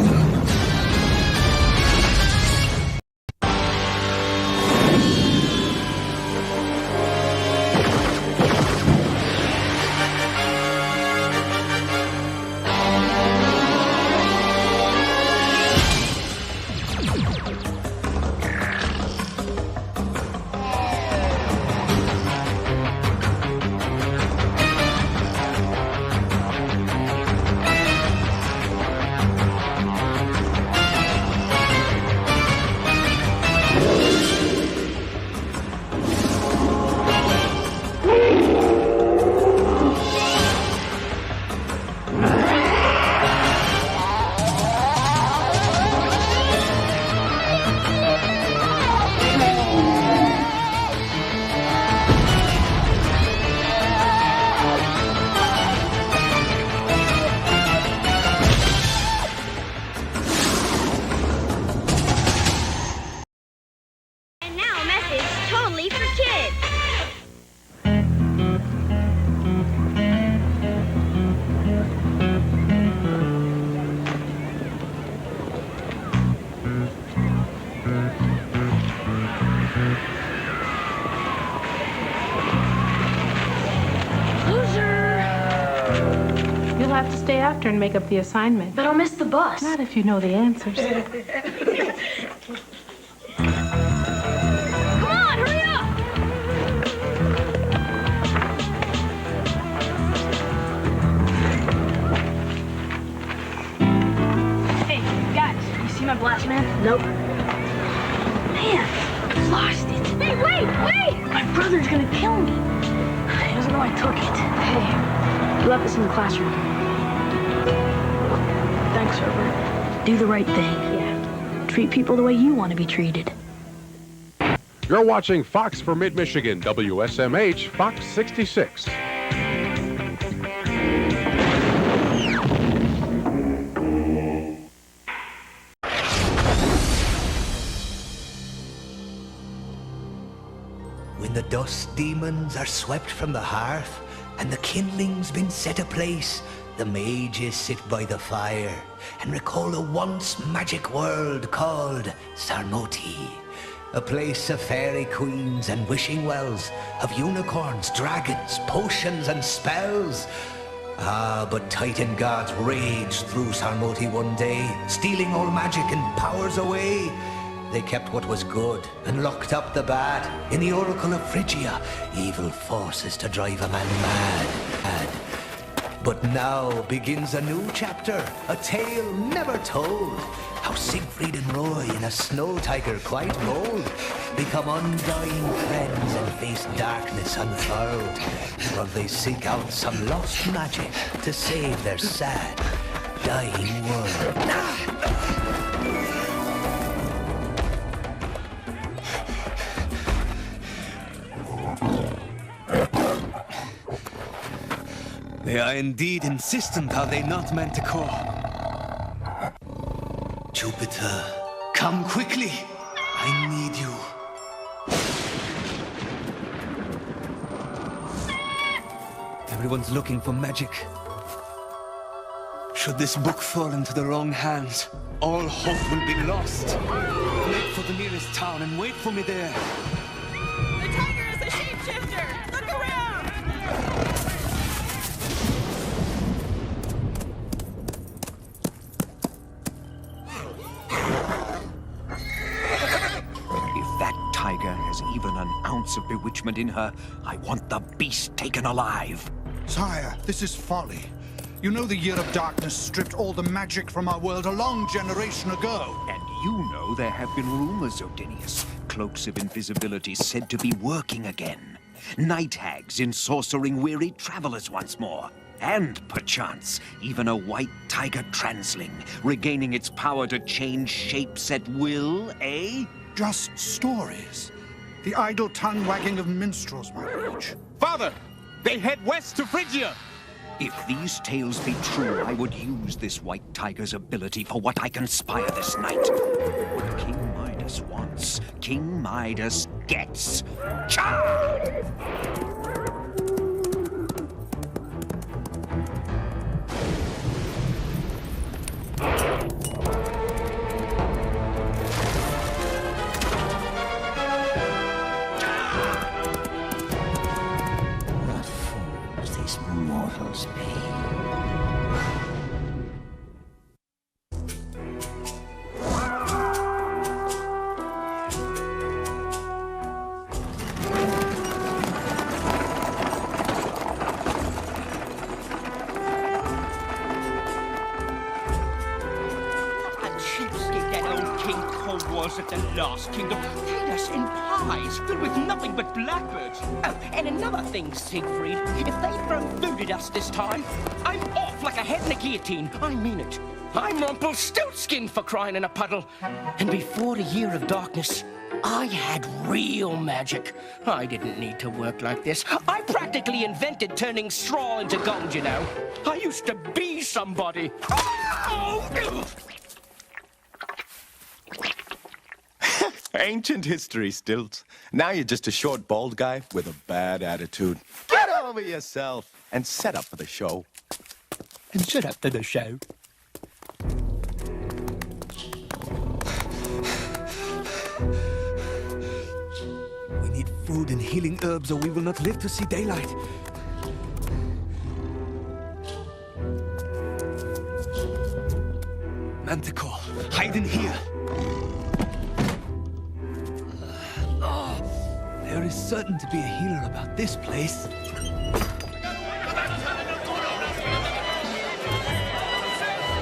Speaker 3: And make up the assignment.
Speaker 21: But I'll miss the bus.
Speaker 3: Not if you know the answers.
Speaker 21: Come on, hurry up! Hey, guys, you see my blast man? Nope. Man, lost it. Hey, wait! My brother's gonna kill me. He doesn't know I took it. Hey, he left this in the classroom. Thanks, Herbert. Do the right thing. Yeah. Treat people the way you want to be treated.
Speaker 13: You're watching Fox for Mid-Michigan, WSMH, Fox 66.
Speaker 14: When the dust demons are swept from the hearth, and the kindling's been set aplace, the mages sit by the fire and recall a once magic world called Sarmoti. A place of fairy queens and wishing wells, of unicorns, dragons, potions and spells. Ah, but Titan gods raged through Sarmoti one day, stealing all magic and powers away. They kept what was good and locked up the bad. In the Oracle of Phrygia, evil forces to drive a man mad. But now begins a new chapter, a tale never told. How Siegfried and Roy in a snow tiger quite bold become undying friends and face darkness unfurled, while they seek out some lost magic to save their sad, dying world. They are indeed insistent, are they not, Manticore? Jupiter, come quickly. I need you. Everyone's looking for magic. Should this book fall into the wrong hands, all hope will be lost. Make for the nearest town and wait for me there.
Speaker 21: The tiger is a shapeshifter! Look around!
Speaker 5: If that tiger has even an ounce of bewitchment in her, I want the beast taken alive.
Speaker 20: Sire, this is folly.
Speaker 1: You know the Year of Darkness stripped all the magic from our world a long generation ago.
Speaker 5: And you know there have been rumors, Odinius. Cloaks of invisibility said to be working again. Night hags ensorcering weary travelers once more. And, perchance, even a white tiger transling, regaining its power to change shapes at will, eh?
Speaker 1: Just stories. The idle tongue-wagging of minstrels, my liege.
Speaker 8: Father! They head west to Phrygia!
Speaker 5: If these tales be true, I would use this white tiger's ability for what I conspire this night. What King Midas wants, King Midas gets. Charge! What fools these mortals be.
Speaker 12: Of the Lost Kingdom paid us in pies filled with nothing but blackbirds. Oh, and another thing, Siegfried. If they throw food at us this time, I'm off like a head in a guillotine. I mean it. I'm Rumpelstiltskin for crying in a puddle. And before the Year of Darkness, I had real magic. I didn't need to work like this. I practically invented turning straw into gold, you know. I used to be somebody. Oh!
Speaker 27: Ancient history, Stilts. Now you're just a short, bald guy with a bad attitude. Get over yourself and set up for the show.
Speaker 12: And set up for the show.
Speaker 14: We need food and healing herbs or we will not live to see daylight. Manticore, hide in here. There is certain to be a healer about this place.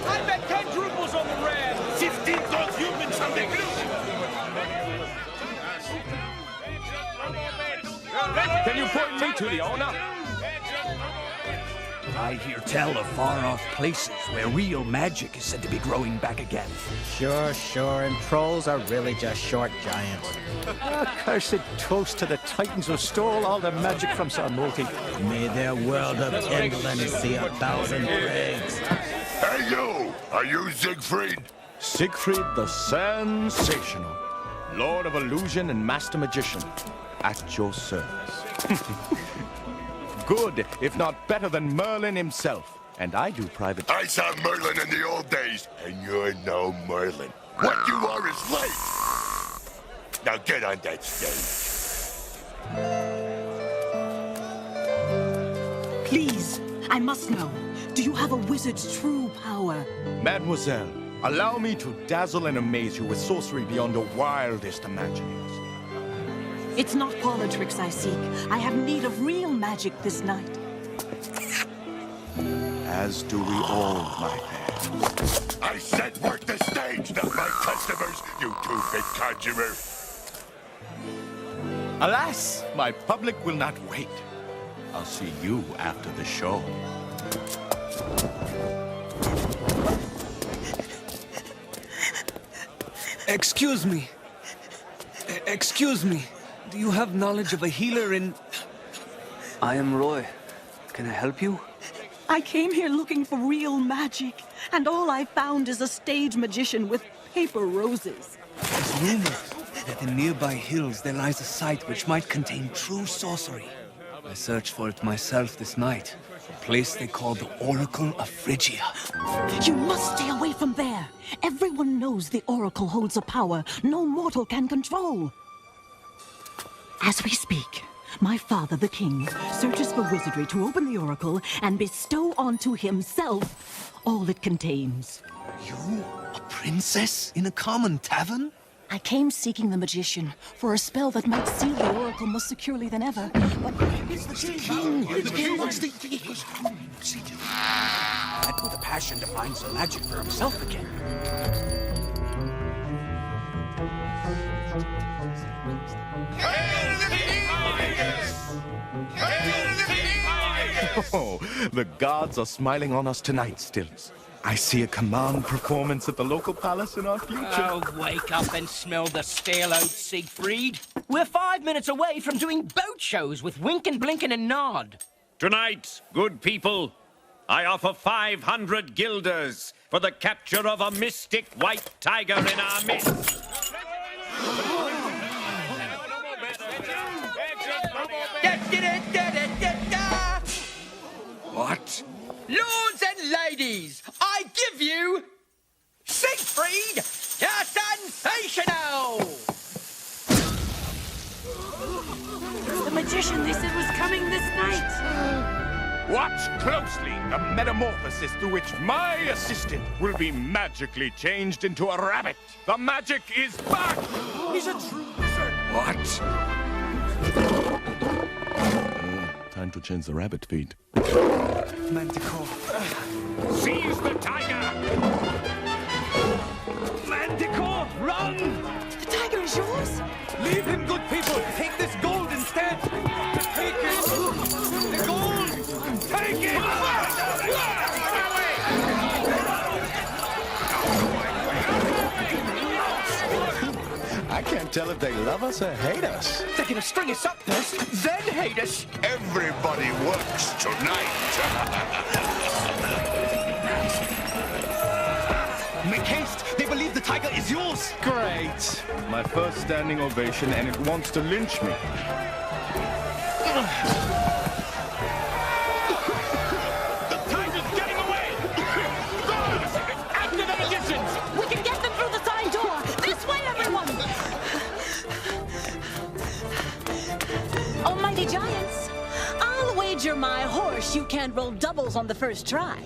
Speaker 12: I bet 10 rubles on the red.
Speaker 6: 15 gold humans on the
Speaker 27: Can you point me to the owner?
Speaker 14: I hear tell of far-off places where real magic is said to be growing back again.
Speaker 20: Sure, and trolls are really just short giants.
Speaker 23: Cursed toast to the titans who stole all the magic from Sarmulti.
Speaker 20: May their world of Endland see 1,000 plagues.
Speaker 18: Hey, you! Are you Siegfried?
Speaker 27: Siegfried the Sensational, Lord of Illusion and Master Magician, at your service. Good, if not better than Merlin himself. And I do private...
Speaker 18: I saw Merlin in the old days, and you're no Merlin. What you are is late. Now get on that stage.
Speaker 25: Please, I must know. Do you have a wizard's true power?
Speaker 27: Mademoiselle, allow me to dazzle and amaze you with sorcery beyond the wildest imaginings.
Speaker 25: It's not parlor tricks I seek. I have need of real magic this night.
Speaker 27: As do we all, my fair.
Speaker 18: I said work the stage, not my customers, you two-bit conjurer.
Speaker 27: Alas, my public will not wait. I'll see you after the show.
Speaker 14: Excuse me. Excuse me. Do you have knowledge of a healer in... I am Roy. Can I help you?
Speaker 25: I came here looking for real magic, and all I found is a stage magician with paper roses.
Speaker 14: It's rumored that in nearby hills there lies a site which might contain true sorcery. I searched for it myself this night. A place they call the Oracle of Phrygia.
Speaker 25: You must stay away from there. Everyone knows the Oracle holds a power no mortal can control. As we speak, my father, the king, searches for wizardry to open the Oracle and bestow onto himself all it contains.
Speaker 14: You, a princess in a common tavern?
Speaker 25: I came seeking the magician for a spell that might seal the Oracle more securely than ever, but it's the king. The king wants the...
Speaker 8: lad with a passion to find some magic for himself again.
Speaker 27: Oh, the gods are smiling on us tonight, Stills. I see a command performance at the local palace in our future.
Speaker 12: Oh, wake up and smell the stale oats, Siegfried. We're 5 minutes away from doing boat shows with Wink and Blink and a Nod.
Speaker 6: Tonight, good people, I offer 500 guilders for the capture of a mystic white tiger in our midst.
Speaker 12: What? Lords and ladies, I give you Siegfried, the Sensational!
Speaker 21: The magician they said was coming this night.
Speaker 27: Watch closely the metamorphosis through which my assistant will be magically changed into a rabbit. The magic is back!
Speaker 8: He's a true wizard.
Speaker 27: What? Time to change the rabbit feed.
Speaker 8: Manticore.
Speaker 6: Seize the tiger!
Speaker 8: Manticore, run!
Speaker 21: The tiger is yours?
Speaker 8: Leave him, good people. Take this gold instead. Take it. The gold. Take it.
Speaker 27: I can't tell if they love us or hate us.
Speaker 12: They're gonna string us up first, then hate us.
Speaker 18: Everybody works tonight.
Speaker 8: Make haste. They believe the tiger is yours.
Speaker 27: Great. My first standing ovation, and it wants to lynch me.
Speaker 8: The tiger's getting away. After the magicians.
Speaker 25: We can get them through the side door. This way, everyone. Almighty giants, I'll wager my horse you can't roll doubles on the first try.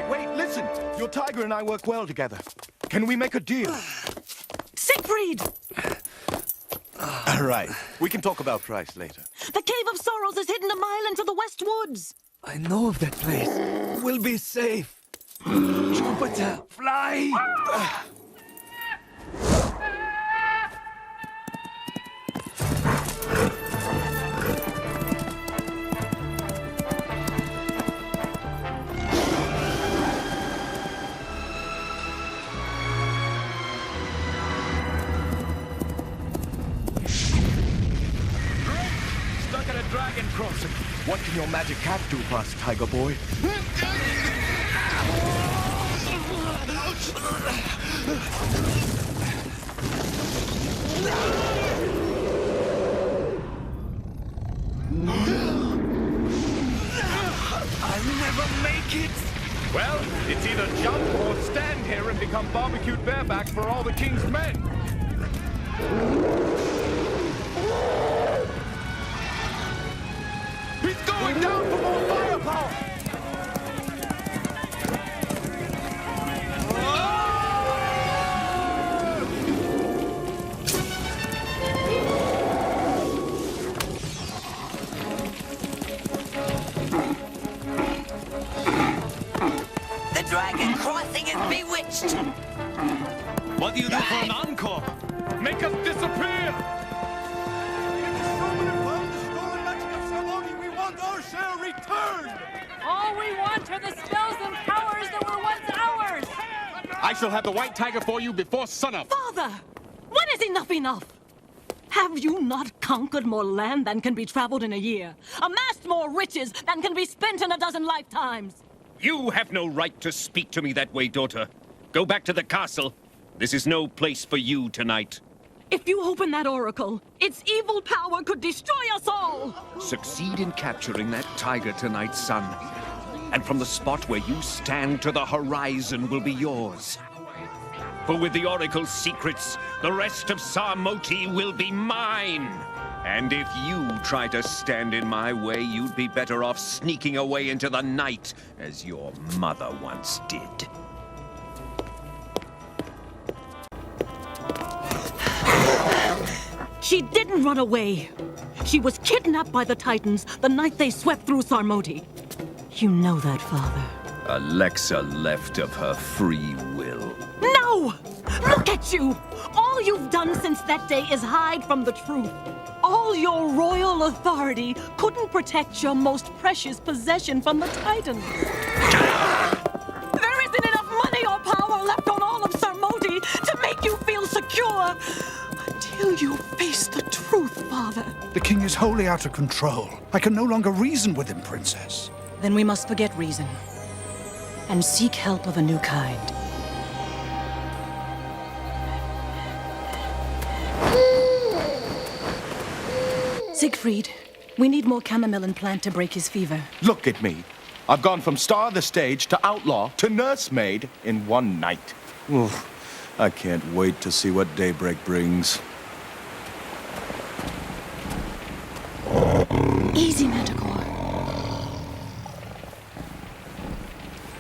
Speaker 27: Wait, listen. Your tiger and I work well together. Can we make a deal?
Speaker 25: Siegfried!
Speaker 27: All right. We can talk about price later.
Speaker 25: The Cave of Sorrows is hidden a mile into the West Woods.
Speaker 8: I know of that place. We'll be safe. Jupiter, fly!
Speaker 27: Stuck at a dragon crossing. What can your magic cat do for us, Tiger Boy?
Speaker 8: I'll never make it.
Speaker 27: Well, it's either jump or stand here and become barbecued bareback for all the king's men. He's going down for more firepower!
Speaker 12: The dragon crossing is bewitched.
Speaker 8: What do you do for an encore?
Speaker 27: Make us disappear!
Speaker 8: We want our share returned!
Speaker 21: All we want are the spells and powers that were once ours!
Speaker 8: I shall have the white tiger for you before sunup.
Speaker 25: Father! When is enough enough? Have you not conquered more land than can be traveled in a year? Amassed more riches than can be spent in a dozen lifetimes?
Speaker 6: You have no right to speak to me that way, daughter. Go back to the castle. This is no place for you tonight.
Speaker 25: If you open that oracle, its evil power could destroy us all!
Speaker 5: Succeed in capturing that tiger tonight, son. And from the spot where you stand to the horizon will be yours. For with the oracle's secrets, the rest of Sarmoti will be mine. And if you try to stand in my way, you'd be better off sneaking away into the night, as your mother once did.
Speaker 25: She didn't run away. She was kidnapped by the Titans the night they swept through Sarmoti. You know that, Father.
Speaker 5: Alexa left of her free will.
Speaker 25: No! Look at you! All you've done since that day is hide from the truth. All your royal authority couldn't protect your most precious possession from the Titans. There isn't enough money or power left on all of Sarmoti to make you feel secure until you face the truth, Father.
Speaker 1: The king is wholly out of control. I can no longer reason with him, Princess.
Speaker 25: Then we must forget reason and seek help of a new kind. Siegfried, we need more chamomile and plant to break his fever.
Speaker 27: Look at me. I've gone from star of the stage to outlaw to nursemaid in one night. Oof. I can't wait to see what daybreak brings.
Speaker 25: Easy, Manticore.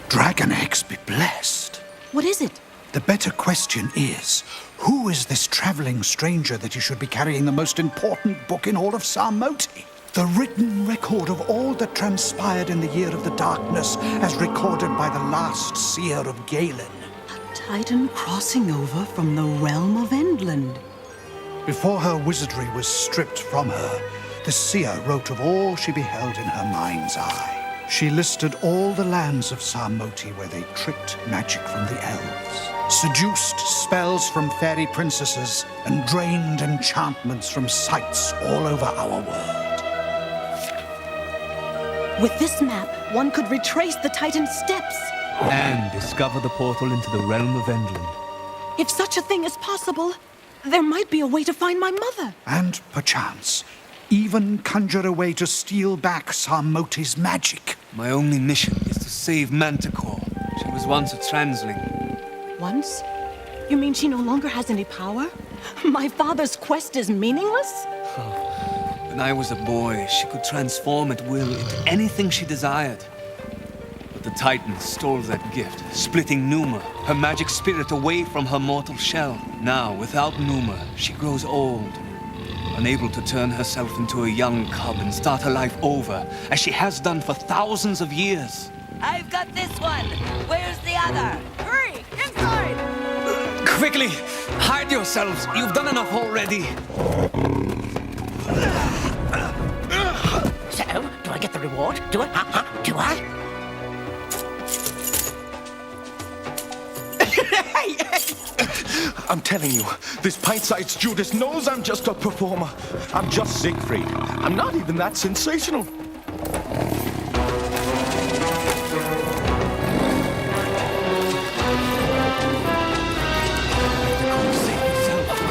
Speaker 1: Dragon eggs be blessed.
Speaker 25: What is it?
Speaker 1: The better question is, who is this traveling stranger that he should be carrying the most important book in all of Sarmoti? The written record of all that transpired in the Year of the Darkness, as recorded by the last seer of Galen.
Speaker 25: A Titan crossing over from the realm of Endland.
Speaker 1: Before her wizardry was stripped from her, the seer wrote of all she beheld in her mind's eye. She listed all the lands of Sarmoti where they tricked magic from the elves, seduced spells from fairy princesses, and drained enchantments from sites all over our world.
Speaker 25: With this map, one could retrace the Titan's steps.
Speaker 8: And discover the portal into the realm of Endland.
Speaker 25: If such a thing is possible, there might be a way to find my mother.
Speaker 1: And, perchance, even conjure a way to steal back Sarmoti's magic.
Speaker 8: My only mission is to save Manticore. She was once a transling.
Speaker 25: Once? You mean she no longer has any power? My father's quest is meaningless?
Speaker 8: When I was a boy, she could transform at will into anything she desired. But the Titans stole that gift, splitting Numa, her magic spirit, away from her mortal shell. Now, without Numa, she grows old, unable to turn herself into a young cub and start her life over, as she has done for thousands of years.
Speaker 2: I've got this one. Where's the other? Hurry, inside!
Speaker 8: Quickly, hide yourselves. You've done enough already.
Speaker 2: So, do I get the reward? Do I? Do I?
Speaker 27: I'm telling you, this pint-sized Judas knows I'm just a performer. I'm just Siegfried. I'm not even that sensational.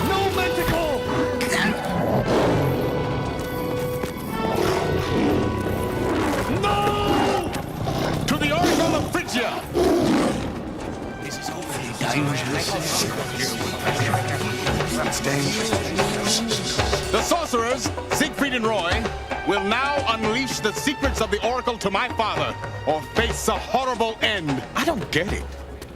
Speaker 8: No, Manticore!
Speaker 6: No! To the Oracle of Phrygia!
Speaker 8: This is hopefully dangerous.
Speaker 6: The sorcerers, Siegfried and Roy, will now unleash the secrets of the Oracle to my father, or face a horrible end.
Speaker 27: I don't get it.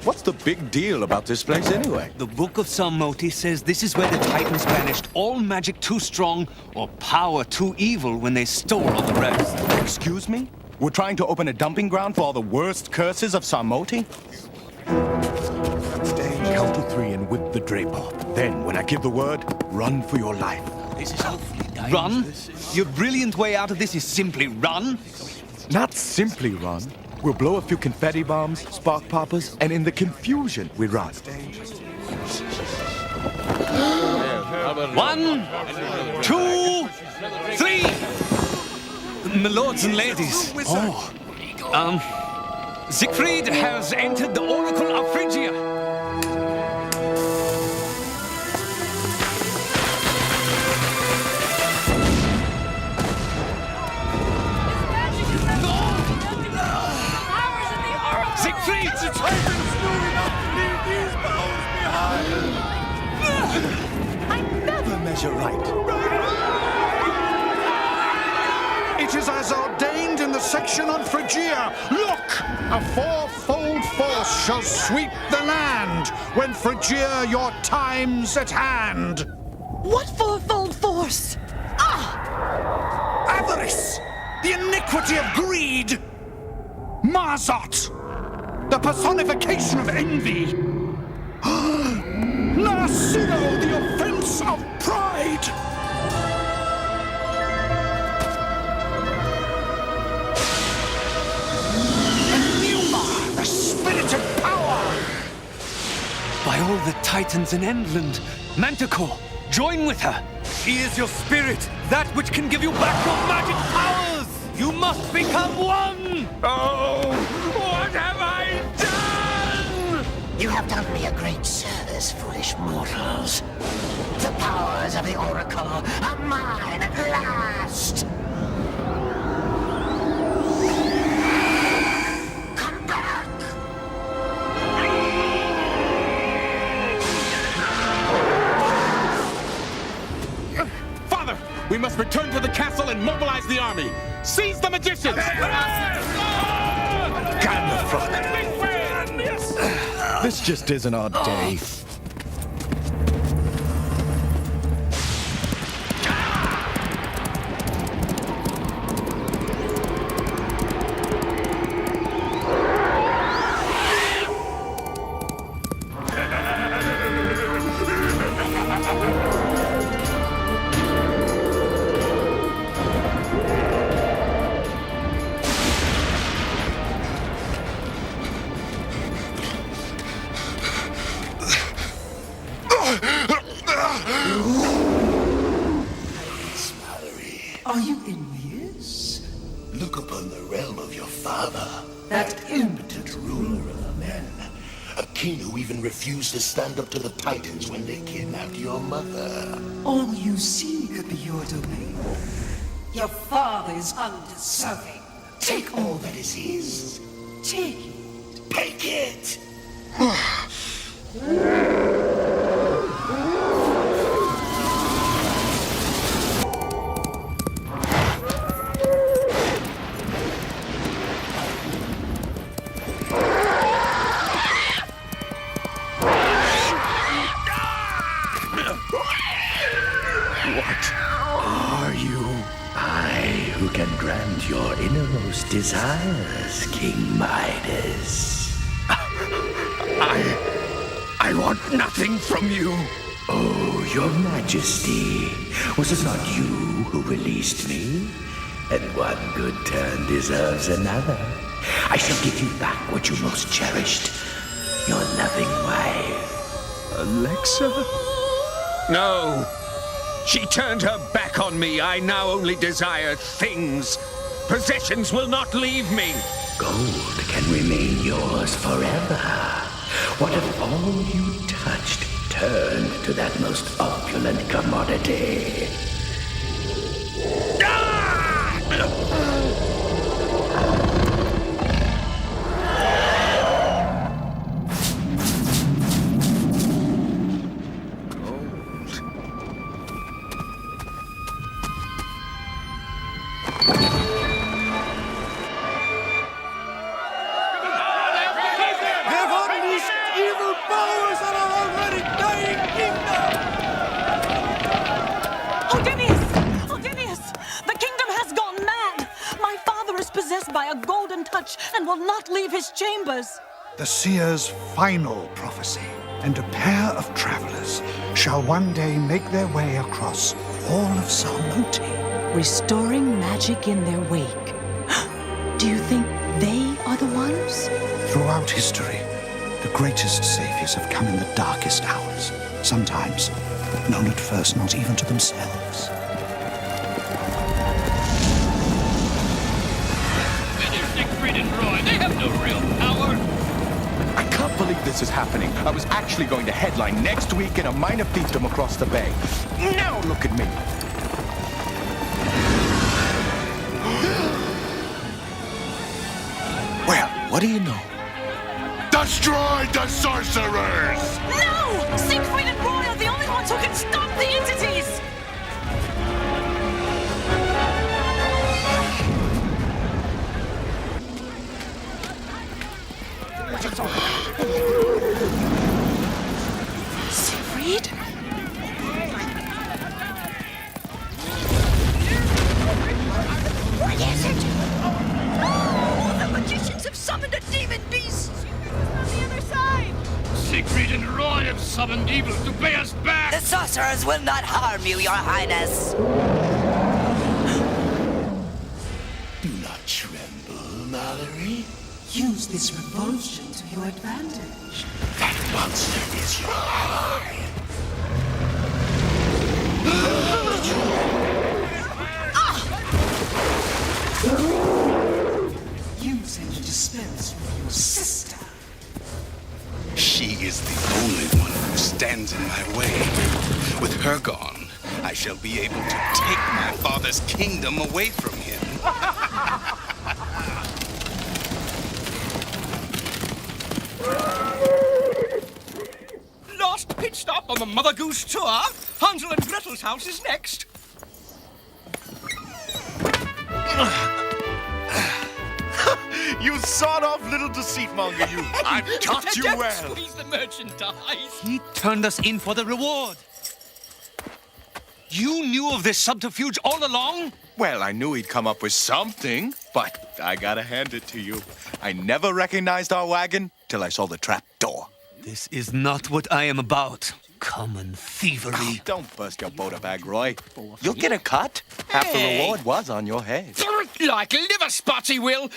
Speaker 27: What's the big deal about this place anyway?
Speaker 8: The Book of Sarmoti says this is where the Titans banished all magic too strong or power too evil when they stole all the rest.
Speaker 27: Excuse me? We're trying to open a dumping ground for all the worst curses of Sarmoti? Count to 3 and whip the drape off. Then, when I give the word, run for your life.
Speaker 8: This is hopefully dangerous. Run? Your brilliant way out of this is simply run?
Speaker 27: Not simply run. We'll blow a few confetti bombs, spark poppers, and in the confusion, we run.
Speaker 8: 1, 2, 3. My lords and ladies. Siegfried has entered the Oracle of Phrygia. Siegfried!
Speaker 6: The Titans moving up to leave these bones behind!
Speaker 27: I never measure right.
Speaker 1: It is as ordained in the section on Phrygia. Look! A fourfold force shall sweep the land when Phrygia your time's at hand.
Speaker 25: What fourfold force?
Speaker 1: Avarice! The iniquity of greed! Marzot! The personification of envy! Narciso, the offense of pride! And Numa, the spirit of power!
Speaker 8: By all the Titans in Endland, Manticore, join with her. She is your spirit, that which can give you back your magic powers! You must become one!
Speaker 4: Oh, what have I done?
Speaker 14: You have done me a great service, foolish mortals. The powers of the Oracle are mine at last. Come back!
Speaker 27: Father, we must return to the castle and mobilize the army. Seize the magicians! This just isn't our day.
Speaker 14: Are you envious? Look upon the realm of your father, that impotent ruler of the men. A king who even refused to stand up to the Titans when they kidnapped your mother.
Speaker 10: All you see could be your domain. Your father is undeserving.
Speaker 14: Take all that is his.
Speaker 10: Take it.
Speaker 14: Take it! Who can grant your innermost desires, King Midas?
Speaker 4: I want nothing from you.
Speaker 14: Oh, your majesty. Was it not you who released me? And one good turn deserves another. I shall give you back what you most cherished. Your loving wife.
Speaker 4: Alexa? No. She turned her back on me. I now only desire things. Possessions will not leave me.
Speaker 14: Gold can remain yours forever. What if all you touched turned to that most opulent commodity?
Speaker 25: And will not leave his chambers.
Speaker 1: The seer's final prophecy, and a pair of travelers shall one day make their way across all of Sarmoti,
Speaker 25: restoring magic in their wake. Do you think they are the ones?
Speaker 1: Throughout history, the greatest saviors have come in the darkest hours, sometimes known at first not even to themselves.
Speaker 6: Siegfried and Roy, they have no real power.
Speaker 27: I can't believe this is happening. I was actually going to headline next week in a minor fiefdom across the bay. Now look at me.
Speaker 14: Well, what do you know?
Speaker 18: Destroy the sorcerers!
Speaker 25: No! Siegfried and Roy are the only ones who can stop the entities!
Speaker 6: evil to pay us back!
Speaker 2: The sorcerers will not harm you, your highness.
Speaker 14: Do not tremble, Mallory.
Speaker 10: Use this revulsion to your advantage.
Speaker 14: That monster is your ally.
Speaker 10: Use it to dispense with your sister.
Speaker 7: She is the only one who stands in my way. With her gone, I shall be able to take my father's kingdom away from him.
Speaker 12: Last pit stop on the Mother Goose tour. Hansel and Gretel's house is next.
Speaker 27: You sawed-off little deceit-monger, you. I've taught you
Speaker 12: Don't
Speaker 27: well.
Speaker 12: squeeze the merchandise.
Speaker 8: He turned us in for the reward. You knew of this subterfuge all along?
Speaker 27: Well, I knew he'd come up with something, but I gotta hand it to you. I never recognized our wagon till I saw the trap door.
Speaker 8: This is not what I am about. Common thievery.
Speaker 27: Oh, don't burst your Boda bag, Roy. You'll get a cut. Half the reward was on your head.
Speaker 12: Like liver spots, he will.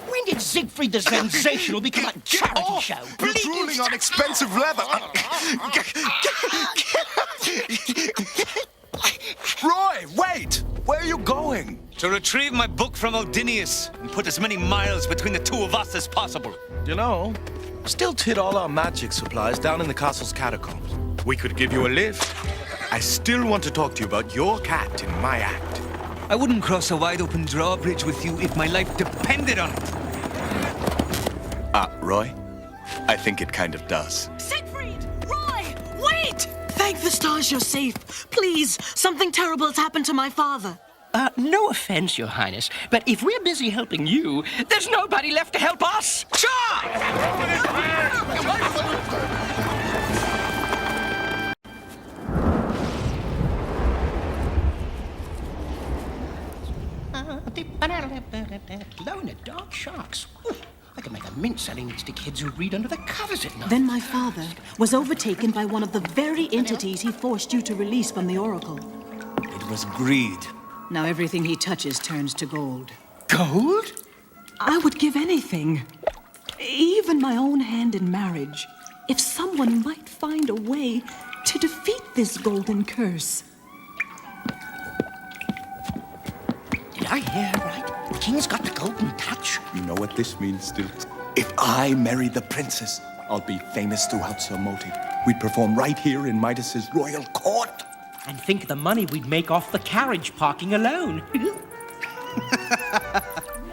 Speaker 12: When did Siegfried the Sensational become a charity show?
Speaker 27: You're drooling on expensive leather. Roy, wait! Where are you going?
Speaker 8: To retrieve my book from Odinius and put as many miles between the two of us as possible.
Speaker 27: You know, Stilt hid all our magic supplies down in the castle's catacombs. We could give you a lift. I still want to talk to you about your cat in my act.
Speaker 8: I wouldn't cross a wide-open drawbridge with you if my life depended on it.
Speaker 27: Roy? I think it kind of does.
Speaker 25: Siegfried! Roy! Wait! Thank the stars you're safe. Please, something terrible has happened to my father.
Speaker 12: No offense, Your Highness, but if we're busy helping you, there's nobody left to help us. Glow-in-the-dark sharks. Ooh, I could make a mint selling these to kids who read under the covers at night.
Speaker 25: Then my father was overtaken by one of the very entities he forced you to release from the Oracle.
Speaker 8: It was greed.
Speaker 25: Now everything he touches turns to gold.
Speaker 12: Gold?
Speaker 25: I would give anything, even my own hand in marriage, if someone might find a way to defeat this golden curse.
Speaker 12: Did I hear right? The king's got the golden touch.
Speaker 27: You know what this means, Stilt? If I marry the princess, I'll be famous throughout Sarmoti. We'd perform right here in Midas's royal court.
Speaker 12: And think of the money we'd make off the carriage parking alone.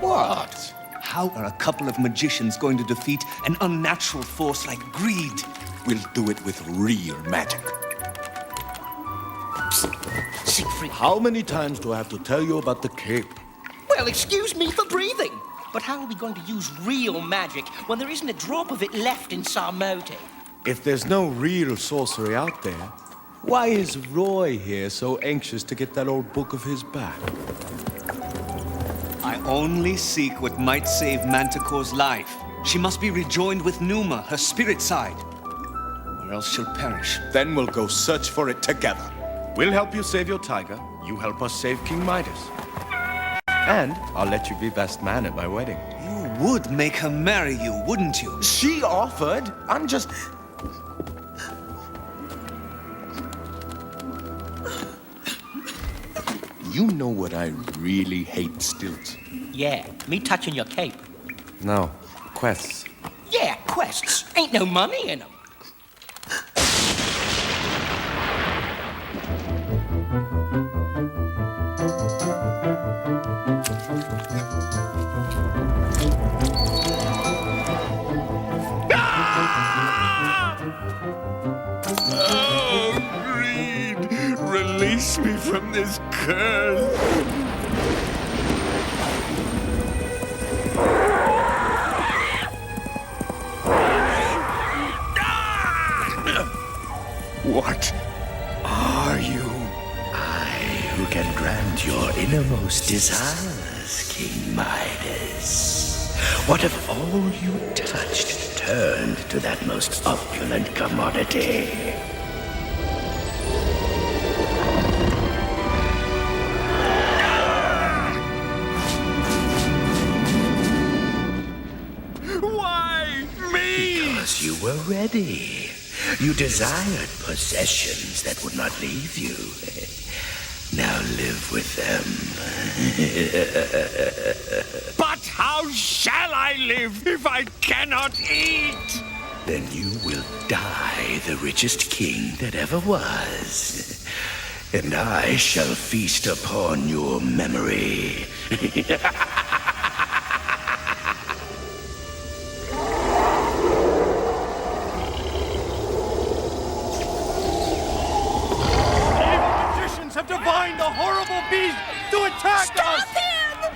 Speaker 27: What?
Speaker 8: How are a couple of magicians going to defeat an unnatural force like greed?
Speaker 27: We'll do it with real magic.
Speaker 12: Siegfried.
Speaker 27: How many times do I have to tell you about the cape?
Speaker 12: Well, excuse me for breathing. But how are we going to use real magic when there isn't a drop of it left in Sarmoti?
Speaker 27: If there's no real sorcery out there, why is Roy here so anxious to get that old book of his back?
Speaker 8: I only seek what might save Manticore's life. She must be rejoined with Numa, her spirit side, or else she'll perish.
Speaker 27: Then we'll go search for it together. We'll help you save your tiger. You help us save King Midas. And I'll let you be best man at my wedding.
Speaker 8: You would make her marry you, wouldn't you?
Speaker 27: She offered. I'm just... You know what I really hate, Stilt?
Speaker 12: Yeah, me touching your cape.
Speaker 27: No, quests.
Speaker 12: Yeah, quests. Ain't no money in them.
Speaker 4: Release me from this curse.
Speaker 14: What are you? I who can grant your innermost desires, King Midas. What if all you touched turned turned to that most opulent commodity.
Speaker 4: Why me?
Speaker 14: Because you were ready. You desired possessions that would not leave you. Now live with them.
Speaker 4: But how shall I live if I cannot eat?
Speaker 14: Then you will die the richest king that ever was. And I shall feast upon your memory.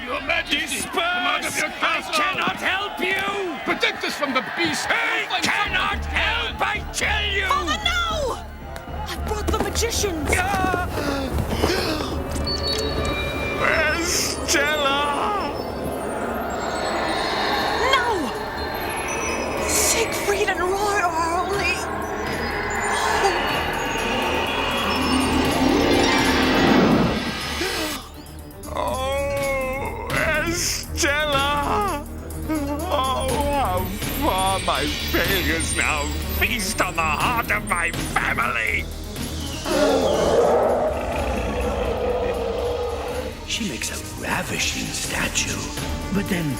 Speaker 4: Your Majesty, I cannot help you!
Speaker 7: Protect us from the beast!
Speaker 4: I cannot help, I tell you!
Speaker 25: Father, no! I brought the magicians!
Speaker 4: Where's Stella?
Speaker 25: No! Siegfried and Roy are only...
Speaker 4: Stella! Oh, how far my failures now feast on the heart of my family!
Speaker 14: She makes a ravishing statue, but then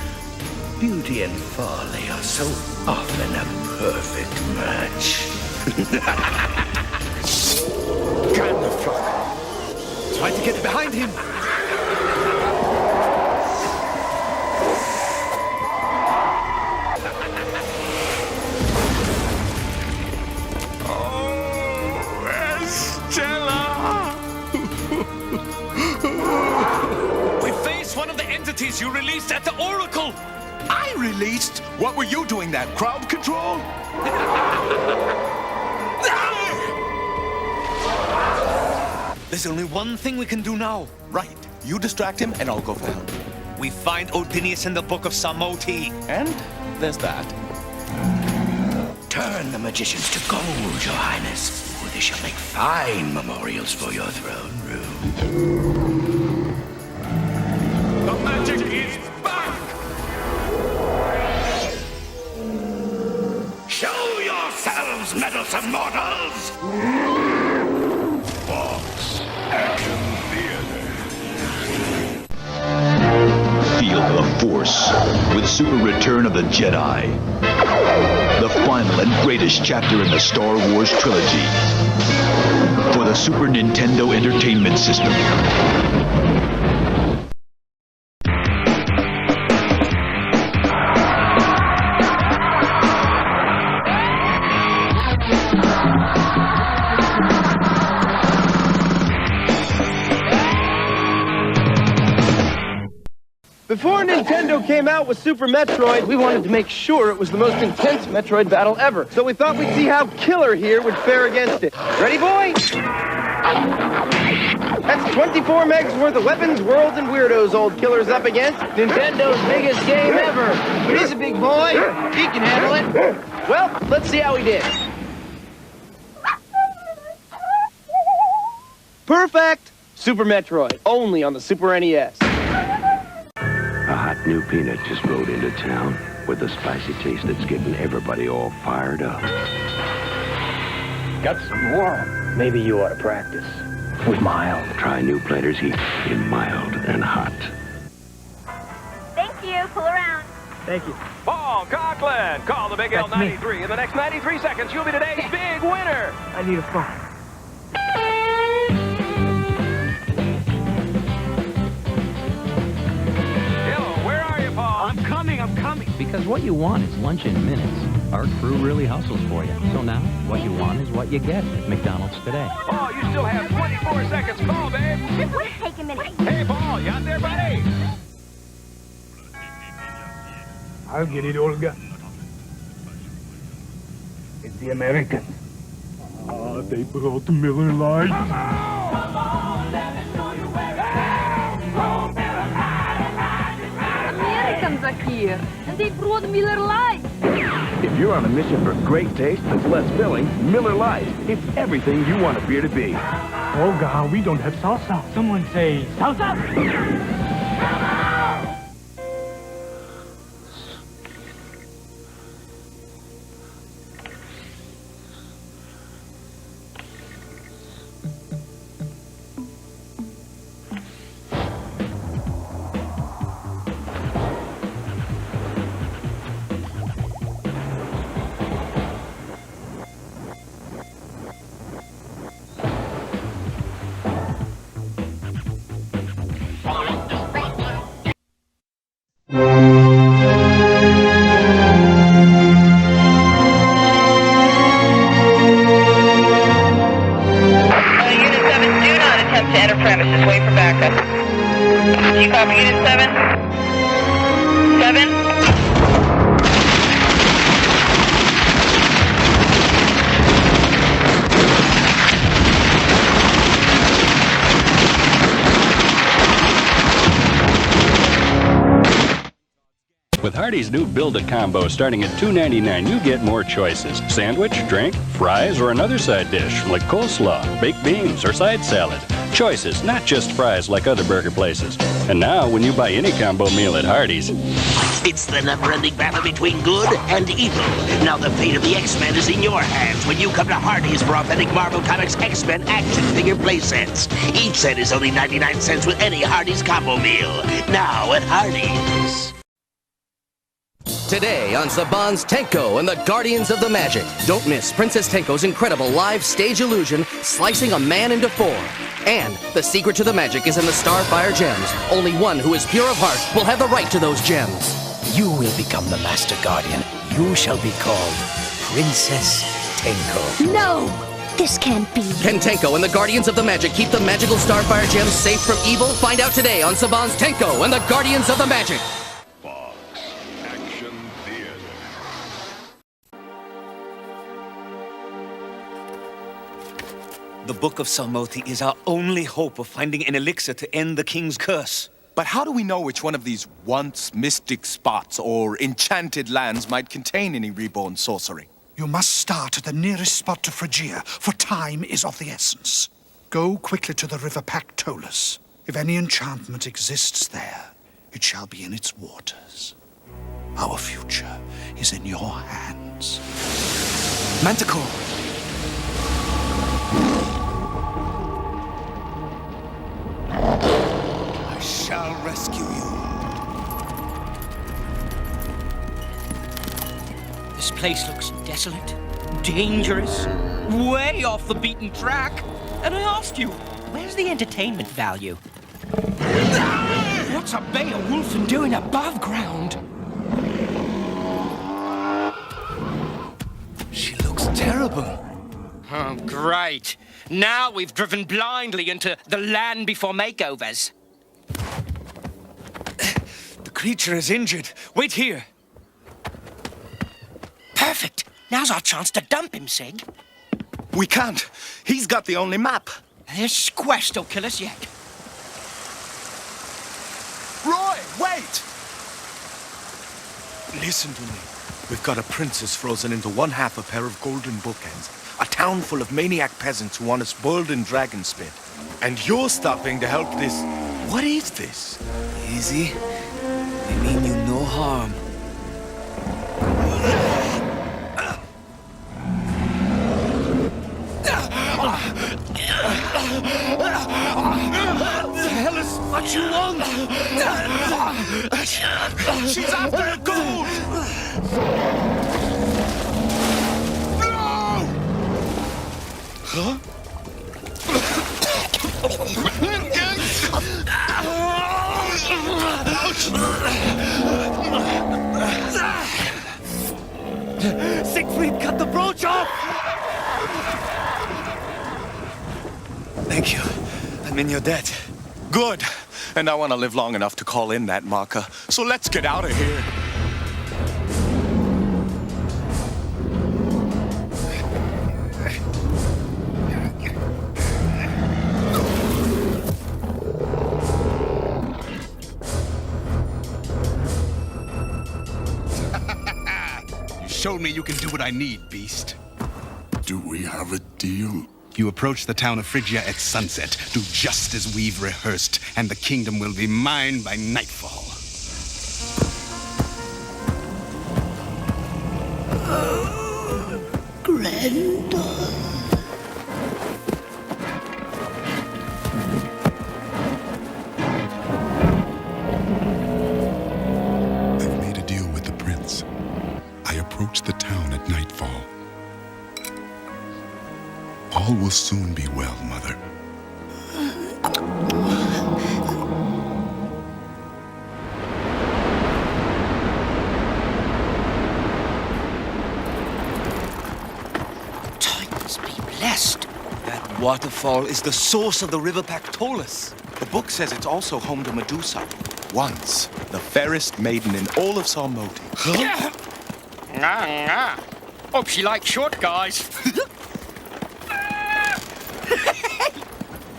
Speaker 14: beauty and folly are so often a perfect match.
Speaker 8: Calm the flock. Try to get behind him.
Speaker 6: You released at the Oracle!
Speaker 27: I released? What were you doing that? Crowd control?
Speaker 8: There's only one thing we can do now.
Speaker 27: Right. You distract him and I'll go for help.
Speaker 8: We find Odinius in the Book of Samoti.
Speaker 27: And there's that.
Speaker 14: Turn the magicians to gold, Your Highness, or they shall make fine memorials for your throne room.
Speaker 4: The magic is back!
Speaker 14: Show yourselves, meddlesome mortals!
Speaker 15: Fox Action Theater. Feel the Force with Super Return of the Jedi. The final and greatest chapter in the Star Wars trilogy. For the Super Nintendo Entertainment System.
Speaker 16: Before Nintendo came out with Super Metroid, we wanted to make sure it was the most intense Metroid battle ever. So we thought we'd see how Killer here would fare against it. Ready, boy? That's 24 megs worth of weapons, worlds, and weirdos old Killer's up against. Nintendo's biggest game ever. But he's a big boy. He can handle it. Well, let's see how he did. Perfect! Super Metroid, only on the Super NES.
Speaker 17: A hot new peanut just rode into town with a spicy taste that's getting everybody all fired up.
Speaker 16: Got some warm. Maybe you ought to practice with mild.
Speaker 17: Try new Planters Heat in mild and hot.
Speaker 19: Thank you. Pull around.
Speaker 16: Thank you.
Speaker 22: Paul Conklin, call the Big L93. In the next 93 seconds, you'll be today's big winner.
Speaker 16: I need a phone.
Speaker 24: I'm coming. Because what you want is lunch in minutes. Our crew really hustles for you. So now, what you want is what you get at McDonald's today.
Speaker 22: Paul, you still have 24 seconds. Call, babe.
Speaker 19: This would take a minute.
Speaker 22: Hey, Paul, you out there, buddy?
Speaker 16: I'll get it, Olga. It's the Americans. Ah, they brought Miller Lite.
Speaker 19: Americans are here, and they brought Miller Lite.
Speaker 17: If you're on a mission for great taste that's less filling, Miller Lite. It's everything you want a beer to be.
Speaker 3: Oh, God, we don't have salsa. Someone say salsa.
Speaker 9: With Hardee's new Build-A-Combo starting at $2.99, you get more choices. Sandwich, drink, fries, or another side dish like coleslaw, baked beans, or side salad. Choices, not just fries like other burger places. And now, when you buy any combo meal at Hardee's...
Speaker 11: It's the never-ending battle between good and evil. Now the fate of the X-Men is in your hands when you come to Hardee's for authentic Marvel Comics X-Men action figure play sets. Each set is only 99 cents with any Hardee's combo meal. Now at Hardee's.
Speaker 13: Today on Saban's Tenko and the Guardians of the Magic. Don't miss Princess Tenko's incredible live stage illusion, slicing a man into four. And the secret to the magic is in the Starfire gems. Only one who is pure of heart will have the right to those gems.
Speaker 14: You will become the Master Guardian. You shall be called Princess Tenko.
Speaker 19: No! This can't be.
Speaker 13: Can Tenko and the Guardians of the Magic keep the magical Starfire gems safe from evil? Find out today on Saban's Tenko and the Guardians of the Magic.
Speaker 8: The Book of Salmoti is our only hope of finding an elixir to end the king's curse.
Speaker 27: But how do we know which one of these once mystic spots or enchanted lands might contain any reborn sorcery?
Speaker 1: You must start at the nearest spot to Phrygia, for time is of the essence. Go quickly to the river Pactolus. If any enchantment exists there, it shall be in its waters. Our future is in your hands.
Speaker 8: Manticore! I shall rescue you.
Speaker 12: This place looks desolate, dangerous, way off the beaten track. And I asked you, where's the entertainment value? What's a Beowulf doing above ground?
Speaker 8: She looks terrible.
Speaker 12: Oh, great. Now we've driven blindly into the land before makeovers.
Speaker 8: The creature is injured. Wait here.
Speaker 12: Perfect. Now's our chance to dump him, Sig.
Speaker 27: We can't. He's got the only map.
Speaker 12: This quest will kill us yet.
Speaker 27: Roy, wait! Listen to me. We've got a princess frozen into one half a pair of golden bookends. A town full of maniac peasants who want us boiled in dragon spit. And you're stopping to help this... What is this?
Speaker 8: Easy. I mean you no harm.
Speaker 27: Tell us what you want! She's after gold! Huh?
Speaker 8: Siegfried, cut the brooch off! Thank you. I'm in your debt.
Speaker 27: Good. And I want to live long enough to call in that marker. So let's get out of here.
Speaker 7: showed me you can do what I need, beast.
Speaker 2: Do we have a deal?
Speaker 7: You approach the town of Phrygia at sunset. Do just as we've rehearsed, and the kingdom will be mine by nightfall.
Speaker 10: Granddaughter.
Speaker 2: I've made a deal with the prince. I approach the town at nightfall. All will soon be well, Mother.
Speaker 12: Titans be blessed.
Speaker 8: That waterfall is the source of the river Pactolus.
Speaker 27: The book says it's also home to Medusa. Once, the fairest maiden in all of Sarmoti.
Speaker 12: Hope she likes short guys.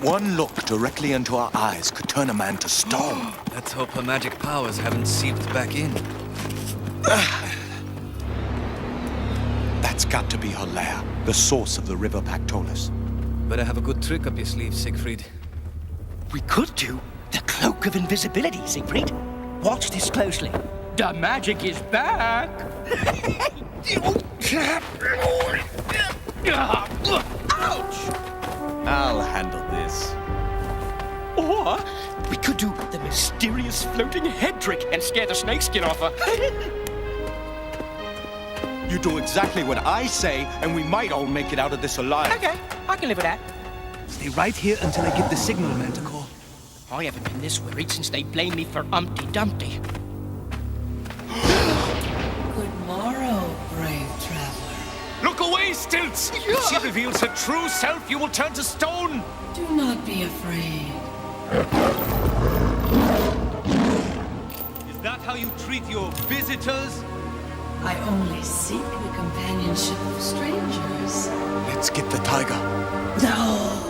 Speaker 27: One look directly into our eyes could turn a man to stone.
Speaker 8: Let's hope her magic powers haven't seeped back in.
Speaker 27: That's got to be her lair, the source of the river Pactolus.
Speaker 8: Better have a good trick up your sleeve, Siegfried.
Speaker 12: We could do the cloak of invisibility, Siegfried. Watch this closely. The magic is back. Ouch!
Speaker 27: I'll handle this.
Speaker 12: Or we could do the mysterious floating head trick and scare the snakeskin off her.
Speaker 27: You do exactly what I say, and we might all make it out of this alive.
Speaker 12: Okay, I can live with that.
Speaker 8: Stay right here until I give the signal, Manticore.
Speaker 12: I haven't been this worried since they blamed me for Humpty Dumpty.
Speaker 10: Good morrow, brave traveler.
Speaker 27: Look away, Stilts! If she reveals her true self, you will turn to stone!
Speaker 10: Do not be afraid.
Speaker 8: Is that how you treat your visitors?
Speaker 10: I only seek the companionship of strangers.
Speaker 27: Let's get the tiger.
Speaker 10: No!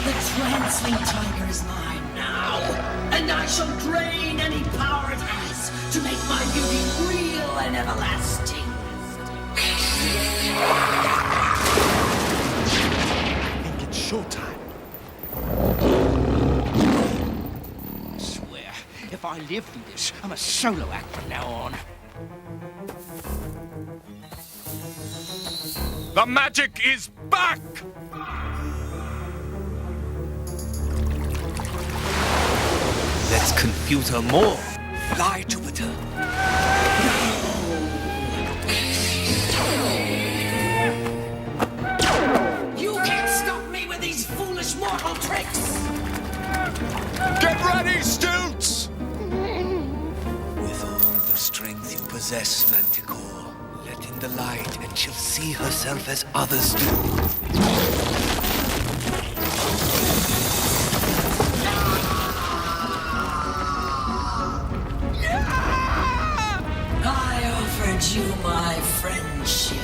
Speaker 10: The Transling Tiger is mine now, and I shall drain any power it has to make my beauty real and everlasting.
Speaker 27: I think it's showtime.
Speaker 12: I swear, if I live through this, I'm a solo act from now on.
Speaker 27: The magic is back!
Speaker 8: Let's confuse her more. Fly, Jupiter.
Speaker 10: You can't stop me with these foolish mortal tricks!
Speaker 27: Get ready, Stilts!
Speaker 8: With all the strength you possess, Manticore, let in the light and she'll see herself as others do.
Speaker 10: I offered you my friendship.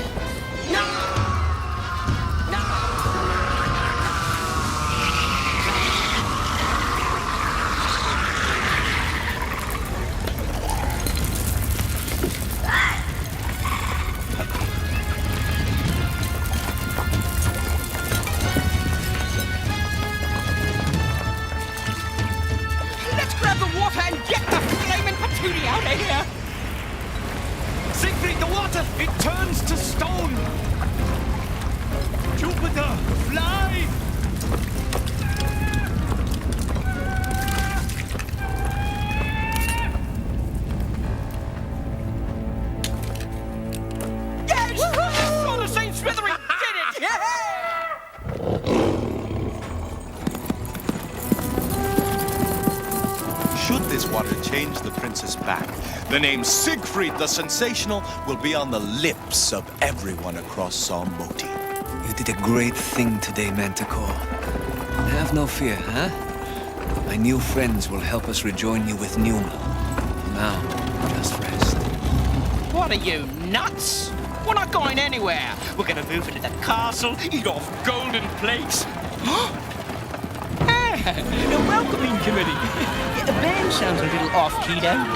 Speaker 12: Let's grab the water and get the flaming patootie out of here!
Speaker 27: Siegfried, the water! It turns to stone! Jupiter, fly!
Speaker 12: Yes! All the Saint Smithery did it! Yeah!
Speaker 27: Should this water change the prince's back, the name Siegfried the Sensational will be on the lips of everyone across Sarmoti.
Speaker 8: You did a great thing today, Manticore. Have no fear, huh? My new friends will help us rejoin you with Numa. Now, just rest.
Speaker 12: What are you, nuts? We're not going anywhere. We're gonna move into the castle, eat off golden plates. A welcoming committee. Yeah, the band sounds a little off-key, doesn't it?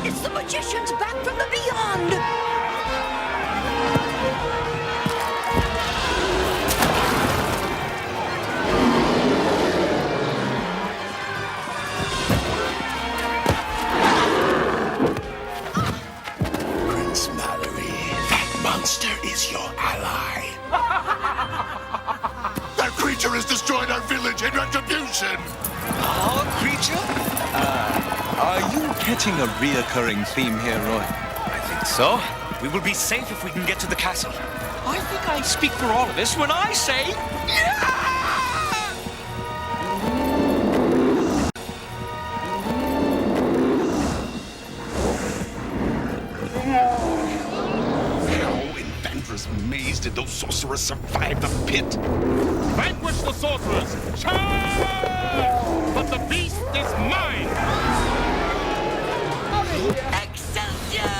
Speaker 10: It's the magicians back from the beyond!
Speaker 7: Prince Mallory, that monster is your ally.
Speaker 2: That creature has destroyed our village in retribution!
Speaker 5: Our creature? Are you catching a reoccurring theme here, Roy?
Speaker 27: I think so. We will be safe if we can get to the castle.
Speaker 12: I think I speak for all of us when I say...
Speaker 7: How in Vandra's maze did those sorcerers survive the pit?
Speaker 6: Vanquish the sorcerers! Charge! But the beast is mine!
Speaker 10: Excelsior!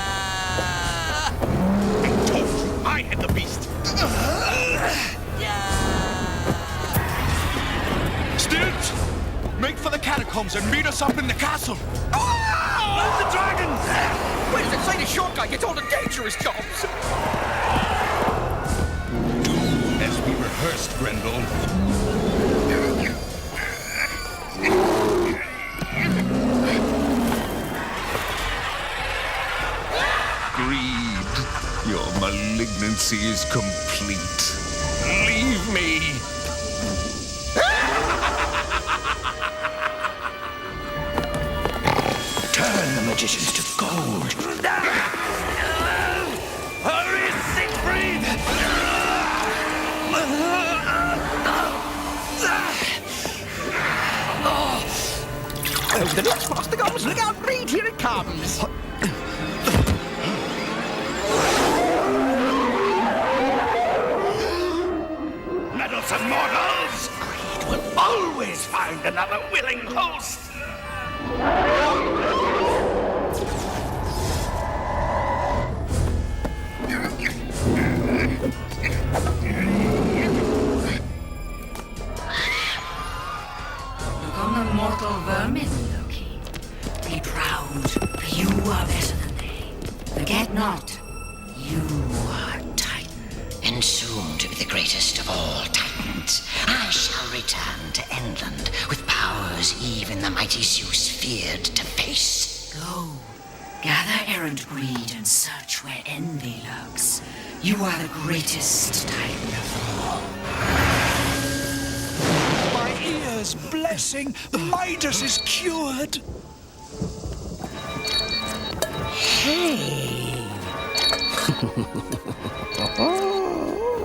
Speaker 7: I told you I had the beast!
Speaker 27: Students, make for the catacombs and meet us up in the castle. Move the dragon!
Speaker 12: Where does it say the short guy gets all the dangerous jobs?
Speaker 7: As we rehearsed, Grendel.
Speaker 4: Greed, your malignancy is complete. Leave me!
Speaker 14: Turn the magicians to gold.
Speaker 27: Hurry, Siegfried!
Speaker 12: Over the next past the gums, look out, Reed, here it comes!
Speaker 7: Meddlesome mortals! Greed will always find another willing host!
Speaker 10: Look on the mortal vermin, Loki. Be proud, for you are better than they. Forget not, you are Titan, and soon to be the greatest of all Titans. I shall return to Endland with powers even the mighty Zeus feared to face. Go, gather errant greed and search where envy lurks. You are the greatest Titan of all.
Speaker 1: My ears blessing, Midas is cured.
Speaker 10: Hey!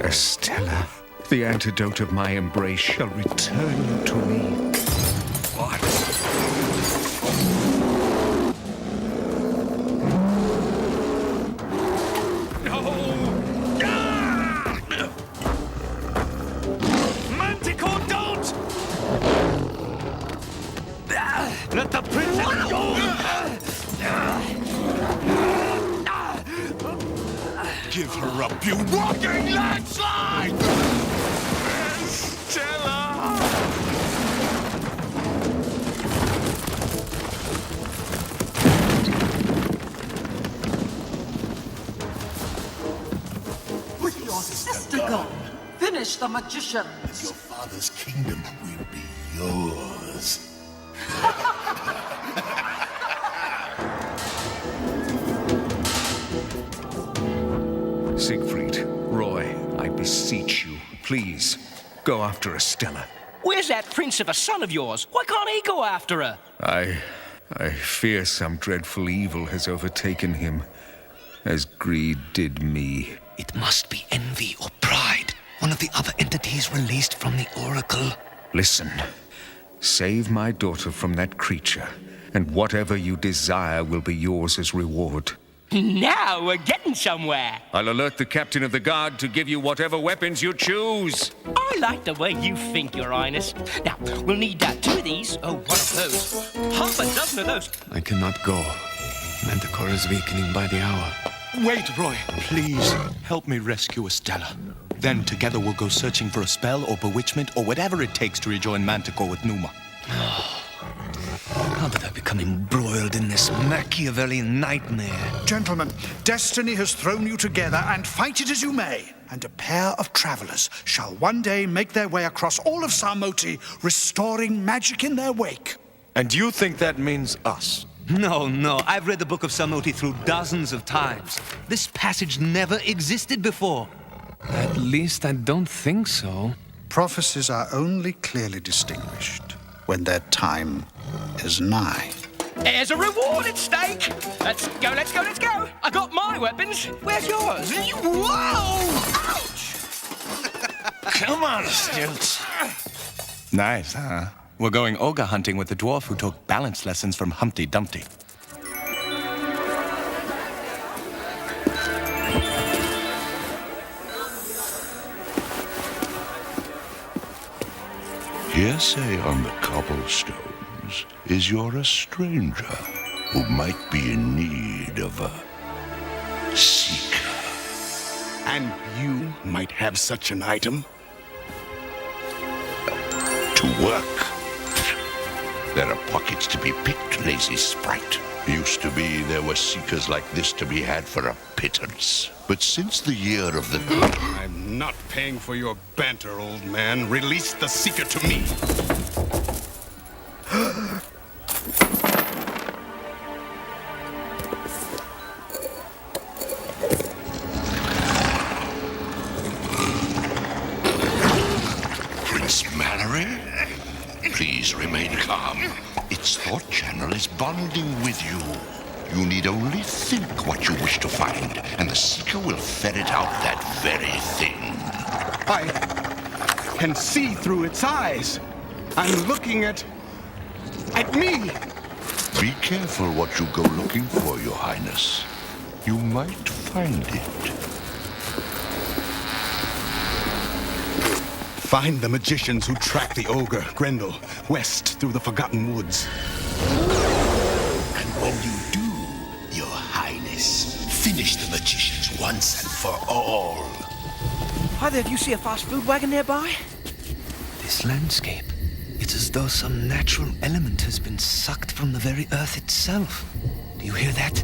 Speaker 4: Estella, the antidote of my embrace shall return you to me.
Speaker 7: What?
Speaker 27: Manticore, don't! Let the princess go! Give her up, you walking landslide! Stella!
Speaker 10: With your sister gone, finish the magicians.
Speaker 2: Your father's kingdom will be yours.
Speaker 4: Siegfried, Roy, I beseech you, please, go after Estella.
Speaker 12: Where's that prince of a son of yours? Why can't he go after her?
Speaker 4: I fear some dreadful evil has overtaken him, as greed did me.
Speaker 14: It must be envy or pride. One of the other entities released from the Oracle.
Speaker 4: Listen, save my daughter from that creature, and whatever you desire will be yours as reward.
Speaker 12: Now we're getting somewhere.
Speaker 4: I'll alert the captain of the guard to give you whatever weapons you choose.
Speaker 12: I like the way you think, Your Highness. Now, we'll need two of these. Oh, one of those. Half a dozen of those.
Speaker 27: I cannot go. Manticore is weakening by the hour. Wait, Roy. Please, help me rescue Estella. Then together we'll go searching for a spell or bewitchment or whatever it takes to rejoin Manticore with Numa.
Speaker 8: How did I become embroiled in this Machiavellian nightmare?
Speaker 1: Gentlemen, destiny has thrown you together, and fight it as you may. And a pair of travelers shall one day make their way across all of Samoti, restoring magic in their wake.
Speaker 27: And you think that means us?
Speaker 8: No. I've read the Book of Samoti through dozens of times. This passage never existed before. At least I don't think so.
Speaker 1: Prophecies are only clearly distinguished when their time is nigh.
Speaker 12: There's a reward at stake. Let's go. I got my weapons. Where's yours? Whoa! Ouch!
Speaker 27: Come on, Stilts. Nice, huh? We're going ogre hunting with the dwarf who took balance lessons from Humpty Dumpty.
Speaker 15: Hearsay on the cobblestones is you're a stranger who might be in need of a seeker.
Speaker 7: And you might have such an item?
Speaker 15: To work. There are pockets to be picked, lazy sprite. Used to be there were seekers like this to be had for a pittance. But since the year of the...
Speaker 7: I'm not paying for your banter, old man. Release the seeker to me.
Speaker 15: Prince Mallory? Please remain calm. Its thought channel is bonding with you. You need only think what you wish to find, and the seeker will ferret out that very thing.
Speaker 7: I can see through its eyes. I'm looking at me.
Speaker 15: Be careful what you go looking for, Your Highness. You might find it.
Speaker 7: Find the magicians who track the ogre, Grendel, west through the Forgotten Woods.
Speaker 15: And when you do, Your Highness, finish the magicians once and for all.
Speaker 12: Either of you see a fast food wagon nearby?
Speaker 8: This landscape, it's as though some natural element has been sucked from the very earth itself. Do you hear that?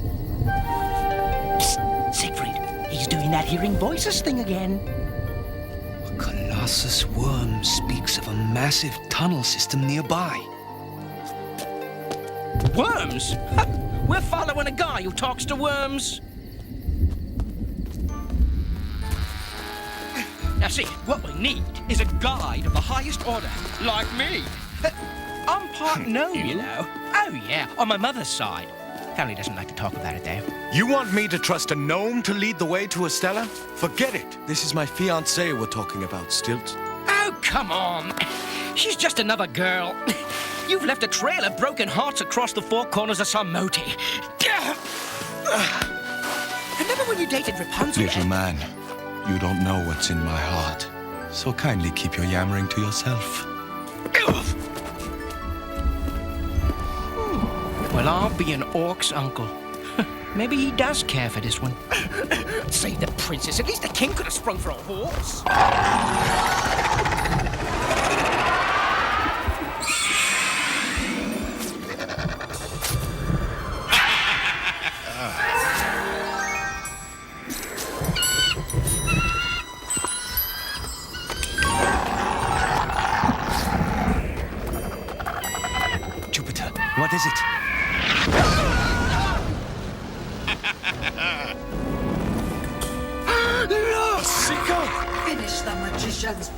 Speaker 12: Psst, Siegfried, he's doing that hearing voices thing again.
Speaker 8: Colossus worm speaks of a massive tunnel system nearby.
Speaker 12: Worms? We're following a guy who talks to worms. Now see, what we need is a guide of the highest order, like me. I'm part gnome, you know. Oh yeah, on my mother's side. Family doesn't like to talk about it, though.
Speaker 27: You want me to trust a gnome to lead the way to Estella? Forget it. This is my fiancée we're talking about, Stilts.
Speaker 12: Oh, come on. She's just another girl. You've left a trail of broken hearts across the four corners of Samoti. Remember when you dated Rapunzel?
Speaker 27: Little man, you don't know what's in my heart. So kindly keep your yammering to yourself.
Speaker 12: Well, I'll be an orc's uncle. Maybe he does care for this one. Save the princess. At least the king could have sprung for a horse.
Speaker 8: Jupiter, what is it?
Speaker 10: Finish the magicians.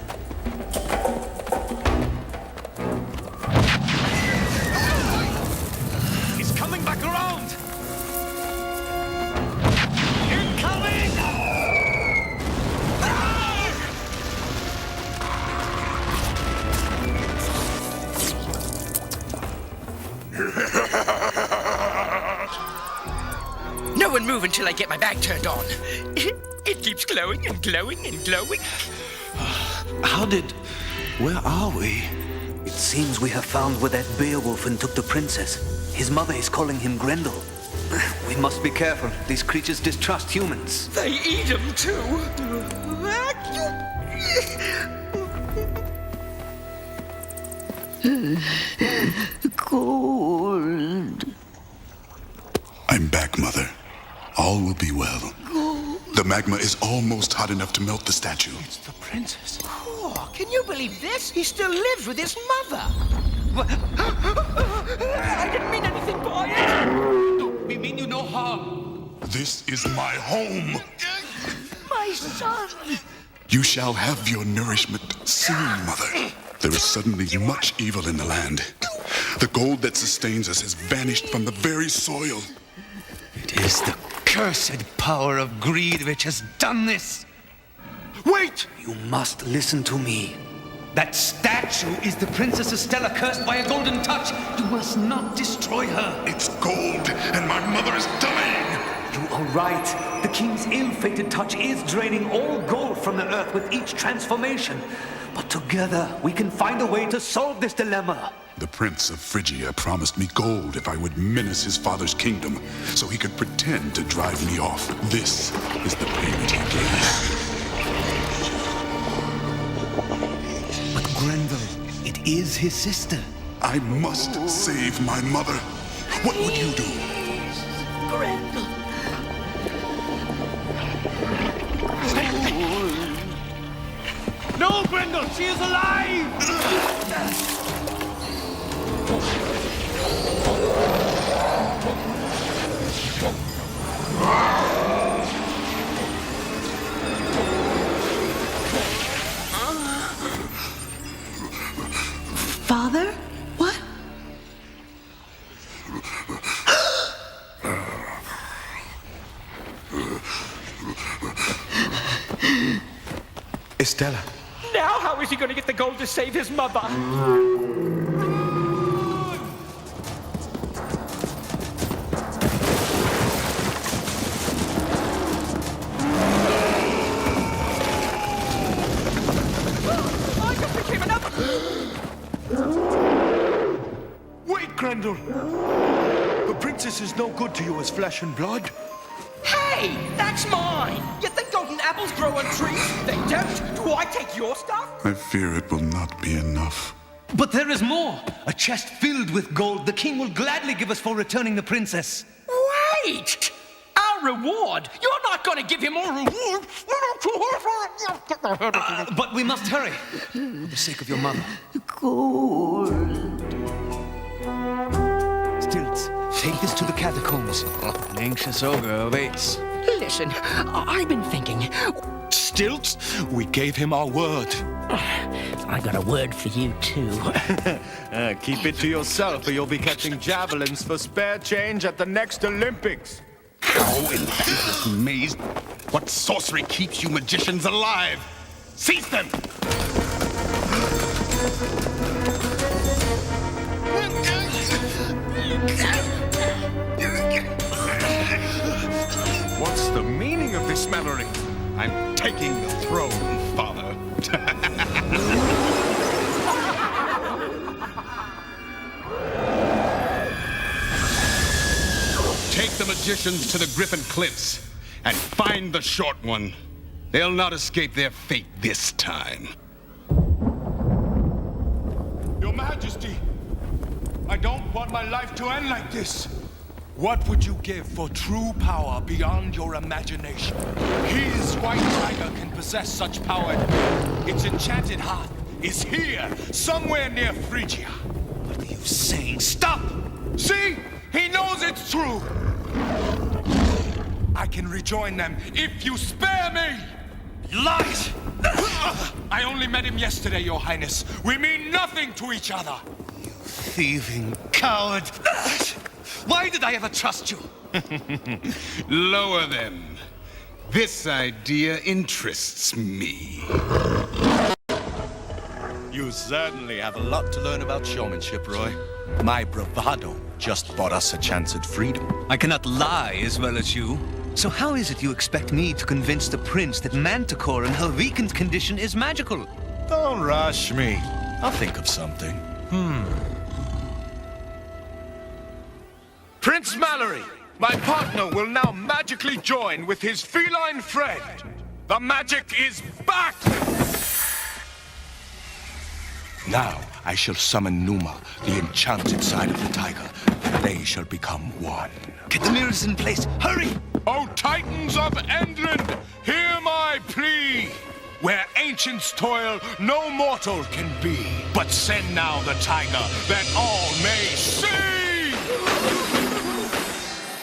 Speaker 27: He's coming back around!
Speaker 12: Incoming! No one move until I get my back turned on. It keeps glowing and glowing and glowing.
Speaker 8: Where are we? It seems we have found where that Beowulf took the princess. His mother is calling him Grendel. We must be careful. These creatures distrust humans.
Speaker 12: They eat them too.
Speaker 19: Gold.
Speaker 2: I'm back, Mother. All will be well. The magma is almost hot enough to melt the statue.
Speaker 27: It's the princess.
Speaker 12: Oh, can you believe this? He still lives with his mother. I didn't mean anything by it.
Speaker 27: We mean you no harm.
Speaker 2: This is my home.
Speaker 19: My son.
Speaker 2: You shall have your nourishment soon, Mother. There is suddenly much evil in the land. The gold that sustains us has vanished from the very soil.
Speaker 8: It is the cursed power of greed which has done this.
Speaker 27: Wait!
Speaker 8: You must listen to me. That statue is the Princess Estella cursed by a golden touch. You must not destroy her.
Speaker 2: It's gold, and my mother is dying.
Speaker 8: You are right. The king's ill-fated touch is draining all gold from the earth with each transformation. But together, we can find a way to solve this dilemma.
Speaker 2: The Prince of Phrygia promised me gold if I would menace his father's kingdom, so he could pretend to drive me off. This is the payment he gave.
Speaker 8: But Grenville, it is his sister.
Speaker 2: I must save my mother. What would you do?
Speaker 19: Grenville.
Speaker 27: No, Grendel! She is alive!
Speaker 19: Father? What?
Speaker 27: Estella.
Speaker 12: Now how is he going to get the gold to save his mother? I just became another...
Speaker 27: Wait, Grendel! The princess is no good to you as flesh and blood.
Speaker 12: Hey, that's mine! You think golden apples grow on trees? They don't. Do I take your stuff?
Speaker 2: I fear it will not be enough.
Speaker 8: But there is more. A chest filled with gold the king will gladly give us for returning the princess.
Speaker 12: Wait! Our reward? You're not going to give him our reward?
Speaker 8: But we must hurry. For the sake of your mother.
Speaker 19: Gold.
Speaker 8: Stilts, take this to the catacombs. An anxious ogre awaits.
Speaker 12: Listen, I've been thinking.
Speaker 27: Stilts, we gave him our word.
Speaker 12: I got a word for you, too.
Speaker 27: Keep it to yourself, or you'll be catching javelins for spare change at the next Olympics.
Speaker 7: How in this maze? What sorcery keeps you magicians alive? Seize them!
Speaker 4: What's the meaning of this, Mallory?
Speaker 7: I'm taking the throne, Father. Take the magicians to the Griffin Cliffs and find the short one. They'll not escape their fate this time.
Speaker 27: Your Majesty, I don't want my life to end like this. What would you give for true power beyond your imagination? His white tiger can possess such power. Its enchanted heart is here, somewhere near Phrygia.
Speaker 8: What are you saying? Stop!
Speaker 27: See? He knows it's true. I can rejoin them if you spare me.
Speaker 8: Lies!
Speaker 27: I only met him yesterday, Your Highness. We mean nothing to each other.
Speaker 8: You thieving coward! Why did I ever trust you?
Speaker 7: Lower them. This idea interests me.
Speaker 27: You certainly have a lot to learn about showmanship, Roy. My bravado just bought us a chance at freedom.
Speaker 8: I cannot lie as well as you. So how is it you expect me to convince the prince that Manticore in her weakened condition is magical?
Speaker 27: Don't rush me. I'll think of something. Prince Mallory, my partner, will now magically join with his feline friend. The magic is back! Now, I shall summon Numa, the enchanted side of the tiger. They shall become one.
Speaker 5: Get the mirrors in place. Hurry!
Speaker 18: O Titans of Endland, hear my plea! Where ancients toil, no mortal can be. But send now the tiger, that all may see!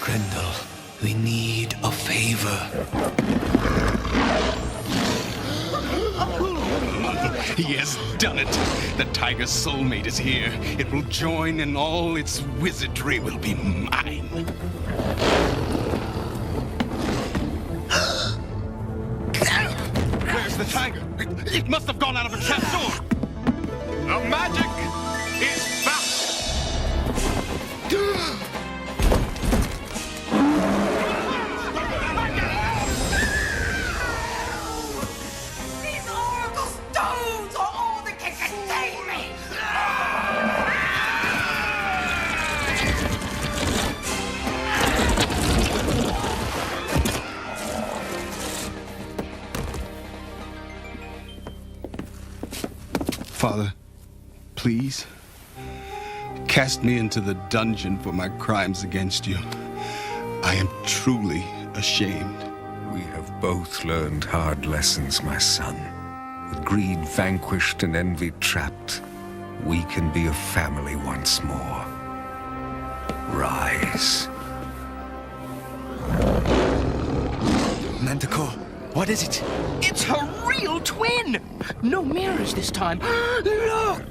Speaker 14: Grendel, we need a favor.
Speaker 7: He has done it. The tiger's soulmate is here. It will join and all its wizardry will be mine.
Speaker 18: Where's the tiger? It must have gone out of a capsule. The magic is back.
Speaker 10: These oracle stones are all that can contain me!
Speaker 7: Father, please, cast me into the dungeon for my crimes against you. I am truly ashamed.
Speaker 20: We have both learned hard lessons, my son. With greed vanquished and envy trapped, we can be a family once more. Rise.
Speaker 5: Manticore, what is it?
Speaker 12: It's her real twin! No mirrors this time. Look!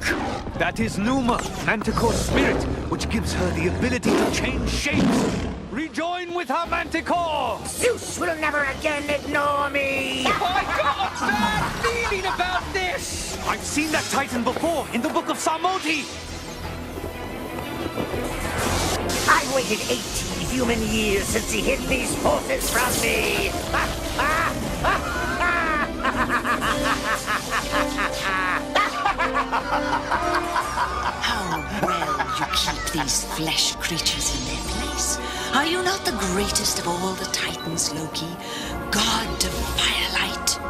Speaker 8: That is Numa, Manticore's spirit, which gives her the ability to change shapes. Rejoin with her, Manticore!
Speaker 10: Zeus will never again ignore me!
Speaker 12: I got a bad feeling about this!
Speaker 8: I've seen that Titan before, in the Book of Samoti!
Speaker 10: I waited 18 human years since he hid these forces from me!
Speaker 19: How well you keep these flesh creatures in their place. Are you not the greatest of all the Titans, Loki? God of firelight.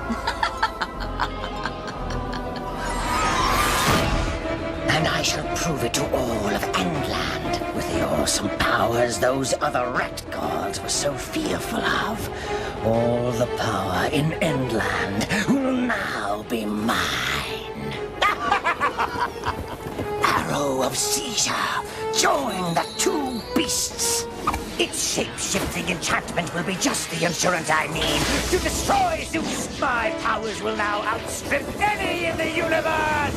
Speaker 10: And I shall prove it to all of Endland with the awesome powers those other rat gods were so fearful of. All the power in Endland will now be mine. Arrow of Caesar, join the two beasts. Its shape-shifting enchantment will be just the insurance I need to destroy Zeus. My powers will now outstrip any in the universe.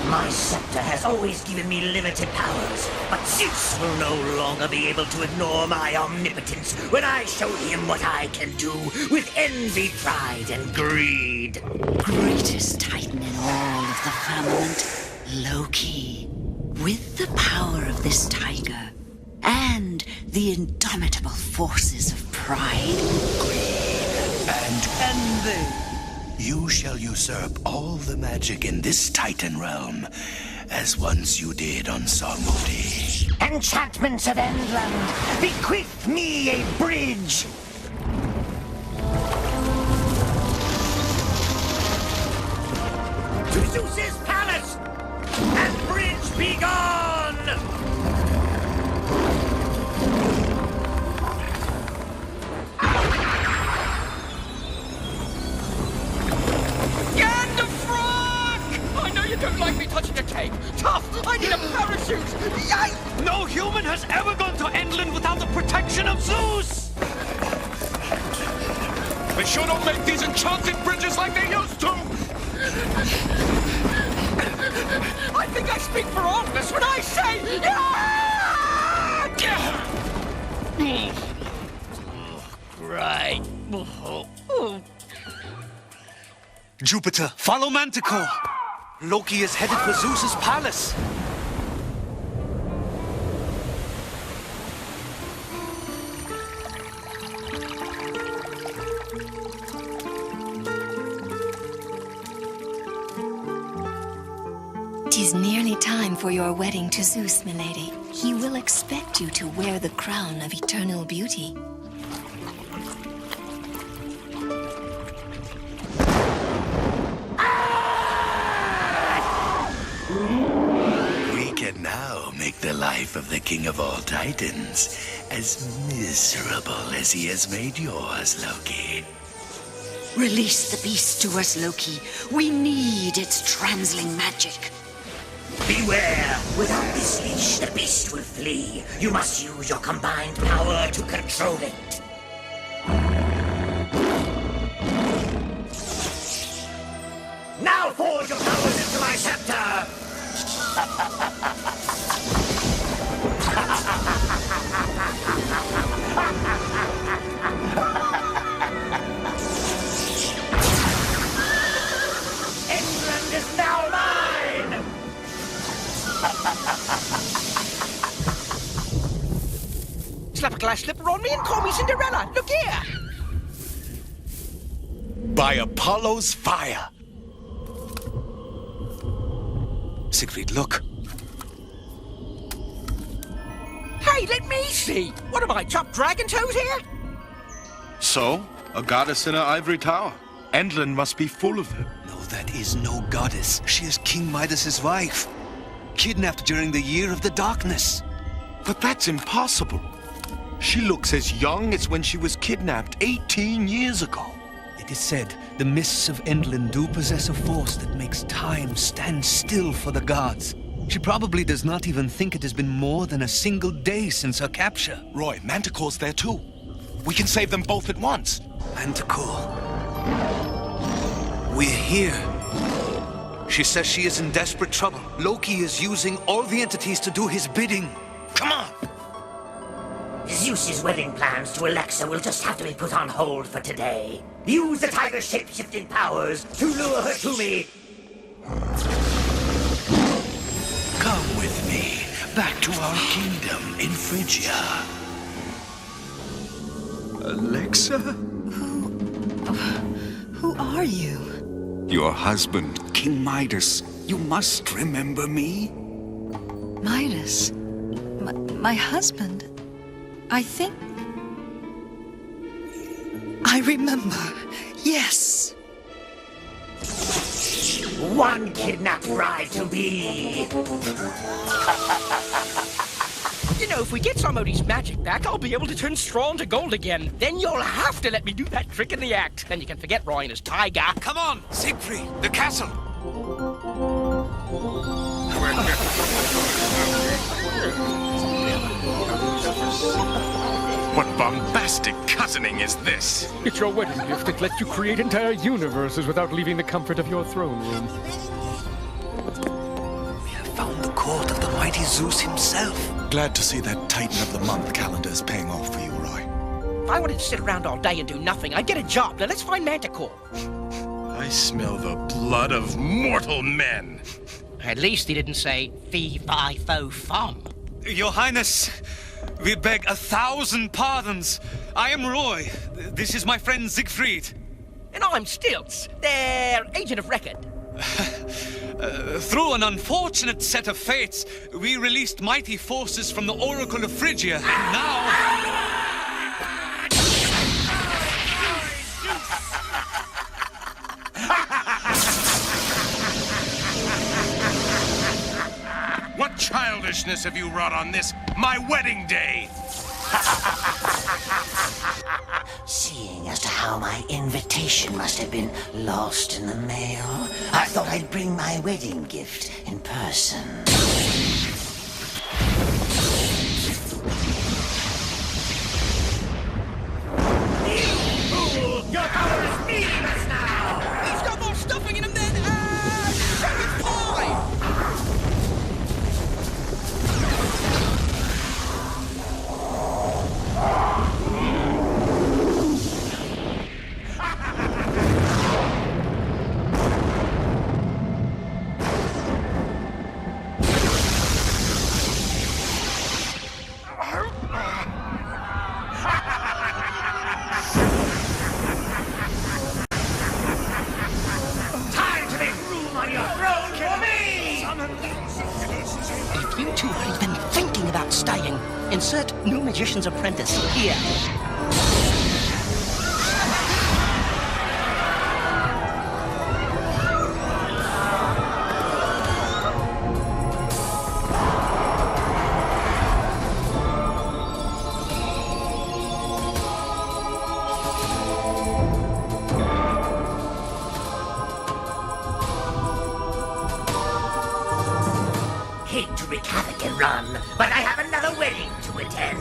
Speaker 10: My scepter has always given me limited powers, but Zeus will no longer be able to ignore my omnipotence when I show him what I can do with envy, pride, and greed.
Speaker 19: Greatest Titan in all of the firmament, Loki. With the power of this tiger and the indomitable forces of pride,
Speaker 14: greed, and envy, you shall usurp all the magic in this Titan realm, as once you did on Samoti.
Speaker 10: Enchantments of Endland, bequeath me a bridge. To Zeus's palace, and bridge be gone!
Speaker 12: Don't like me touching a cake. Tough! I need a parachute! Yikes!
Speaker 8: No human has ever gone to Endland without the protection of Zeus!
Speaker 18: They sure don't make these enchanted bridges like they used to!
Speaker 12: I think I speak for all of us when I say...
Speaker 10: Right.
Speaker 8: Jupiter, follow Manticore! Loki is headed for Zeus's palace.
Speaker 16: 'Tis nearly time for your wedding to Zeus, milady. He will expect you to wear the crown of eternal beauty.
Speaker 14: We can now make the life of the King of all Titans as miserable as he has made yours, Loki.
Speaker 19: Release the beast to us, Loki. We need its transling magic.
Speaker 11: Beware! Without this leash, the beast will flee. You must use your combined power to control it. Now forge your powers into my scepter! England is now mine!
Speaker 12: Slap a glass slipper on me and call me Cinderella. Look here!
Speaker 27: By Apollo's fire! Siegfried, look.
Speaker 12: Hey, let me see! What am I, chopped dragon toes here?
Speaker 27: So, a goddess in her ivory tower. Endland must be full of them.
Speaker 8: No, that is no goddess. She is King Midas's wife. Kidnapped during the Year of the Darkness.
Speaker 27: But that's impossible. She looks as young as when she was kidnapped 18 years ago.
Speaker 8: It is said the mists of Endland do possess a force that makes time stand still for the gods. She probably does not even think it has been more than a single day since her capture.
Speaker 27: Roy, Manticore's there too. We can save them both at once.
Speaker 8: Manticore. We're here. She says she is in desperate trouble. Loki is using all the entities to do his bidding. Come on!
Speaker 11: Zeus's wedding plans to Alexa will just have to be put on hold for today. Use the tiger's shape-shifting powers to lure her to me.
Speaker 14: Come with me, back to our kingdom in Phrygia.
Speaker 20: Alexa?
Speaker 16: Who are you?
Speaker 20: Your husband, King Midas. You must remember me.
Speaker 16: Midas? My husband? I think... I remember. Yes.
Speaker 11: One kidnapped bride to be.
Speaker 12: You know, if we get somebody's magic back, I'll be able to turn straw into gold again. Then you'll have to let me do that trick in the act. Then you can forget Roy and his tiger.
Speaker 8: Come on, Siegfried, the castle.
Speaker 18: What bombastic cousining is this?
Speaker 3: It's your wedding gift that lets you create entire universes without leaving the comfort of your throne room.
Speaker 14: We have found the court of the mighty Zeus himself.
Speaker 27: Glad to see that Titan of the Month calendar is paying off for you, Roy.
Speaker 12: If I wanted to sit around all day and do nothing, I'd get a job. Now let's find Manticore.
Speaker 18: I smell the blood of mortal men.
Speaker 12: At least he didn't say fee, fi, fo, fum.
Speaker 8: Your Highness, we beg 1,000 pardons. I am Roy. This is my friend Siegfried.
Speaker 12: And I'm Stilts, their agent of record.
Speaker 8: Through an unfortunate set of fates, we released mighty forces from the Oracle of Phrygia, and now...
Speaker 18: What childishness have you wrought on this, my wedding day?
Speaker 11: Seeing as to how my invitation must have been lost in the mail, I thought I'd bring my wedding gift in person. You fool! Your power is meaningless now!
Speaker 12: He's got more stuffing in him than, shepherd's pie! Insert new magician's apprentice here.
Speaker 11: Hate to wreak havoc and run, but I have another wedding to attend.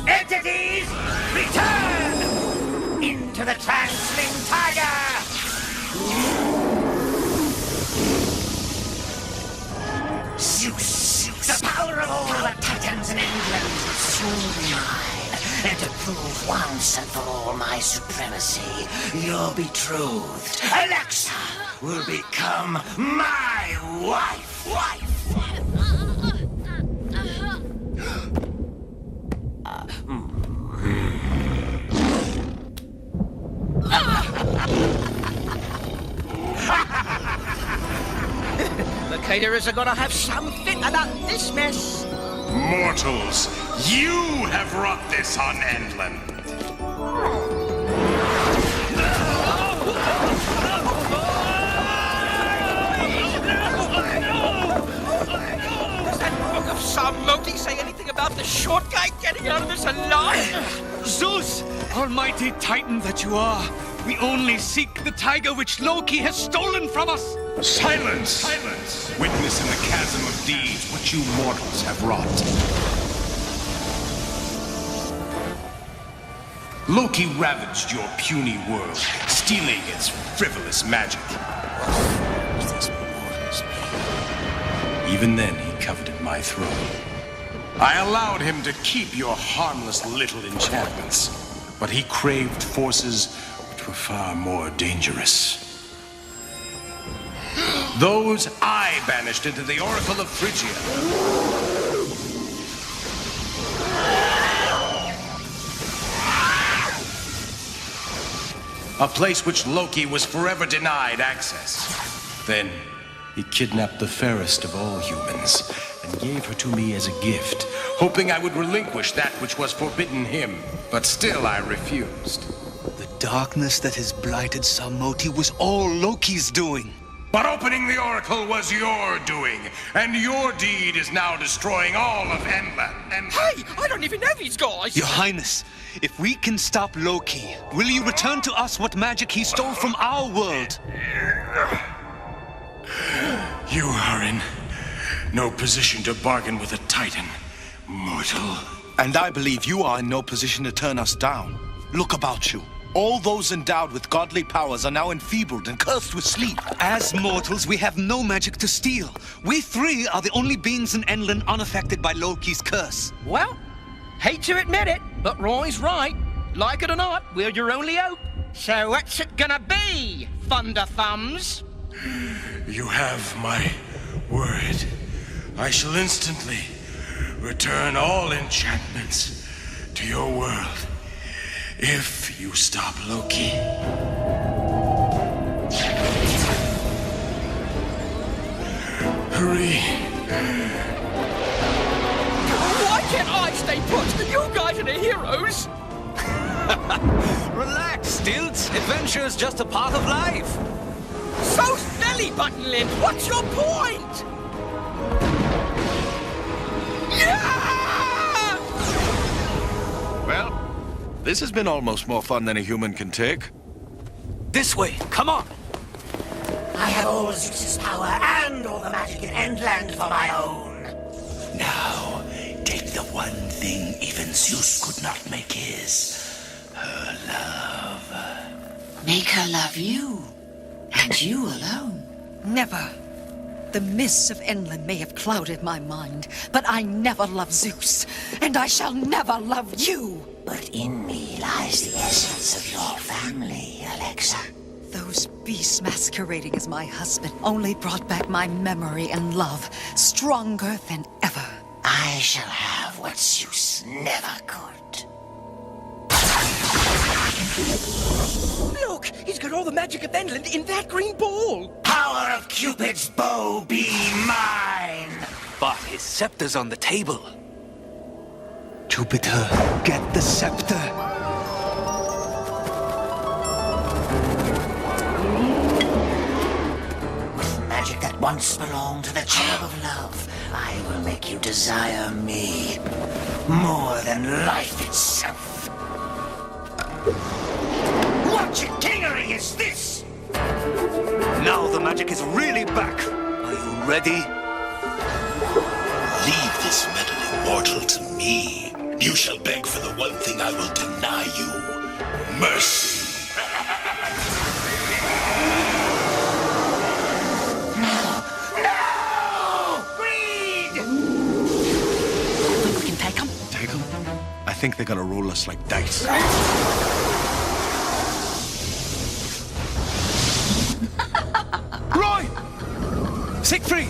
Speaker 11: Entities, return into the Transling Tiger! Zeus, the power of all the Titans in England will soon be mine. And to prove once and for all my supremacy, your betrothed, Alexa, will become my wife.
Speaker 12: The caterers are gonna have some fit about this mess.
Speaker 18: Mortals, you have wrought this on Endland.
Speaker 12: Does that book of Psalm Moti say anything about the short guy getting out of this alive?
Speaker 8: Zeus, almighty Titan that you are, we only seek the tiger which Loki has stolen from us.
Speaker 18: Silence! Silence! Witness in the chasm of deeds what you mortals have wrought. Loki ravaged your puny world, stealing its frivolous magic. Even then, he coveted my throne. I allowed him to keep your harmless little enchantments, but he craved forces which were far more dangerous. Those I banished into the Oracle of Phrygia. A place which Loki was forever denied access. Then, he kidnapped the fairest of all humans and gave her to me as a gift, hoping I would relinquish that which was forbidden him. But still I refused.
Speaker 8: The darkness that has blighted Samoti was all Loki's doing.
Speaker 18: But opening the Oracle was your doing, and your deed is now destroying all of Endland.
Speaker 12: Hey, I don't even know these guys!
Speaker 8: Your Highness, if we can stop Loki, will you return to us what magic he stole from our world?
Speaker 18: You are in no position to bargain with a Titan, mortal.
Speaker 27: And I believe you are in no position to turn us down. Look about you. All those endowed with godly powers are now enfeebled and cursed with sleep.
Speaker 8: As mortals, we have no magic to steal. We three are the only beings in Endland unaffected by Loki's curse.
Speaker 12: Well, hate to admit it, but Roy's right. Like it or not, we're your only hope. So what's it gonna be, Thunder Thumbs?
Speaker 18: You have my word. I shall instantly return all enchantments to your world. If you stop Loki. Hurry.
Speaker 12: Why can't I stay put? You guys are the heroes.
Speaker 8: Relax, Stilts. Adventure is just a part of life.
Speaker 12: So's belly button lint. What's your point? Yeah!
Speaker 27: Well, this has been almost more fun than a human can take.
Speaker 8: This way, come on.
Speaker 11: I have all Zeus's power and all the magic in Endland for my own. Now, take the one thing even Zeus could not make his. Her love.
Speaker 19: Make her love you, and you alone.
Speaker 10: Never. The mists of Endland may have clouded my mind, but I never loved Zeus, and I shall never love you.
Speaker 11: But in me lies the essence of your family, Alexa.
Speaker 10: Those beasts masquerading as my husband only brought back my memory and love, stronger than ever.
Speaker 11: I shall have what Zeus never could.
Speaker 12: Look, he's got all the magic of Endland in that green ball.
Speaker 11: Power of Cupid's bow be mine!
Speaker 8: But his scepter's on the table. Jupiter, get the scepter.
Speaker 11: Magic that once belonged to the Cherub of Love, I will make you desire me more than life itself. What chicanery is this?
Speaker 8: Now the magic is really back. Are you ready?
Speaker 15: Leave this meddling mortal to me. You shall beg for the one thing I will deny you. Mercy.
Speaker 27: I think they're gonna roll us like dice.
Speaker 8: Roy! Siegfried!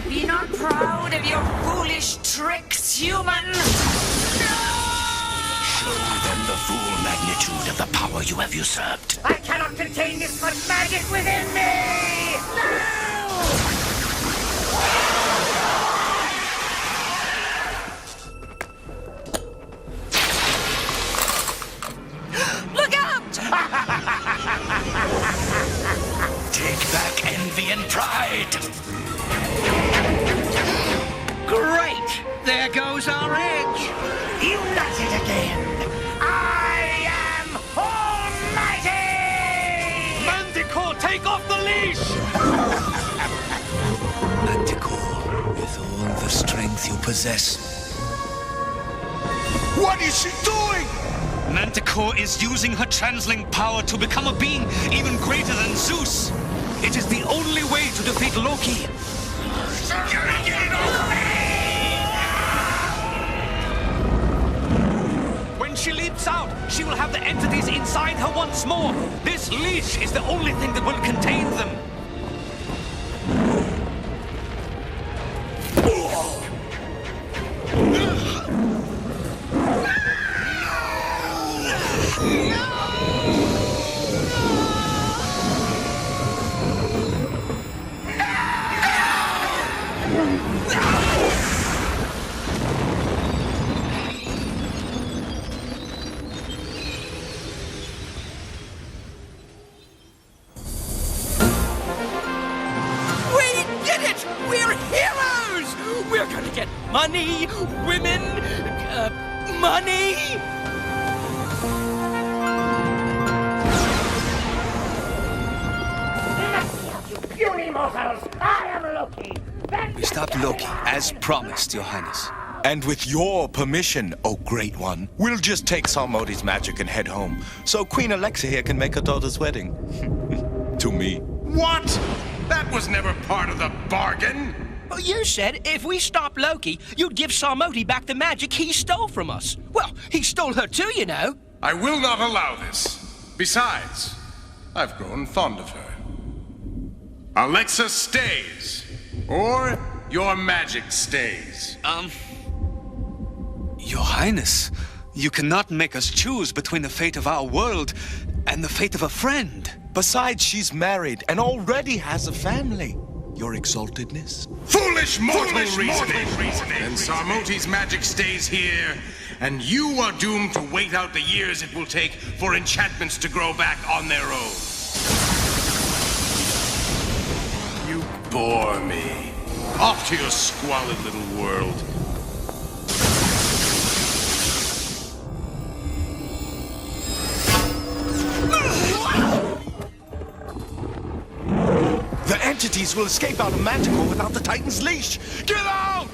Speaker 10: Be not proud of your foolish tricks, human!
Speaker 15: Show them the full magnitude of the power you have usurped.
Speaker 10: I cannot contain this much magic within me!
Speaker 11: Look out! Take back envy and pride.
Speaker 12: Great! There goes our edge.
Speaker 11: You got it again. I am almighty!
Speaker 12: Manticore, take off the leash!
Speaker 8: Manticore, with all the strength you possess.
Speaker 18: What is she doing?
Speaker 8: Manticore is using her transling power to become a being even greater than Zeus. It is the only way to defeat Loki.
Speaker 12: When she leaps out, she will have the entities inside her once more. This leash is the only thing that will contain them. Money, women, money!
Speaker 11: You puny mortals! I am Loki!
Speaker 8: We stopped Loki, as promised, Your Highness.
Speaker 27: And with your permission, oh great one, we'll just take Salmodi's magic and head home, so Queen Alexa here can make her daughter's wedding. To me.
Speaker 18: What? That was never part of the bargain.
Speaker 12: Well, you said if we stop Loki, you'd give Salmodi back the magic he stole from us. Well, he stole her too, you know.
Speaker 18: I will not allow this. Besides, I've grown fond of her. Alexa stays, or your magic stays.
Speaker 8: Your Highness, you cannot make us choose between the fate of our world and the fate of a friend.
Speaker 27: Besides, she's married and already has a family. Your exaltedness?
Speaker 18: Foolish mortal reasoning! Then Sarmoti's magic stays here, and you are doomed to wait out the years it will take for enchantments to grow back on their own. You bore me. Off to your squalid little world.
Speaker 27: The entities will escape out of Manticore without the Titan's leash! Get out!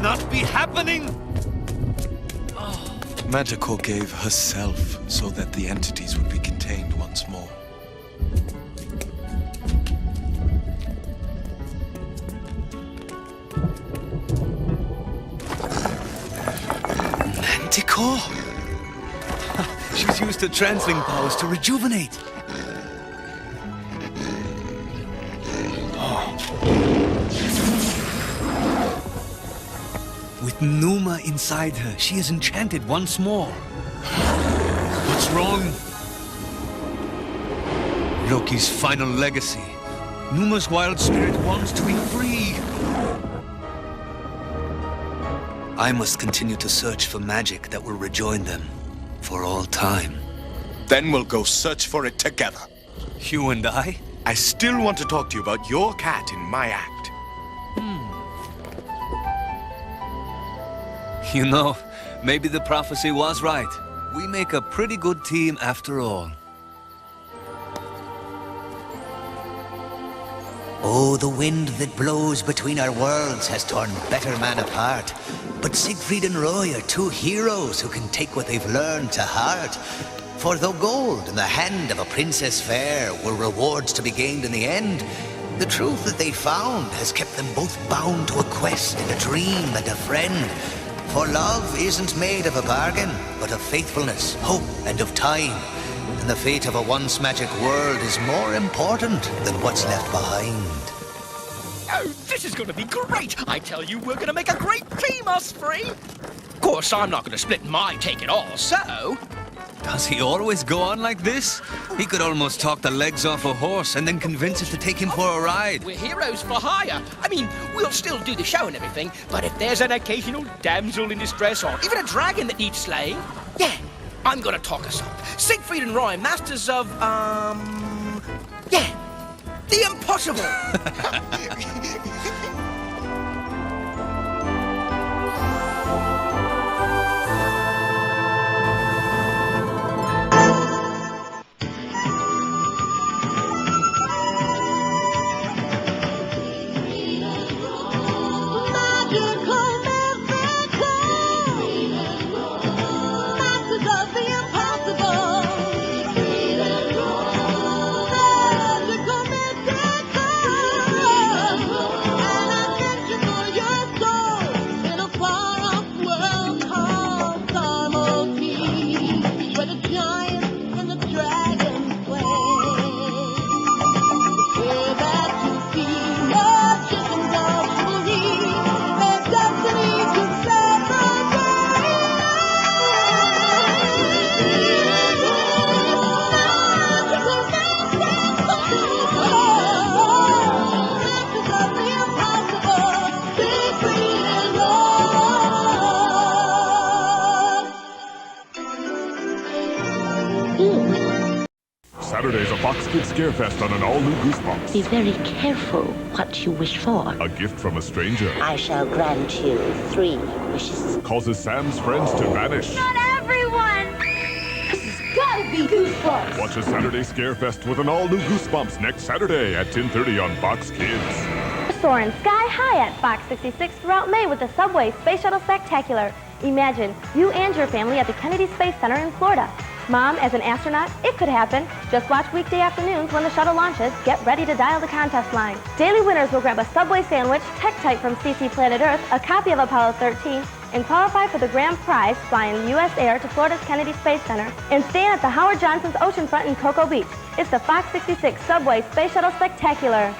Speaker 8: Not be happening!
Speaker 27: Manticore gave herself so that the entities would be contained once more.
Speaker 8: Manticore! She's used her transling powers to rejuvenate. With Numa inside her, she is enchanted once more. What's wrong? Loki's final legacy. Numa's wild spirit wants to be free. I must continue to search for magic that will rejoin them for all time.
Speaker 27: Then we'll go search for it together.
Speaker 8: You and I?
Speaker 27: I still want to talk to you about your cat in my act.
Speaker 8: You know, maybe the prophecy was right. We make a pretty good team after all.
Speaker 14: Oh, the wind that blows between our worlds has torn better men apart. But Siegfried and Roy are two heroes who can take what they've learned to heart. For though gold in the hand of a princess fair were rewards to be gained in the end, the truth that they found has kept them both bound to a quest and a dream and a friend. For love isn't made of a bargain, but of faithfulness, hope, and of time. And the fate of a once magic world is more important than what's left behind.
Speaker 12: Oh, this is going to be great! I tell you, we're going to make a great team, us three! Of course, I'm not going to split my take at all, so...
Speaker 8: Does he always go on like this? He could almost talk the legs off a horse and then convince it to take him for a ride.
Speaker 12: We're heroes for hire. I mean, we'll still do the show and everything, but if there's an occasional damsel in distress or even a dragon that needs slaying, yeah, I'm gonna talk us up. Siegfried and Roy, masters of, yeah, the impossible.
Speaker 17: Saturday's a Fox Kids Scarefest on an all-new Goosebumps.
Speaker 21: Be very careful what you wish for.
Speaker 17: A gift from a stranger
Speaker 21: I shall grant you 3 wishes.
Speaker 17: causes Sam's friends to vanish.
Speaker 21: Not everyone! This has gotta be Goosebumps!
Speaker 17: Watch a Saturday Scarefest with an all-new Goosebumps next Saturday at 10:30 on Fox Kids.
Speaker 22: Soaring sky high at Fox 66 throughout May with the Subway Space Shuttle Spectacular. Imagine you and your family at the Kennedy Space Center in Florida. Mom, as an astronaut, it could happen. Just watch weekday afternoons when the shuttle launches. Get ready to dial the contest line. Daily winners will grab a Subway sandwich, Tech-Type from CC Planet Earth, a copy of Apollo 13, and qualify for the grand prize flying U.S. Air to Florida's Kennedy Space Center and staying at the Howard Johnson's Oceanfront in Cocoa Beach. It's the Fox 66 Subway Space Shuttle Spectacular.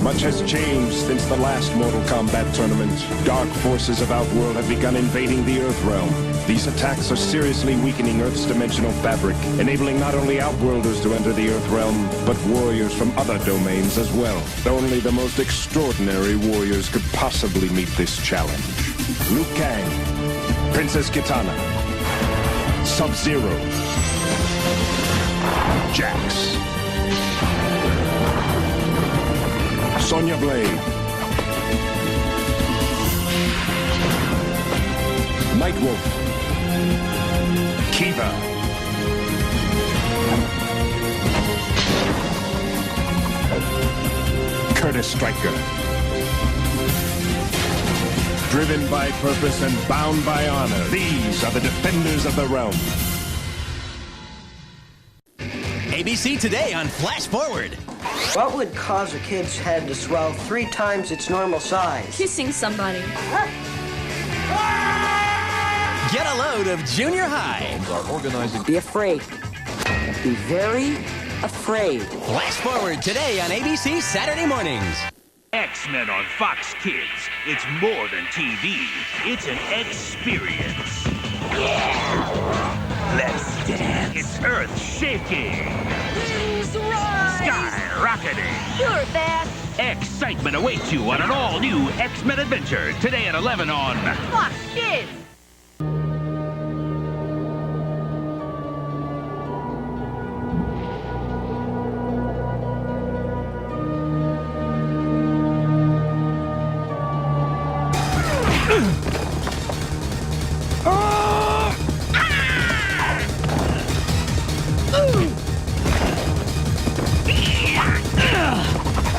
Speaker 23: Much has changed since the last Mortal Kombat tournament. Dark forces of Outworld have begun invading the Earth realm. These attacks are seriously weakening Earth's dimensional fabric, enabling not only Outworlders to enter the Earth realm, but warriors from other domains as well. Only the most extraordinary warriors could possibly meet this challenge. Liu Kang, Princess Kitana, Sub-Zero, Jax, Sonya Blade, Nightwolf, Kiva, Curtis Stryker. Driven by purpose and bound by honor, these are the defenders of the realm.
Speaker 24: ABC today on Flash Forward.
Speaker 1: What would cause a kid's head to swell 3 times its normal size?
Speaker 21: Kissing somebody.
Speaker 6: Get a load of junior high.
Speaker 1: Are organizing. Be afraid. Be very afraid.
Speaker 6: Flash forward today on ABC Saturday mornings.
Speaker 9: X-Men on Fox Kids. It's more than TV. It's an experience. Yeah. Let's dance. It's earth-shaking.
Speaker 21: Who's right?
Speaker 9: Skyrocketing.
Speaker 21: You're bad.
Speaker 9: Excitement awaits you on an all-new X-Men adventure. Today at 11 on
Speaker 21: Fox Kids.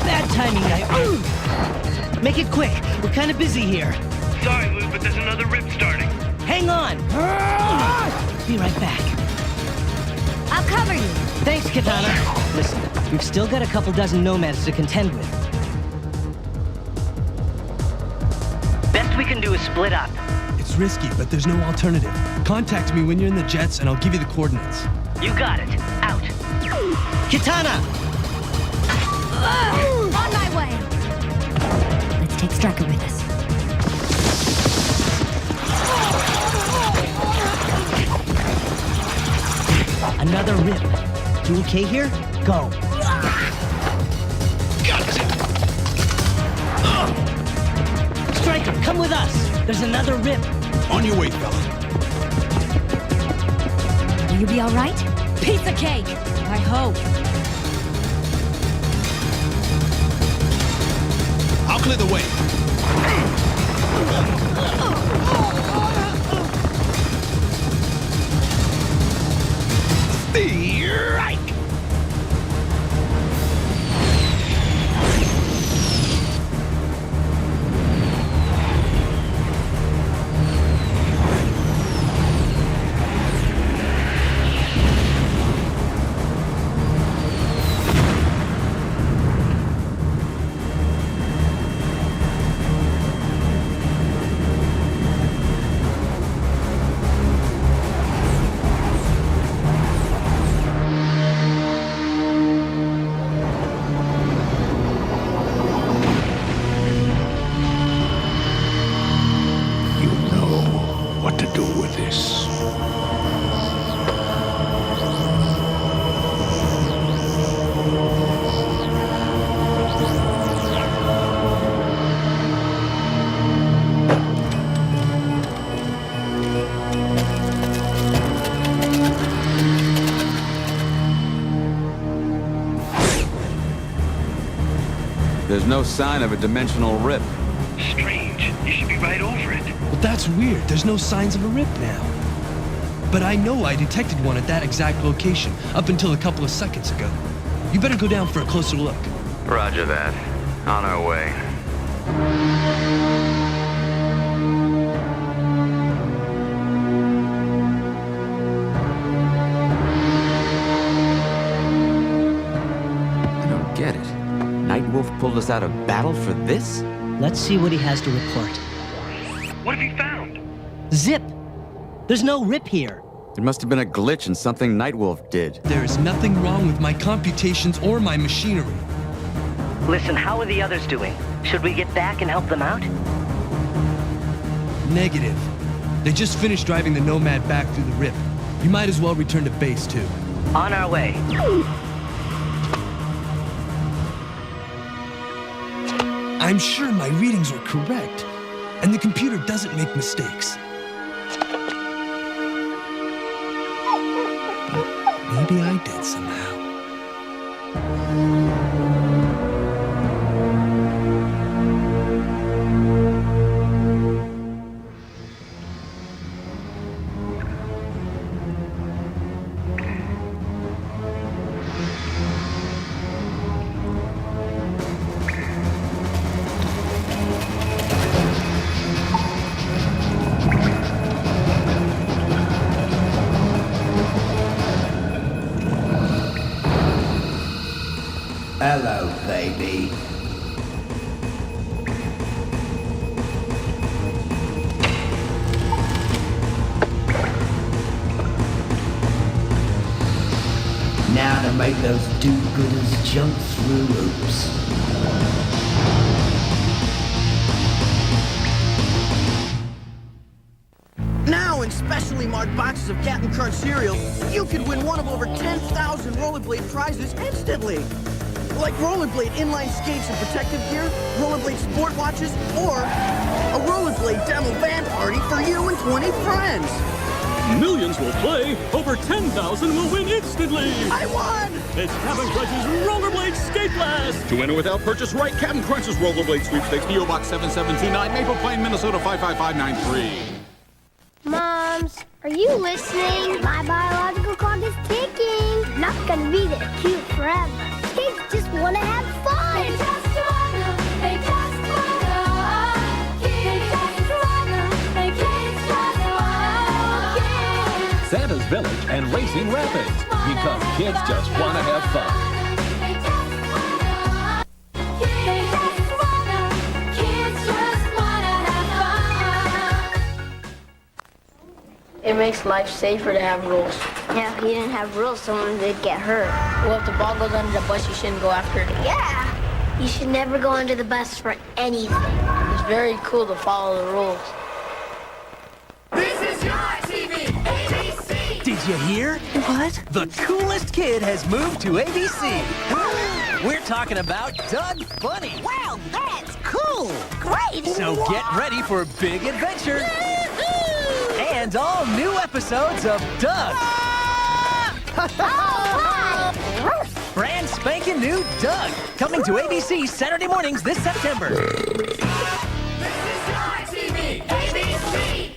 Speaker 12: Bad timing, guy. Make it quick. We're kind of busy here.
Speaker 9: Sorry, Luke, but there's another rip starting.
Speaker 12: Hang on. Be right back.
Speaker 21: I'll cover you.
Speaker 12: Thanks, Katana. Listen, we've still got a couple dozen nomads to contend with. Best we can do is split up.
Speaker 13: It's risky, but there's no alternative. Contact me when you're in the jets, and I'll give you the coordinates.
Speaker 12: You got it. Out. Katana!
Speaker 21: On my way. Let's take Striker with us.
Speaker 12: Another rip. You okay here? Go. Striker, come with us. There's another rip.
Speaker 13: On your way, fella.
Speaker 21: Will you be all right? Piece of cake. I hope.
Speaker 13: I'll clear the way. Strike!
Speaker 24: There's no sign of a dimensional rip.
Speaker 9: Strange. You should be right over it.
Speaker 13: Well, that's weird. There's no signs of a rip now. But I know I detected one at that exact location, up until a couple of seconds ago. You better go down for a closer look.
Speaker 24: Roger that. On our way. I don't get it. Nightwolf pulled us out of battle for this?
Speaker 12: Let's see what he has to report.
Speaker 9: What have you found?
Speaker 12: Zip! There's no rip here.
Speaker 24: It must have been a glitch in something Nightwolf did.
Speaker 13: There is nothing wrong with my computations or my machinery.
Speaker 12: Listen, how are the others doing? Should we get back and help them out?
Speaker 13: Negative. They just finished driving the Nomad back through the rip. You might as well return to base, too.
Speaker 12: On our way.
Speaker 13: I'm sure my readings were correct, and the computer doesn't make mistakes. But maybe I did somehow.
Speaker 14: solo, baby. Now to make those do-gooders jump through hoops.
Speaker 2: Now, in specially marked boxes of Captain Crunch cereal, you could win one of over 10,000 rollerblade prizes instantly. Like rollerblade inline skates and protective gear, rollerblade sport watches, or a rollerblade demo band party for you and 20 friends.
Speaker 4: Millions will play, over 10,000 will win instantly!
Speaker 2: I won!
Speaker 4: It's Captain Crunch's Rollerblade Skate Blast!
Speaker 5: To enter without purchase, write Captain Crunch's Rollerblade Sweepstakes, P.O. Box 7729, Maple Plain, Minnesota 55593.
Speaker 21: Moms, are you listening? My biological clock is ticking. I'm not gonna be there cute forever. Kids just wanna have fun. They just wanna.
Speaker 7: Santa's Village and Racing Rapids, because kids just want to have fun.
Speaker 20: It makes life safer to have rules.
Speaker 21: Yeah, if you didn't have rules, someone would get hurt.
Speaker 20: Well, if the ball goes under the bus, you shouldn't go after it.
Speaker 21: Yeah, you should never go under the bus for anything.
Speaker 20: It's very cool to follow the rules.
Speaker 12: This is your TV, ABC! Did you hear?
Speaker 6: What?
Speaker 12: The coolest kid has moved to ABC. We're talking about Doug Funny.
Speaker 21: Wow, that's cool! Great!
Speaker 12: So get ready for big adventure. And all new episodes of Doug. Brand spanking new Doug. Coming to ABC Saturday mornings this September.
Speaker 21: This is your TV, ABC!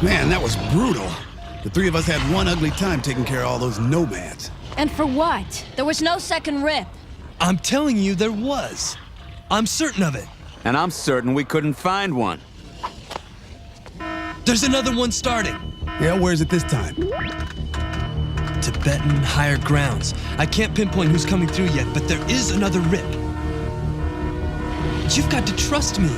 Speaker 25: Man, that was brutal. The three of us had one ugly time taking care of all those nomads.
Speaker 26: And for what? There was no second rip.
Speaker 13: I'm telling you, there was. I'm certain of it.
Speaker 24: And I'm certain we couldn't find one.
Speaker 13: There's another one starting.
Speaker 25: Yeah, where is it this time?
Speaker 13: Tibetan higher grounds. I can't pinpoint who's coming through yet, but there is another rip. You've got to trust me.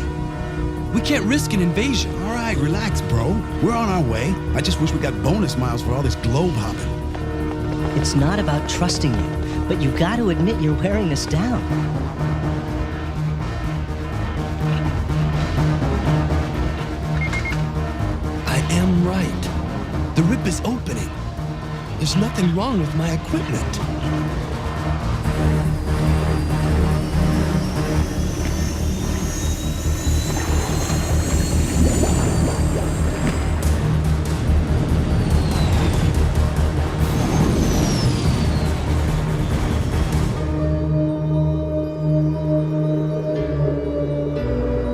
Speaker 13: We can't risk an invasion.
Speaker 25: All right, relax, bro. We're on our way. I just wish we got bonus miles for all this globe hopping.
Speaker 28: It's not about trusting you, but you got to admit you're wearing us down.
Speaker 13: I am right. The rip is opening. There's nothing wrong with my equipment.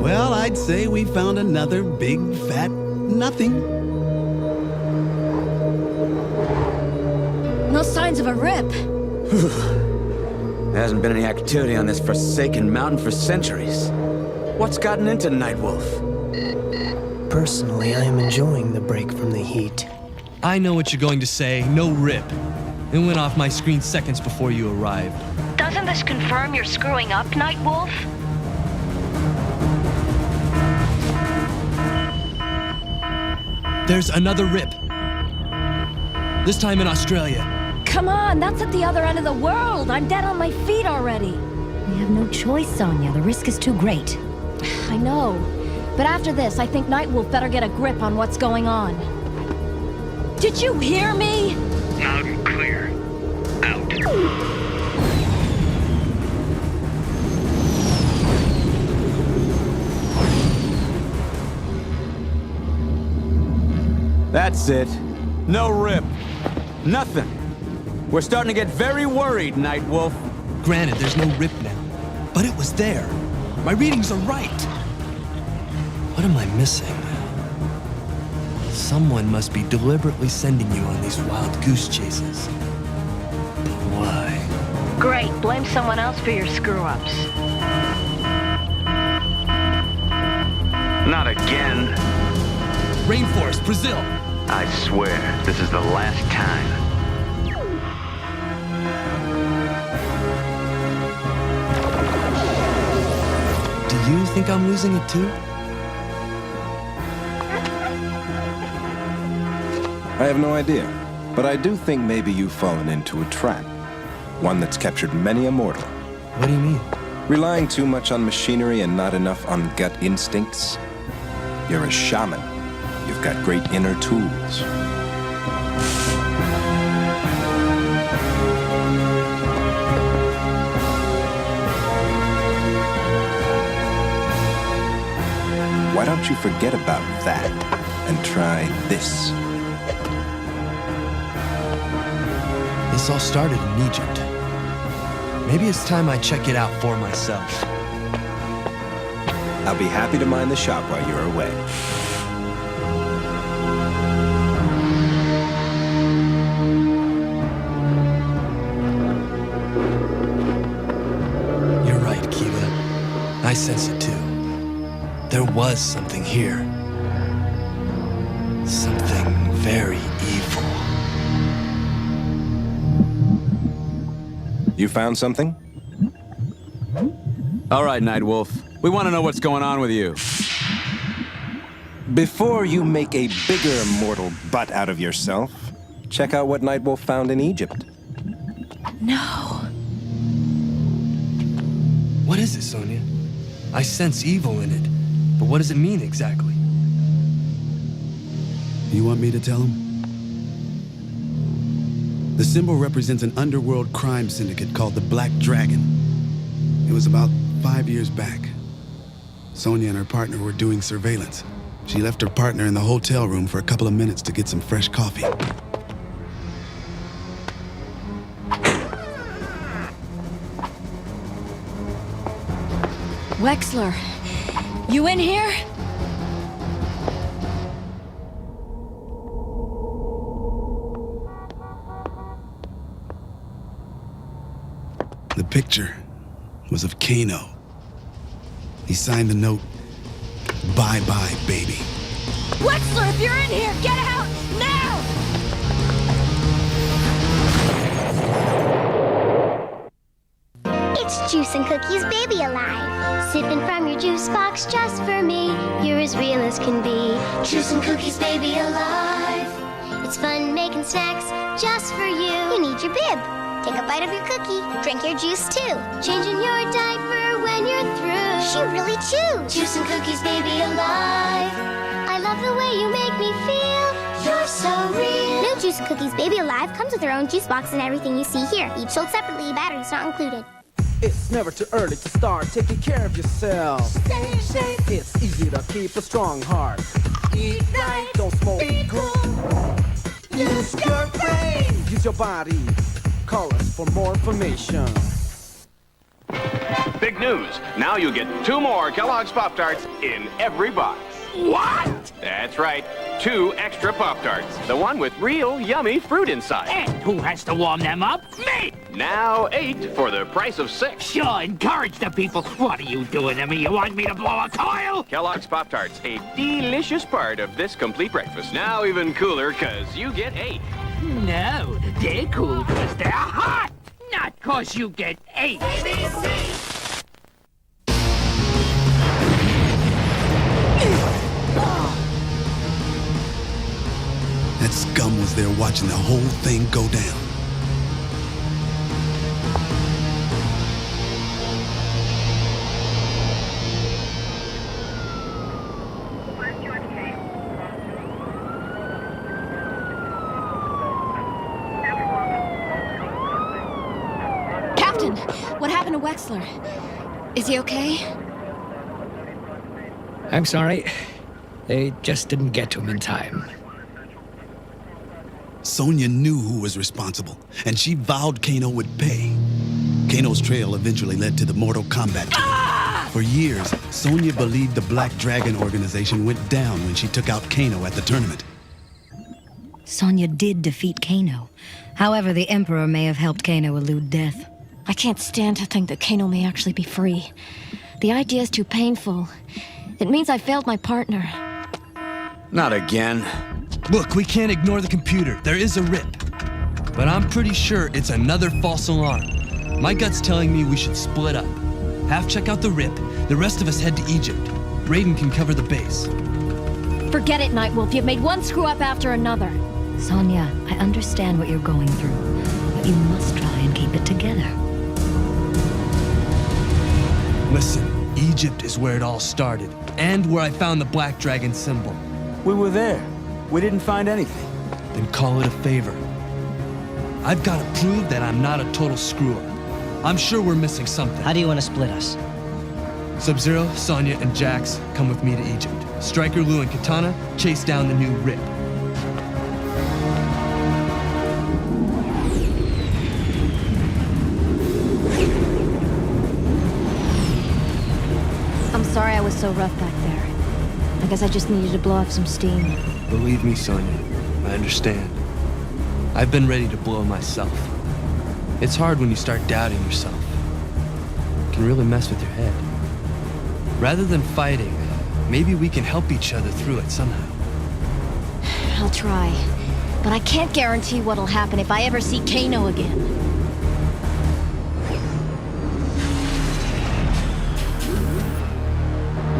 Speaker 25: Well, I'd say we found another big, fat nothing.
Speaker 26: No signs of a rip.
Speaker 24: There hasn't been any activity on this forsaken mountain for centuries. What's gotten into Nightwolf?
Speaker 28: Personally, I am enjoying the break from the heat.
Speaker 13: I know what you're going to say. No rip. It went off my screen seconds before you arrived.
Speaker 26: Doesn't this confirm you're screwing up, Nightwolf?
Speaker 13: There's another rip. This time in Australia.
Speaker 26: Come on, that's at the other end of the world. I'm dead on my feet already.
Speaker 29: We have no choice, Sonia. The risk is too great.
Speaker 26: I know. But after this, I think Nightwolf better get a grip on what's going on. Did you hear me?
Speaker 9: Loud and clear. Out.
Speaker 24: That's it. No rip. Nothing. We're starting to get very worried, Nightwolf.
Speaker 13: Granted, there's no rip now, but it was there. My readings are right. What am I missing? Someone must be deliberately sending you on these wild goose chases. But why?
Speaker 26: Great, blame someone else for your screw-ups.
Speaker 9: Not again.
Speaker 13: Rainforest, Brazil.
Speaker 9: I swear, this is the last time.
Speaker 13: you think I'm losing it too?
Speaker 3: I have no idea, but I do think maybe you've fallen into a trap. One that's captured many a mortal.
Speaker 13: What do you mean?
Speaker 3: Relying too much on machinery and not enough on gut instincts. You're a shaman. You've got great inner tools. Why don't you forget about that and try this?
Speaker 13: This all started in Egypt. Maybe it's time I check it out for myself.
Speaker 3: I'll be happy to mind the shop while you're away.
Speaker 13: You're right, Kiva. I sense it too. There was something here. Something very evil.
Speaker 3: You found something?
Speaker 24: All right, Nightwolf. We want to know what's going on with you.
Speaker 3: Before you make a bigger mortal butt out of yourself, check out what Nightwolf found in Egypt.
Speaker 26: No.
Speaker 13: What is it, Sonia? I sense evil in it, but what does it mean exactly?
Speaker 25: You want me to tell him? The symbol represents an underworld crime syndicate called the Black Dragon. It was about 5 years back. Sonia and her partner were doing surveillance. She left her partner in the hotel room for a couple of minutes to get some fresh coffee.
Speaker 26: Wexler, you in here?
Speaker 25: The picture was of Kano. He signed the note, "Bye-bye, baby."
Speaker 26: Wexler, if you're in here, get out now!
Speaker 21: It's Juice and Cookies Baby Alive. Sipping from your juice box just for me. You're as real as can be. Juice and Cookies Baby Alive. It's fun making snacks just for you. You need your bib. Take a bite of your cookie. Drink your juice too. Changing your diaper when you're through. She really chews. Juice and Cookies Baby Alive. I love the way you make me feel. You're so real. New Juice and Cookies Baby Alive comes with their own juice box and everything you see here. Each sold separately, batteries not included.
Speaker 2: It's never too early to start taking care of yourself.
Speaker 21: Stay in shape.
Speaker 2: It's easy to keep a strong heart.
Speaker 21: Eat right.
Speaker 2: Don't smoke.
Speaker 21: Be cool. Use your brain.
Speaker 2: Use your body. Call us for more information.
Speaker 8: Big news. Now you get 2 more Kellogg's Pop-Tarts in every box.
Speaker 9: What?
Speaker 8: That's right. 2 extra Pop-Tarts. The one with real yummy fruit inside.
Speaker 9: And who has to warm them up? Me!
Speaker 8: Now 8 for the price of 6.
Speaker 9: Sure, encourage the people. What are you doing to me? You want me to blow a coil?
Speaker 8: Kellogg's Pop-Tarts, a delicious part of this complete breakfast. Now even cooler, because you get 8.
Speaker 9: No, they're cool because they're hot. Not because you get 8.
Speaker 21: ABC.
Speaker 25: That scum was there watching the whole thing go down.
Speaker 26: Captain, what happened to Wexler? Is he okay?
Speaker 10: I'm sorry. They just didn't get to him in time.
Speaker 25: Sonia knew who was responsible, and she vowed Kano would pay. Kano's trail eventually led to the Mortal Kombat tournament. For years, Sonia believed the Black Dragon organization went down when she took out Kano at the tournament.
Speaker 29: Sonia did defeat Kano. However, the Emperor may have helped Kano elude death.
Speaker 26: I can't stand to think that Kano may actually be free. The idea is too painful. It means I failed my partner.
Speaker 24: Not again.
Speaker 13: Look, we can't ignore the computer. There is a rip. But I'm pretty sure it's another false alarm. My gut's telling me we should split up. Half check out the Rip, the rest of us head to Egypt. Raiden can cover the base.
Speaker 26: Forget it, Nightwolf. You've made one screw-up after another.
Speaker 29: Sonya, I understand what you're going through, but you must try and keep it together.
Speaker 13: Listen, Egypt is where it all started, and where I found the Black Dragon symbol.
Speaker 24: We were there. We didn't find anything.
Speaker 13: Then call it a favor. I've got to prove that I'm not a total screw-up. I'm sure we're missing something.
Speaker 28: How do you want to split us?
Speaker 13: Sub-Zero, Sonya, and Jax come with me to Egypt. Striker, Liu, and Katana chase down the new Rip.
Speaker 26: I'm sorry I was so rough back there. I guess I just needed to blow off some steam.
Speaker 13: Believe me, Sonya, I understand. I've been ready to blow myself. It's hard when you start doubting yourself. It can really mess with your head. Rather than fighting, maybe we can help each other through it somehow.
Speaker 26: I'll try. But I can't guarantee what'll happen if I ever see Kano again.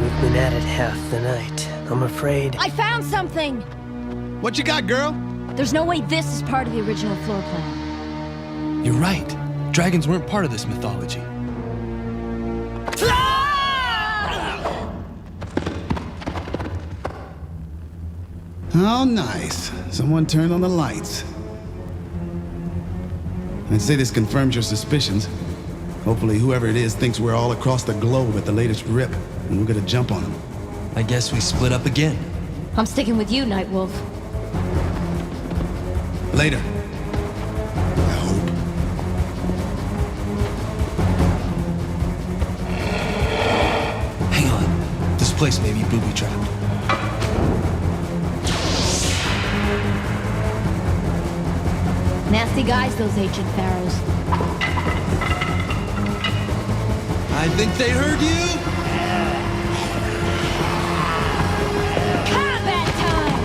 Speaker 11: We've been at it half the night. I'm afraid...
Speaker 26: I found something!
Speaker 25: What you got, girl?
Speaker 26: There's no way this is part of the original floor plan.
Speaker 13: You're right. Dragons weren't part of this mythology.
Speaker 25: Oh, nice. Someone turned on the lights. I'd say this confirms your suspicions. Hopefully whoever it is thinks we're all across the globe at the latest Rip, and we're gonna jump on them.
Speaker 13: I guess we split up again.
Speaker 26: I'm sticking with you, Nightwolf.
Speaker 25: Later.
Speaker 13: Hang on. This place may be booby-trapped.
Speaker 26: Nasty guys, those ancient pharaohs.
Speaker 13: I think they heard you!
Speaker 26: Combat time!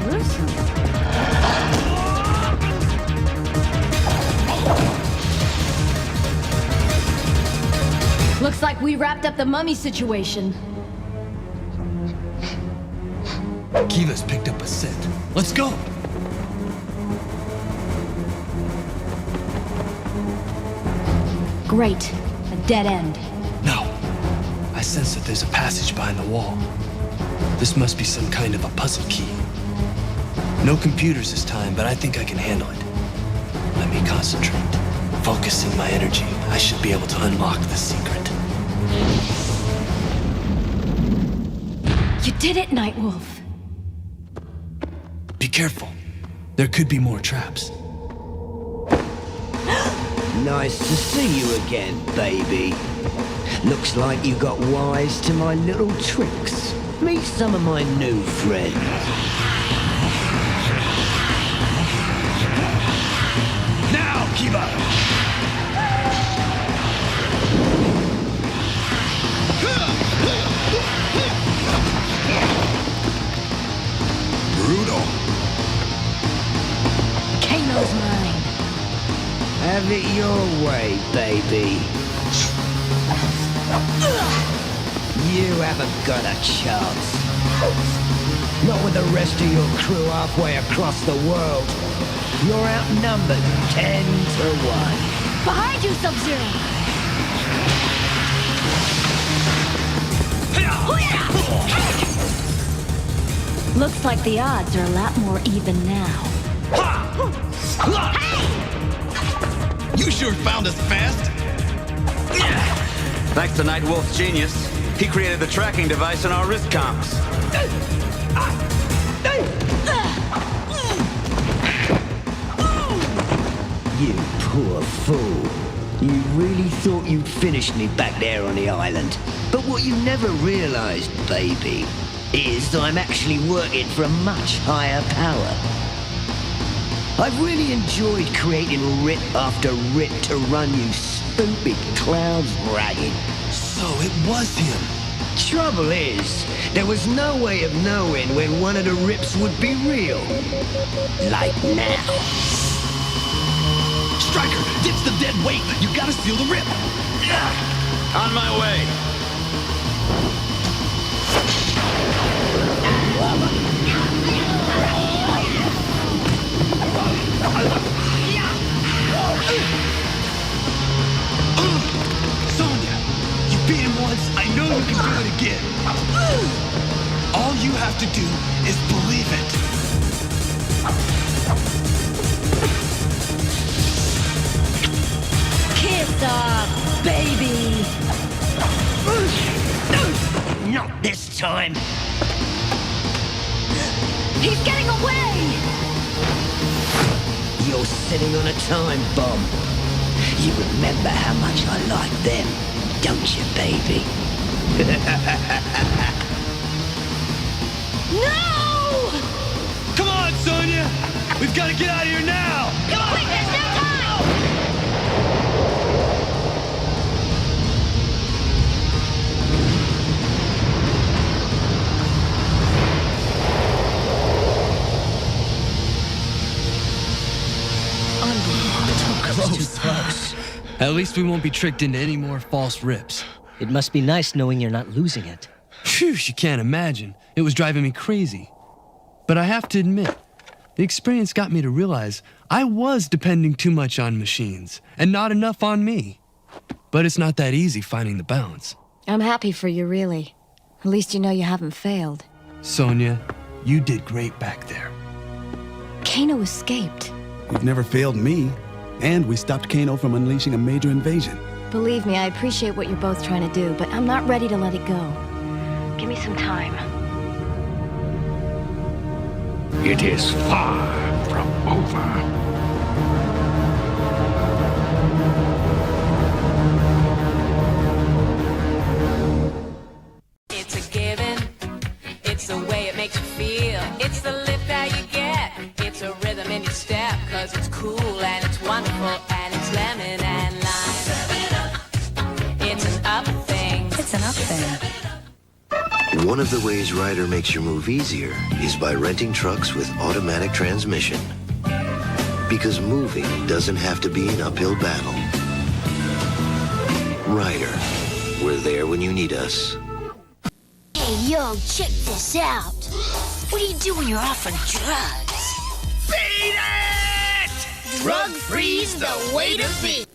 Speaker 26: Gruesome. Looks like we wrapped up the mummy situation.
Speaker 13: Kiva's picked up a scent. Let's go!
Speaker 26: Great. A dead end.
Speaker 13: No. I sense that there's a passage behind the wall. This must be some kind of a puzzle key. No computers this time, but I think I can handle it. Let me concentrate. Focusing my energy, I should be able to unlock the secret.
Speaker 26: You did it, Nightwolf.
Speaker 13: Be careful. There could be more traps.
Speaker 15: Nice to see you again, baby. Looks like you got wise to my little tricks. Meet some of my new friends.
Speaker 14: Now, Kiva!
Speaker 25: Brutal.
Speaker 26: Kano's mine.
Speaker 15: Have it your way, baby. You haven't got a chance. Not with the rest of your crew halfway across the world. You're outnumbered 10 to 1.
Speaker 26: Behind you, Sub-Zero! Looks like the odds are a lot more even now.
Speaker 25: You sure found us fast.
Speaker 24: Thanks to Nightwolf's genius, he created the tracking device in our wrist comps.
Speaker 15: You poor fool. You really thought you'd finish me back there on the island. But what you never realized, baby, is I'm actually working for a much higher power. I've really enjoyed creating Rip after Rip to run you stupid clowns ragged.
Speaker 13: So it was him.
Speaker 15: Trouble is, there was no way of knowing when one of the Rips would be real. Like now.
Speaker 13: Striker, ditch the dead weight. You gotta seal the rip.
Speaker 5: On my way.
Speaker 13: Sonya, you beat him once. I know you can do it again. All you have to do is believe it.
Speaker 29: Kiss off, baby!
Speaker 15: Not this time.
Speaker 26: He's getting away!
Speaker 15: You're sitting on a time bomb. You remember how much I like them, don't you, baby?
Speaker 26: No!
Speaker 13: Come on, Sonya! We've got to get out of here now!
Speaker 26: Come on! Quick, there's no time!
Speaker 13: Close. At least we won't be tricked into any more false rips.
Speaker 28: It must be nice knowing you're not losing it.
Speaker 13: Phew, you can't imagine. It was driving me crazy. But I have to admit, the experience got me to realize I was depending too much on machines and not enough on me. But it's not that easy finding the balance.
Speaker 26: I'm happy for you, really. At least you know you haven't failed.
Speaker 13: Sonya, you did great back there.
Speaker 26: Kano escaped.
Speaker 25: You've never failed me. And we stopped Kano from unleashing a major invasion.
Speaker 26: Believe me, I appreciate what you're both trying to do, but I'm not ready to let it go. Give me some time.
Speaker 10: It is far from over.
Speaker 1: It's a given. It's the way it makes you feel. It's the lift that you get. It's a rhythm in your step. Cause it's cool and it's wonderful and it's lemon and lime. It's an up thing.
Speaker 29: It's an up thing.
Speaker 4: One of the ways Ryder makes your move easier is by renting trucks with automatic transmission. Because moving doesn't have to be an uphill battle. Ryder, we're there when you need us.
Speaker 21: Hey, yo, check this out. What do you do when you're off on drugs?
Speaker 12: Beat it!
Speaker 21: Drug-free's the way to be.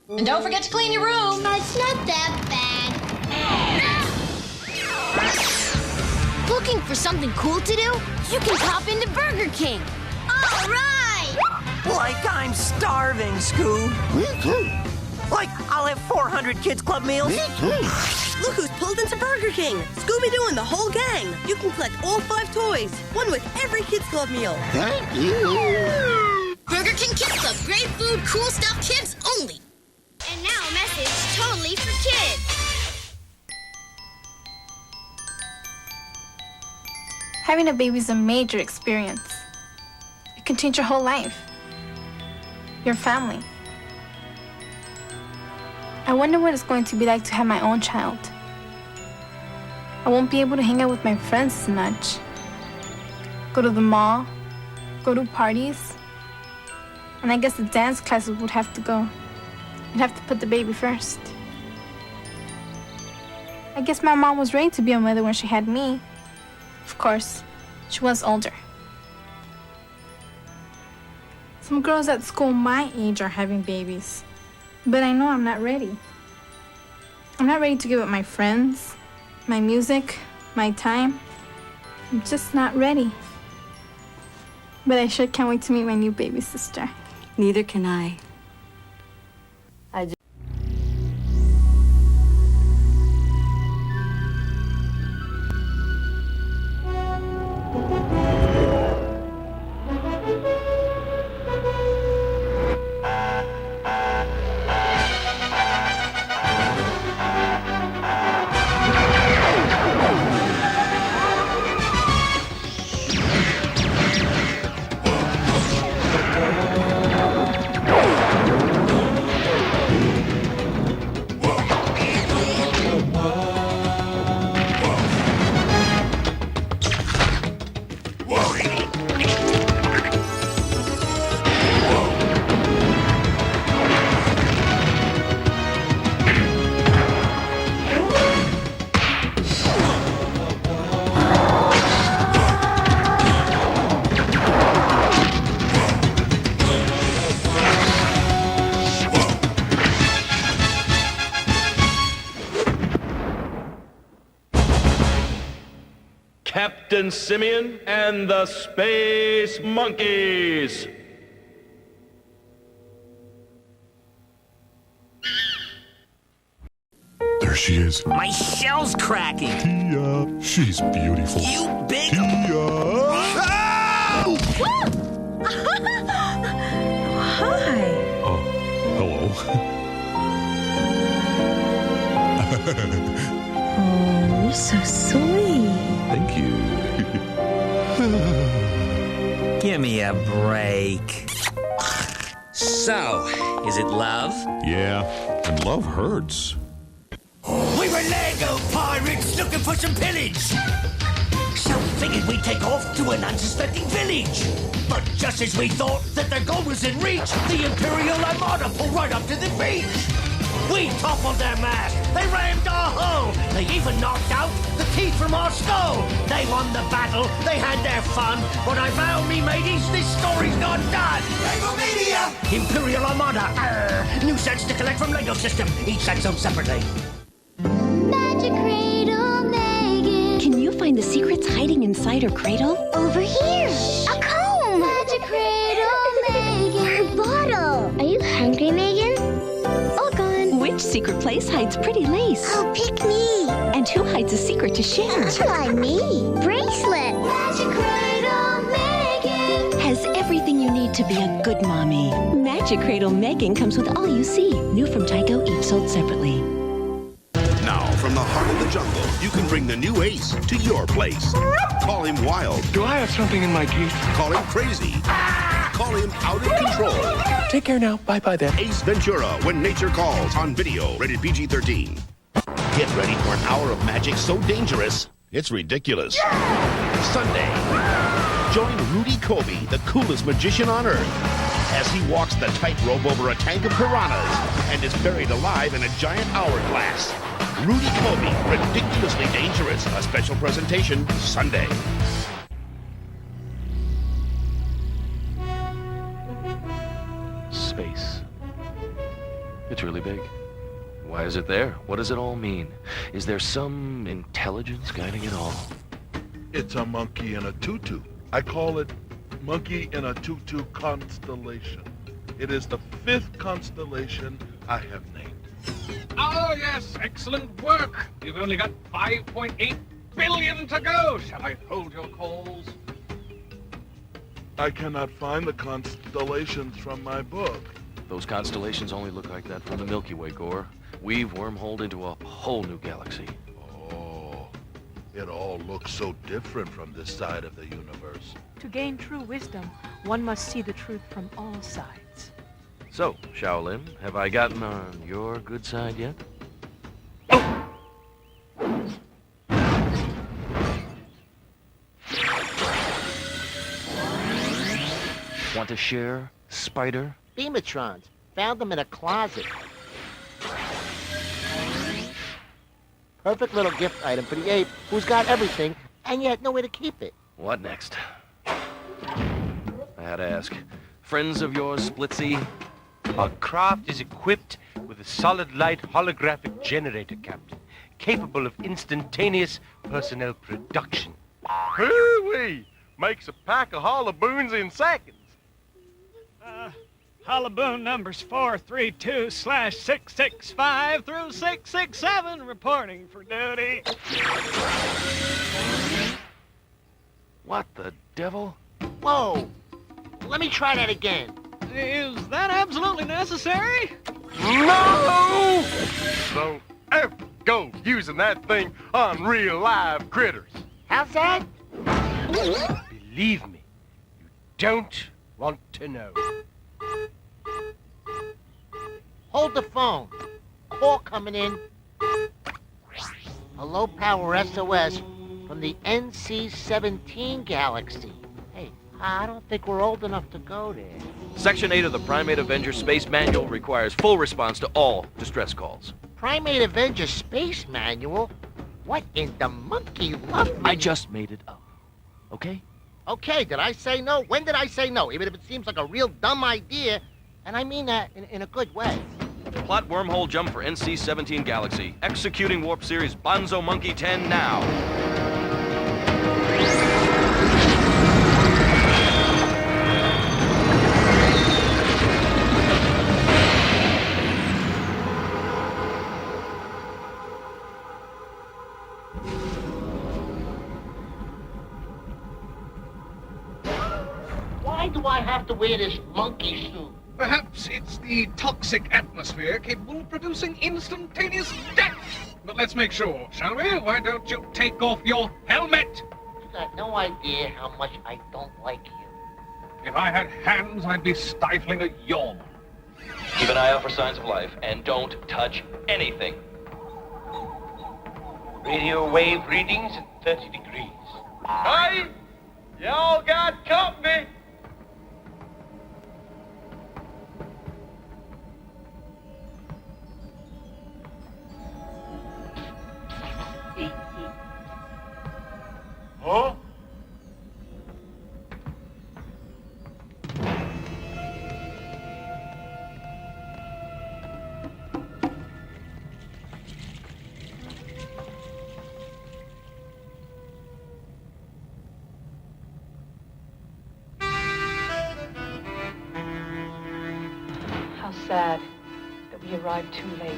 Speaker 26: And don't forget to clean your room.
Speaker 21: It's not that bad. Looking for something cool to do? You can pop into Burger King. All right!
Speaker 16: Like I'm starving, Scoob.
Speaker 21: Me too.
Speaker 16: Like I'll have 400 Kids Club meals.
Speaker 21: Me too.
Speaker 17: Look who's pulled into Burger King. Scooby-Doo and the whole gang. You can collect all 5 toys. One with every Kids Club meal.
Speaker 21: Thank you. Burger King Kids Club. Great food, cool stuff, kids only. And now a message totally for kids.
Speaker 18: Having a baby is a major experience. It can change your whole life. Your family. I wonder what it's going to be like to have my own child. I won't be able to hang out with my friends as much. Go to the mall, go to parties, and I guess the dance classes would have to go. I'd have to put the baby first. I guess my mom was ready to be a mother when she had me. Of course, she was older. Some girls at school my age are having babies, but I know I'm not ready. I'm not ready to give up my friends, my music, my time. I'm just not ready. But I sure can't wait to meet my new baby sister.
Speaker 19: Neither can I.
Speaker 2: Captain Simian and the Space Monkeys.
Speaker 3: There she is.
Speaker 16: My shell's cracking.
Speaker 3: Tia. She's beautiful.
Speaker 16: You big...
Speaker 3: Tia.
Speaker 16: Ah!
Speaker 6: Hi.
Speaker 3: Oh, hello.
Speaker 6: Oh, you're so sweet.
Speaker 3: Thank you.
Speaker 16: Give me a break. So, is it love?
Speaker 3: Yeah, and love hurts.
Speaker 14: We were Lego pirates looking for some pillage. So we figured we'd take off to an unsuspecting village. But just as we thought that their goal was in reach, the Imperial Armada pulled right up to the beach. We toppled their mast, they rammed our hull, they even knocked out the teeth from our skull. They won the battle, they had their fun, but I vow me mateys, this story's not done. Lego Media! Imperial Armada, new sets to collect from Lego System, each set sold separately.
Speaker 21: Magic Cradle Megan.
Speaker 6: Can you find the secrets hiding inside her cradle?
Speaker 21: Over here. A comb. Magic Cradle Megan. Her bottle. Are you hungry, Megan? All gone.
Speaker 6: Which secret place hides pretty lace?
Speaker 21: Oh, pick me.
Speaker 6: And who hides a secret to share?
Speaker 21: Try me. Bracelet. Magic Cradle Megan.
Speaker 6: Has everything you need to be a good mommy. Magic Cradle Megan comes with all you see. New from Tyco, each sold separately.
Speaker 7: Now, from the heart of the jungle, you can bring the new Ace to your place. Call him wild.
Speaker 19: Do I have something in my teeth?
Speaker 7: Call him crazy. Call him out of control.
Speaker 19: Take care now. Bye-bye then.
Speaker 7: Ace Ventura, When Nature Calls, on video, rated PG-13. Get ready for an hour of magic so dangerous, it's ridiculous. Sunday, join Rudy Kobe, the coolest magician on Earth, as he walks the tightrope over a tank of piranhas and is buried alive in a giant hourglass. Rudy Kobe, Ridiculously Dangerous, a special presentation Sunday.
Speaker 20: Space. It's really big. Why is it there? What does it all mean? Is there some intelligence guiding it all?
Speaker 22: It's a monkey in a tutu. I call it Monkey in a Tutu constellation. It is the 5th constellation I have named.
Speaker 23: Oh, yes, excellent work. You've only got 5.8 billion to go. Shall I hold your calls?
Speaker 22: I cannot find the constellations from my book.
Speaker 20: Those constellations only look like that from the Milky Way, Gore. We've wormholed into a whole new galaxy.
Speaker 22: Oh, it all looks so different from this side of the universe.
Speaker 27: To gain true wisdom, one must see the truth from all sides.
Speaker 20: So, Shaolin, have I gotten on your good side yet? Want to share, Spider?
Speaker 30: Beamatrons. Found them in a closet. Perfect little gift item for the ape who's got everything and yet nowhere to keep it.
Speaker 20: What next? I had to ask. Friends of yours, Splitsy?
Speaker 31: Our craft is equipped with a solid light holographic generator, Captain, capable of instantaneous personnel production.
Speaker 2: Hoo-wee! Makes a pack of holoboons in seconds.
Speaker 32: Holoboon numbers 432/665 through 667 reporting for duty.
Speaker 20: What the devil?
Speaker 30: Whoa! Let me try that again.
Speaker 32: Is that absolutely necessary?
Speaker 2: No! Don't ever go using that thing on real live critters.
Speaker 30: How's that?
Speaker 31: Believe me, you don't want to know.
Speaker 30: Hold the phone. Call coming in. A low-power SOS from the NC-17 galaxy. Hey, I don't think we're old enough to go there.
Speaker 20: Section 8 of the Primate Avenger Space Manual requires full response to all distress calls.
Speaker 30: Primate Avenger Space Manual? What in the monkey love me?
Speaker 20: I just made it up. Okay?
Speaker 30: Okay, did I say no? When did I say no? Even if it seems like a real dumb idea, and I mean that in a good way.
Speaker 20: Plot wormhole jump for NC-17 Galaxy. Executing Warp Series Bonzo Monkey 10 now.
Speaker 30: Why do I have to wear this monkey suit?
Speaker 23: Perhaps it's the toxic atmosphere capable of producing instantaneous death. But let's make sure, shall we? Why don't you take off your helmet?
Speaker 30: You got no idea how much I don't like you.
Speaker 23: If I had hands, I'd be stifling a yawn.
Speaker 20: Keep an eye out for signs of life, and don't touch anything.
Speaker 31: Radio wave readings at 30 degrees.
Speaker 2: Hey! Y'all got company!
Speaker 22: Huh?
Speaker 27: How sad that we arrived too late.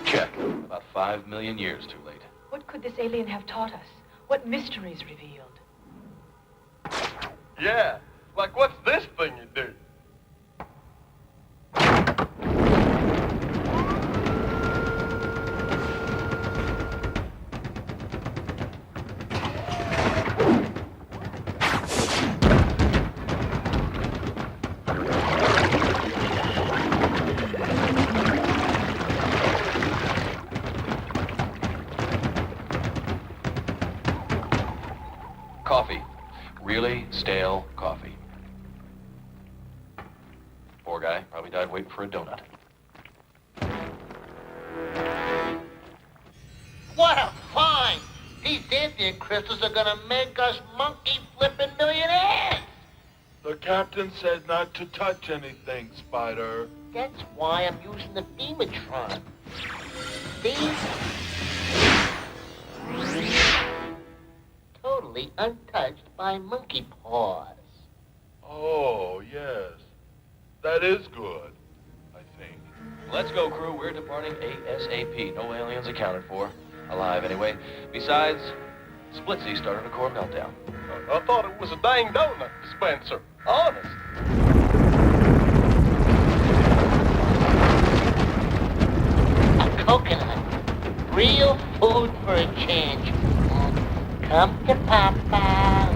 Speaker 20: Check. About 5 million years too late.
Speaker 27: What could this alien have taught us? What mysteries revealed?
Speaker 2: Yeah, like what's this thing you do?
Speaker 20: Coffee. Really stale coffee. Poor guy. Probably died waiting for a donut.
Speaker 30: What a find! These Indian crystals are gonna make us monkey-flipping millionaires!
Speaker 22: The captain said not to touch anything, Spider.
Speaker 30: That's why I'm using the Beamatron. See? Totally untouched by monkey paws.
Speaker 22: Oh, yes. That is good, I think.
Speaker 20: Let's go, crew. We're departing ASAP. No aliens accounted for. Alive, anyway. Besides, Splitsy started a core meltdown.
Speaker 2: I thought it was a dang donut dispenser. Honest.
Speaker 30: A coconut. Real food for a change. Come to Papa.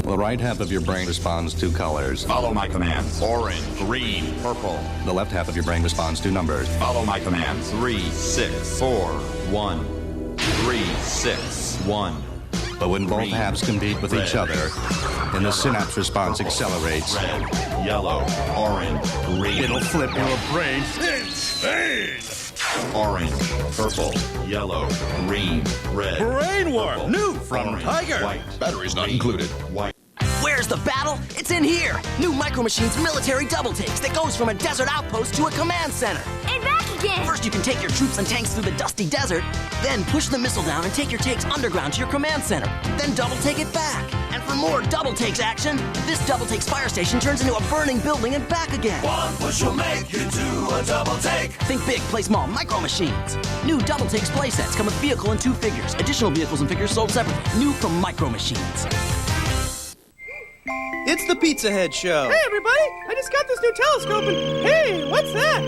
Speaker 1: The right half of your brain responds to colors.
Speaker 5: Follow my commands. Orange, green, purple.
Speaker 1: The left half of your brain responds to numbers.
Speaker 5: Follow my commands.
Speaker 8: 3, 6, 4, 1. 3, 6, 1.
Speaker 1: But when both halves compete with each other, then the synapse response accelerates.
Speaker 5: Red, yellow, orange, green.
Speaker 1: It'll flip your brain
Speaker 5: insane. Orange, purple, yellow, green, red.
Speaker 8: Brainworm, new from
Speaker 5: orange,
Speaker 8: Tiger.
Speaker 5: White,
Speaker 8: Batteries not
Speaker 5: green,
Speaker 8: included.
Speaker 5: White.
Speaker 9: Where's the battle? It's in here! New Micro Machines military double takes that goes from a desert outpost to a command center.
Speaker 21: And back again!
Speaker 9: First you can take your troops and tanks through the dusty desert, then push the missile down and take your takes underground to your command center, then double take it back. And for more double takes action, this double takes fire station turns into a burning building and back again.
Speaker 8: One push will make you do a double take.
Speaker 9: Think big, play small, Micro Machines. New double takes playsets come with vehicle and 2 figures. Additional vehicles and figures sold separately. New from Micro Machines.
Speaker 10: It's the Pizza Head Show.
Speaker 11: Hey, everybody! I just got this new telescope and, hey, what's that?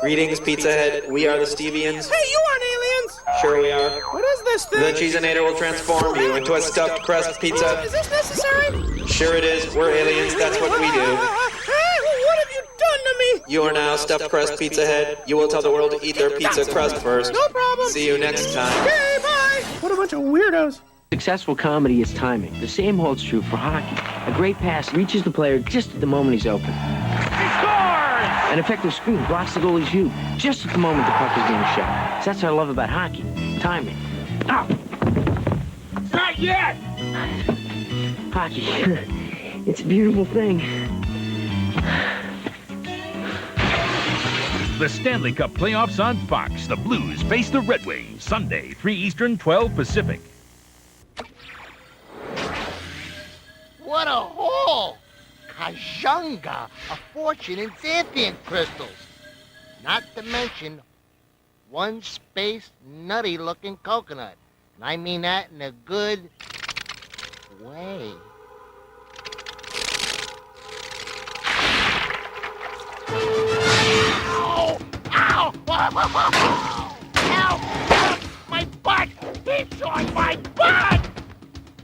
Speaker 4: Greetings, Pizza Head. We are the Stevians.
Speaker 10: Hey, you aren't aliens!
Speaker 4: Sure we are.
Speaker 10: What is this thing?
Speaker 4: The Cheeseinator will transform you into a stuffed crust pizza.
Speaker 10: Is this necessary?
Speaker 4: Sure it is. We're aliens. That's what we do.
Speaker 10: Hey, what have you done to me?
Speaker 4: You are now stuffed crust Pizza Head. You will tell the world to eat their pizza crust first.
Speaker 10: No problem.
Speaker 4: See you next time.
Speaker 10: Okay, bye. What a bunch of weirdos.
Speaker 11: Successful comedy is timing. The same holds true for hockey. A great pass reaches the player just at the moment he's open.
Speaker 32: He scores!
Speaker 11: An effective screen blocks the goalie's view just at the moment the puck is being shot. So that's what I love about hockey. Timing. Oh!
Speaker 32: Not yet!
Speaker 11: Hockey. It's a beautiful thing.
Speaker 12: The Stanley Cup playoffs on Fox. The Blues face the Red Wings. Sunday, 3 Eastern, 12 Pacific.
Speaker 30: What a haul! Kajunga, a fortune in Xanthian crystals. Not to mention one space nutty-looking coconut. And I mean that in a good way. Ow! Ow! Ow! Ow! My butt! It's on my butt!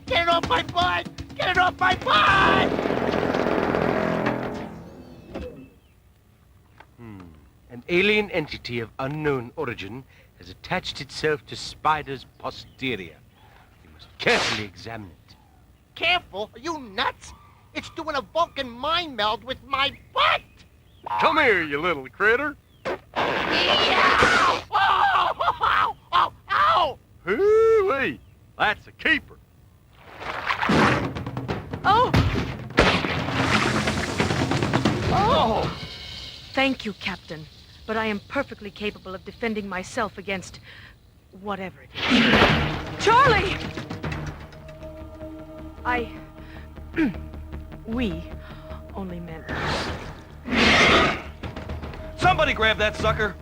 Speaker 30: Get it off my butt! Get it off my butt!
Speaker 31: An alien entity of unknown origin has attached itself to Spider's posterior. We must carefully examine it.
Speaker 30: Careful? Are you nuts? It's doing a Vulcan mind meld with my butt!
Speaker 2: Come here, you little critter.
Speaker 30: Ow! Oh! Oh! Ow!
Speaker 2: Hoo-wee! That's a keeper.
Speaker 27: Oh!
Speaker 30: Oh!
Speaker 27: Thank you, Captain. But I am perfectly capable of defending myself against whatever it is. Charlie! We only meant...
Speaker 31: Somebody grab that sucker!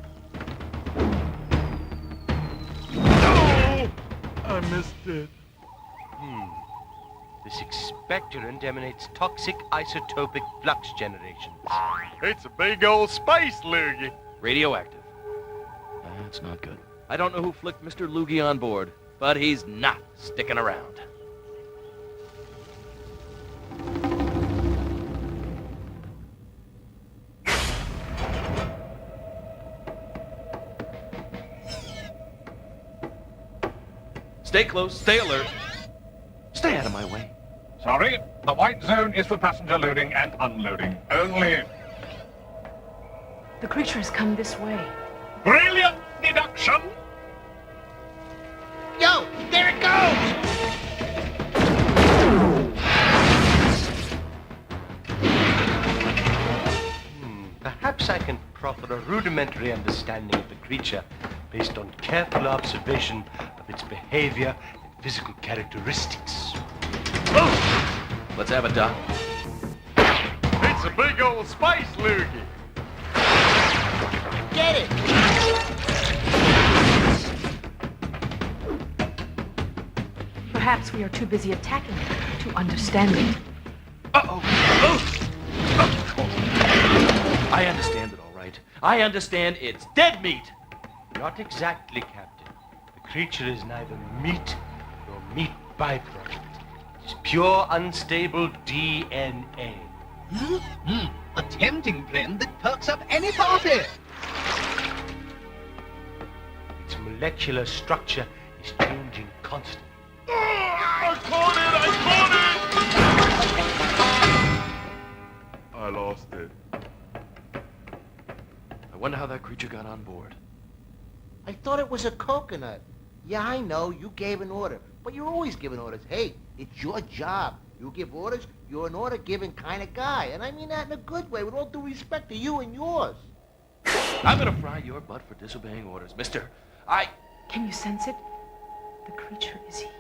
Speaker 22: No! I missed it.
Speaker 31: This expectorant emanates toxic isotopic flux generations.
Speaker 2: It's a big old space loogie.
Speaker 31: Radioactive. That's not good. I don't know who flicked Mr. Loogie on board, but he's not sticking around. Stay close, stay alert. Stay out of my way.
Speaker 23: Sorry, the white zone is for passenger loading and unloading only.
Speaker 27: The creature has come this way.
Speaker 23: Brilliant deduction!
Speaker 30: Yo, there it goes!
Speaker 31: Perhaps I can proffer a rudimentary understanding of the creature based on careful observation of its behavior and physical characteristics. Oh! Let's have it, Doc.
Speaker 2: It's a big old space loogie.
Speaker 30: Get it!
Speaker 27: Perhaps we are too busy attacking it to understand it.
Speaker 31: Uh-oh! I understand it, all right. I understand it's dead meat. Not exactly, Captain. The creature is neither meat nor meat byproduct. It's pure, unstable DNA.
Speaker 23: A tempting blend that perks up any party.
Speaker 31: Its molecular structure is changing constantly.
Speaker 22: I caught it! I lost it.
Speaker 31: I wonder how that creature got on board.
Speaker 30: I thought it was a coconut. Yeah, I know, you gave an order. But you're always giving orders. Hey, it's your job. You give orders, you're an order-giving kind of guy. And I mean that in a good way, with all due respect to you and yours.
Speaker 31: I'm gonna fry your butt for disobeying orders, mister.
Speaker 27: Can you sense it? The creature is here.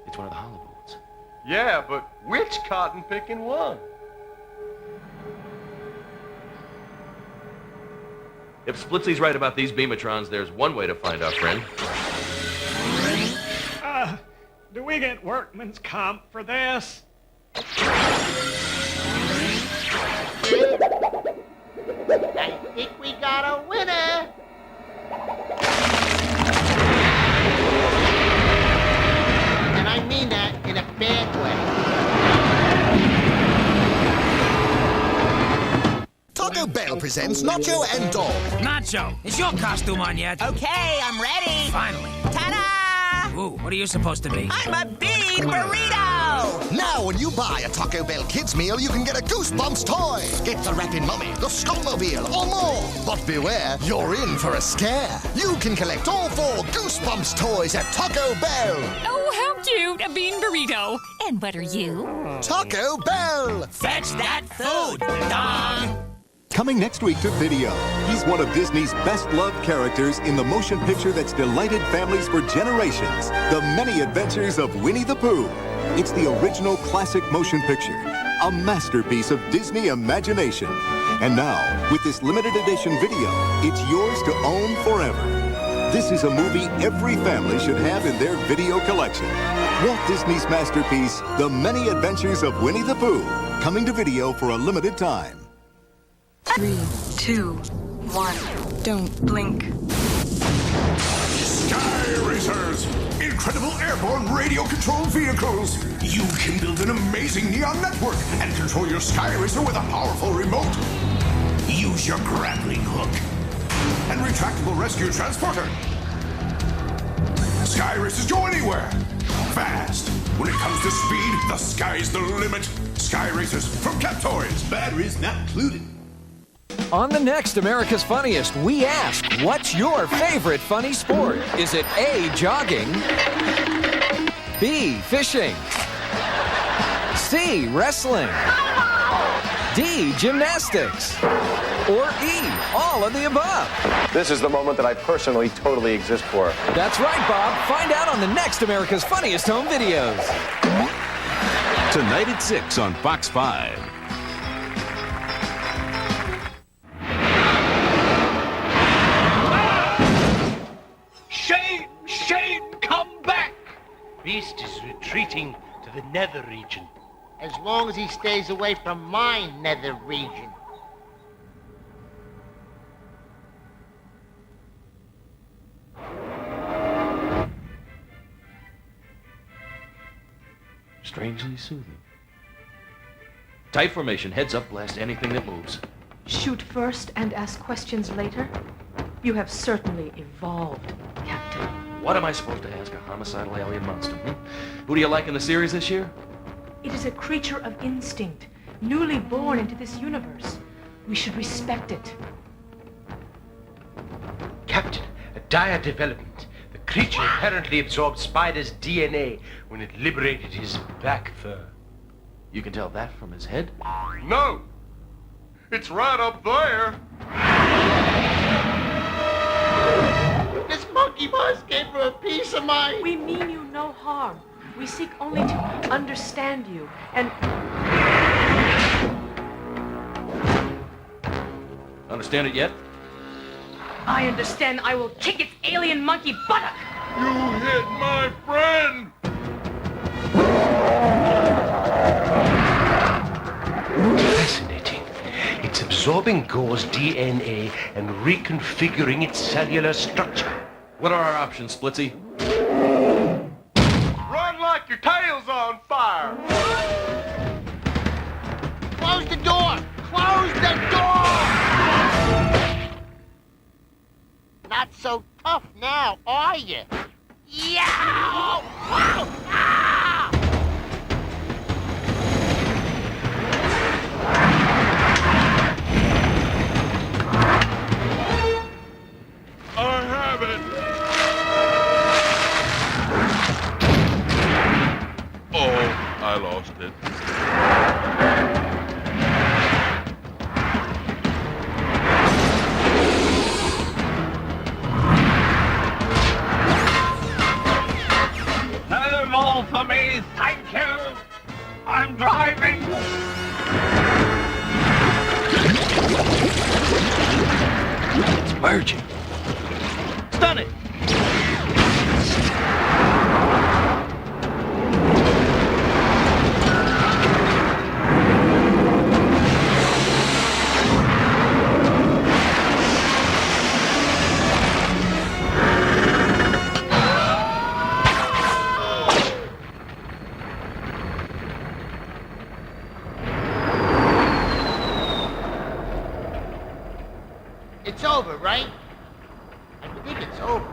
Speaker 31: It's one of the hollow bolts.
Speaker 2: Yeah, but which cotton-picking one?
Speaker 31: If Splitsy's right about these beamatrons, there's one way to find our friend.
Speaker 32: Do we get workman's comp for this?
Speaker 30: I
Speaker 3: Taco Bell presents Nacho and Dog.
Speaker 13: Nacho, is your costume on yet?
Speaker 14: Okay, I'm ready.
Speaker 13: Finally.
Speaker 14: Ta-da!
Speaker 13: Ooh, what are you supposed to be?
Speaker 14: I'm a bean burrito!
Speaker 3: Now, when you buy a Taco Bell kids meal, you can get a Goosebumps toy. Get the Rapping Mummy, the Skullmobile, or more. But beware, you're in for a scare. You can collect all 4 Goosebumps toys at Taco Bell.
Speaker 15: Oh, how cute, a bean burrito. And what are you?
Speaker 3: Taco Bell.
Speaker 13: Fetch that food, Dong!
Speaker 16: Coming next week to video. He's one of Disney's best-loved characters in the motion picture that's delighted families for generations. The Many Adventures of Winnie the Pooh. It's the original classic motion picture, a masterpiece of Disney imagination. And now, with this limited edition video, it's yours to own forever. This is a movie every family should have in their video collection. Walt Disney's masterpiece, The Many Adventures of Winnie the Pooh. Coming to video for a limited time.
Speaker 27: 3, 2, 1. Don't blink.
Speaker 17: Sky Racers! Incredible airborne radio-controlled vehicles! You can build an amazing neon network and control your Sky Racer with a powerful remote. Use your grappling hook and retractable rescue transporter. Sky Racers go anywhere, fast. When it comes to speed, the sky's the limit. Sky Racers from Cat Toys. Batteries not included.
Speaker 18: On the next America's Funniest, we ask, what's your favorite funny sport? Is it A, jogging, B, fishing, C, wrestling, D, gymnastics, or E, all of the above?
Speaker 24: This is the moment that I personally totally exist for.
Speaker 18: That's right, Bob. Find out on the next America's Funniest Home Videos.
Speaker 25: Tonight at 6 on Fox 5.
Speaker 31: Shane, come back! Beast is retreating to the nether region.
Speaker 30: As long as he stays away from my nether region.
Speaker 31: Strangely soothing. Tight formation, heads up, blast anything that moves.
Speaker 27: Shoot first and ask questions later? You have certainly evolved, Captain.
Speaker 31: What am I supposed to ask a homicidal alien monster? Who do you like in the series this year?
Speaker 27: It is a creature of instinct, newly born into this universe. We should respect it.
Speaker 31: Captain, a dire development. The creature apparently absorbed Spider's DNA when it liberated his back fur. You can tell that from his head?
Speaker 2: No! It's right up there!
Speaker 30: This monkey boss gave her a piece of my...
Speaker 27: We mean you no harm. We seek only to understand you, and...
Speaker 31: Understand it yet?
Speaker 27: I understand I will kick its alien monkey buttock!
Speaker 2: You hit my friend!
Speaker 31: Fascinating. It's absorbing Gore's DNA and reconfiguring its cellular structure. What are our options, Splitsy?
Speaker 2: Run like your tail's on fire!
Speaker 30: Close the door! Close the door! Not so tough now, are you? Yeah! Oh, ah!
Speaker 2: I have it! Oh, I lost it.
Speaker 23: Serve all for me, thank you! I'm driving!
Speaker 31: It's merging. Stun it!
Speaker 30: It's over, right? I think it's over.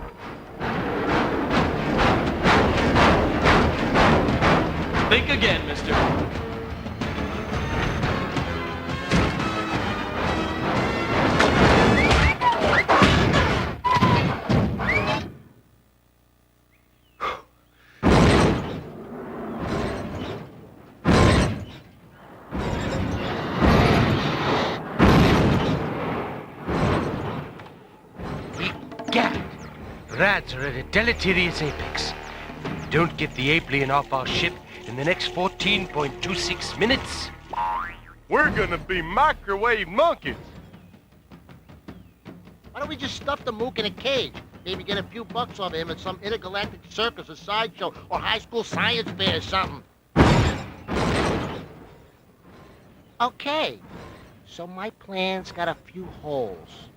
Speaker 31: Think again, mister. Rats are at a deleterious apex. If we don't get the Ape-lien off our ship in the next 14.26 minutes,
Speaker 2: we're gonna be microwave monkeys.
Speaker 30: Why don't we just stuff the mook in a cage? Maybe get a few bucks off him at some intergalactic circus or sideshow or high school science fair or something. Okay, so my plan's got a few holes.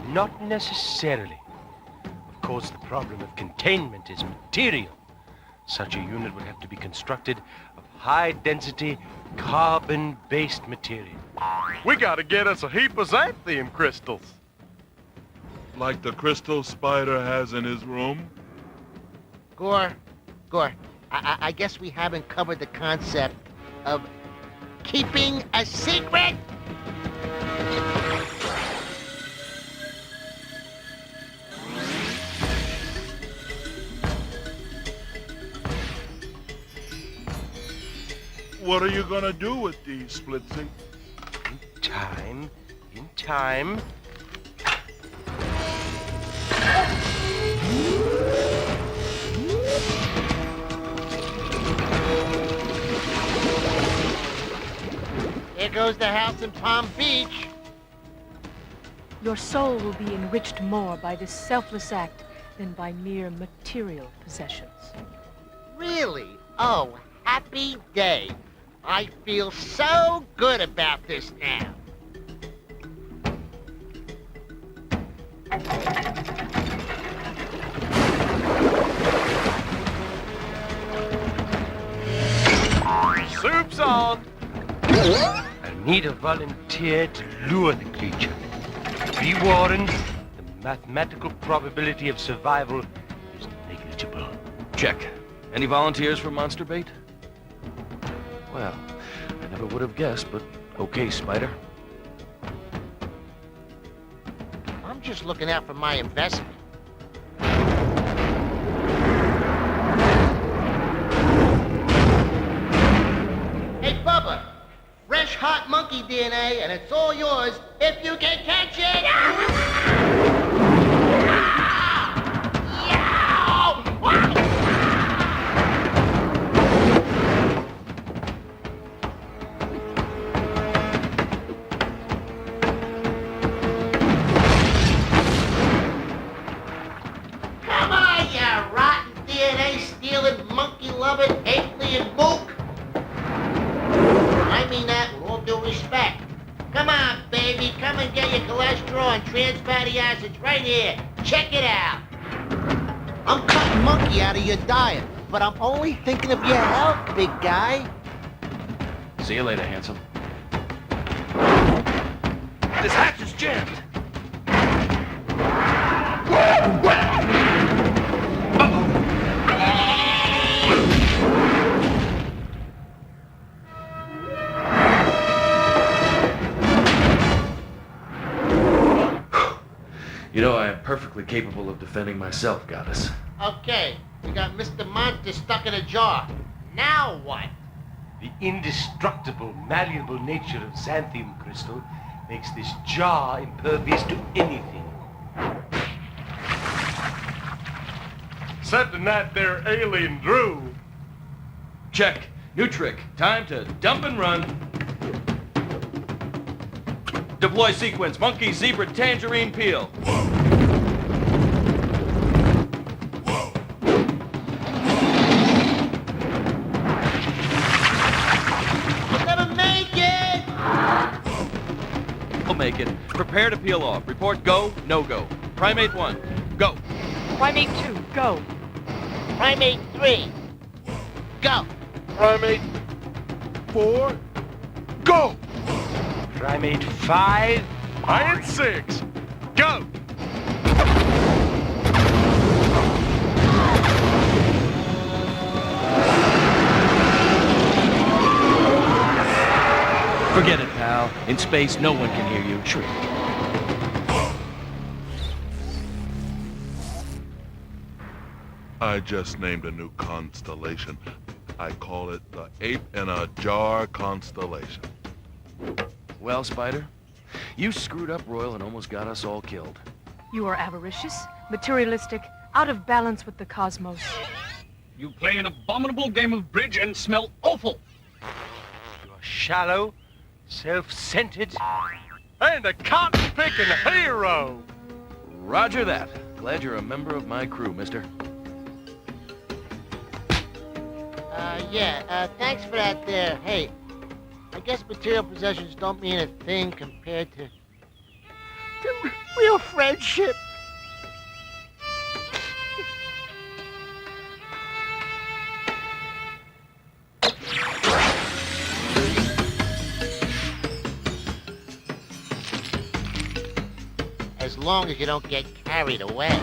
Speaker 31: not necessarily. Of course, the problem of containment is material. Such a unit would have to be constructed of high-density, carbon-based material.
Speaker 2: We gotta get us a heap of xanthium crystals.
Speaker 22: Like the crystal Spider has in his room?
Speaker 30: Gore, I guess we haven't covered the concept of keeping a secret.
Speaker 22: What are you gonna do with these, Splitsy?
Speaker 31: In time.
Speaker 30: There goes the house in Palm Beach.
Speaker 27: Your soul will be enriched more by this selfless act than by mere material possessions.
Speaker 30: Really? Oh, happy day. I feel so good about this now.
Speaker 2: Soup's on!
Speaker 31: I need a volunteer to lure the creature. Be warned, the mathematical probability of survival is negligible.
Speaker 1: Check. Any volunteers for monster bait? Well, I never would have guessed, but okay, Spider.
Speaker 30: I'm just looking out for my investment. Hey, Bubba, fresh hot monkey DNA, and it's all yours if you can catch it! Come on, you rotten DNA-stealing, monkey-loving, Ape-lien mook! I mean that with all due respect. Come on, baby, come and get your cholesterol and trans fatty acids right here. Check it out. I'm cutting monkey out of your diet, but I'm only thinking of your health, big guy.
Speaker 1: See you later, handsome.
Speaker 31: This hatch is jammed!
Speaker 1: You know, I am perfectly capable of defending myself, Goddess.
Speaker 30: Okay, we got Mr. Monster stuck in a jar. Now what?
Speaker 31: The indestructible, malleable nature of xanthium crystal makes this jar impervious to anything.
Speaker 2: Excepting that there alien Drew.
Speaker 1: Check. New trick. Time to dump and run. Deploy sequence. Monkey, zebra, tangerine, peel.
Speaker 30: We'll never make it!
Speaker 1: We'll make it. Prepare to peel off. Report go, no go. Primate 1, go.
Speaker 27: Primate 2, go.
Speaker 30: Primate 3, go.
Speaker 2: Primate 4, go!
Speaker 31: Primate 5,
Speaker 2: I in 6. Go!
Speaker 1: Forget it, pal. In space, no one can hear you. Shriek.
Speaker 22: I just named a new constellation. I call it the Ape in a Jar constellation.
Speaker 1: Well, Spider, you screwed up Royal and almost got us all killed.
Speaker 27: You are avaricious, materialistic, out of balance with the cosmos.
Speaker 23: You play an abominable game of bridge and smell awful.
Speaker 31: You're shallow, self-centered,
Speaker 2: and a cotton-picking hero!
Speaker 1: Roger that. Glad you're a member of my crew, mister.
Speaker 30: Thanks for that there. Hey, I guess material possessions don't mean a thing compared to real friendship. As long as you don't get carried away.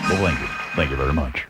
Speaker 4: Well, thank you. Thank you very much.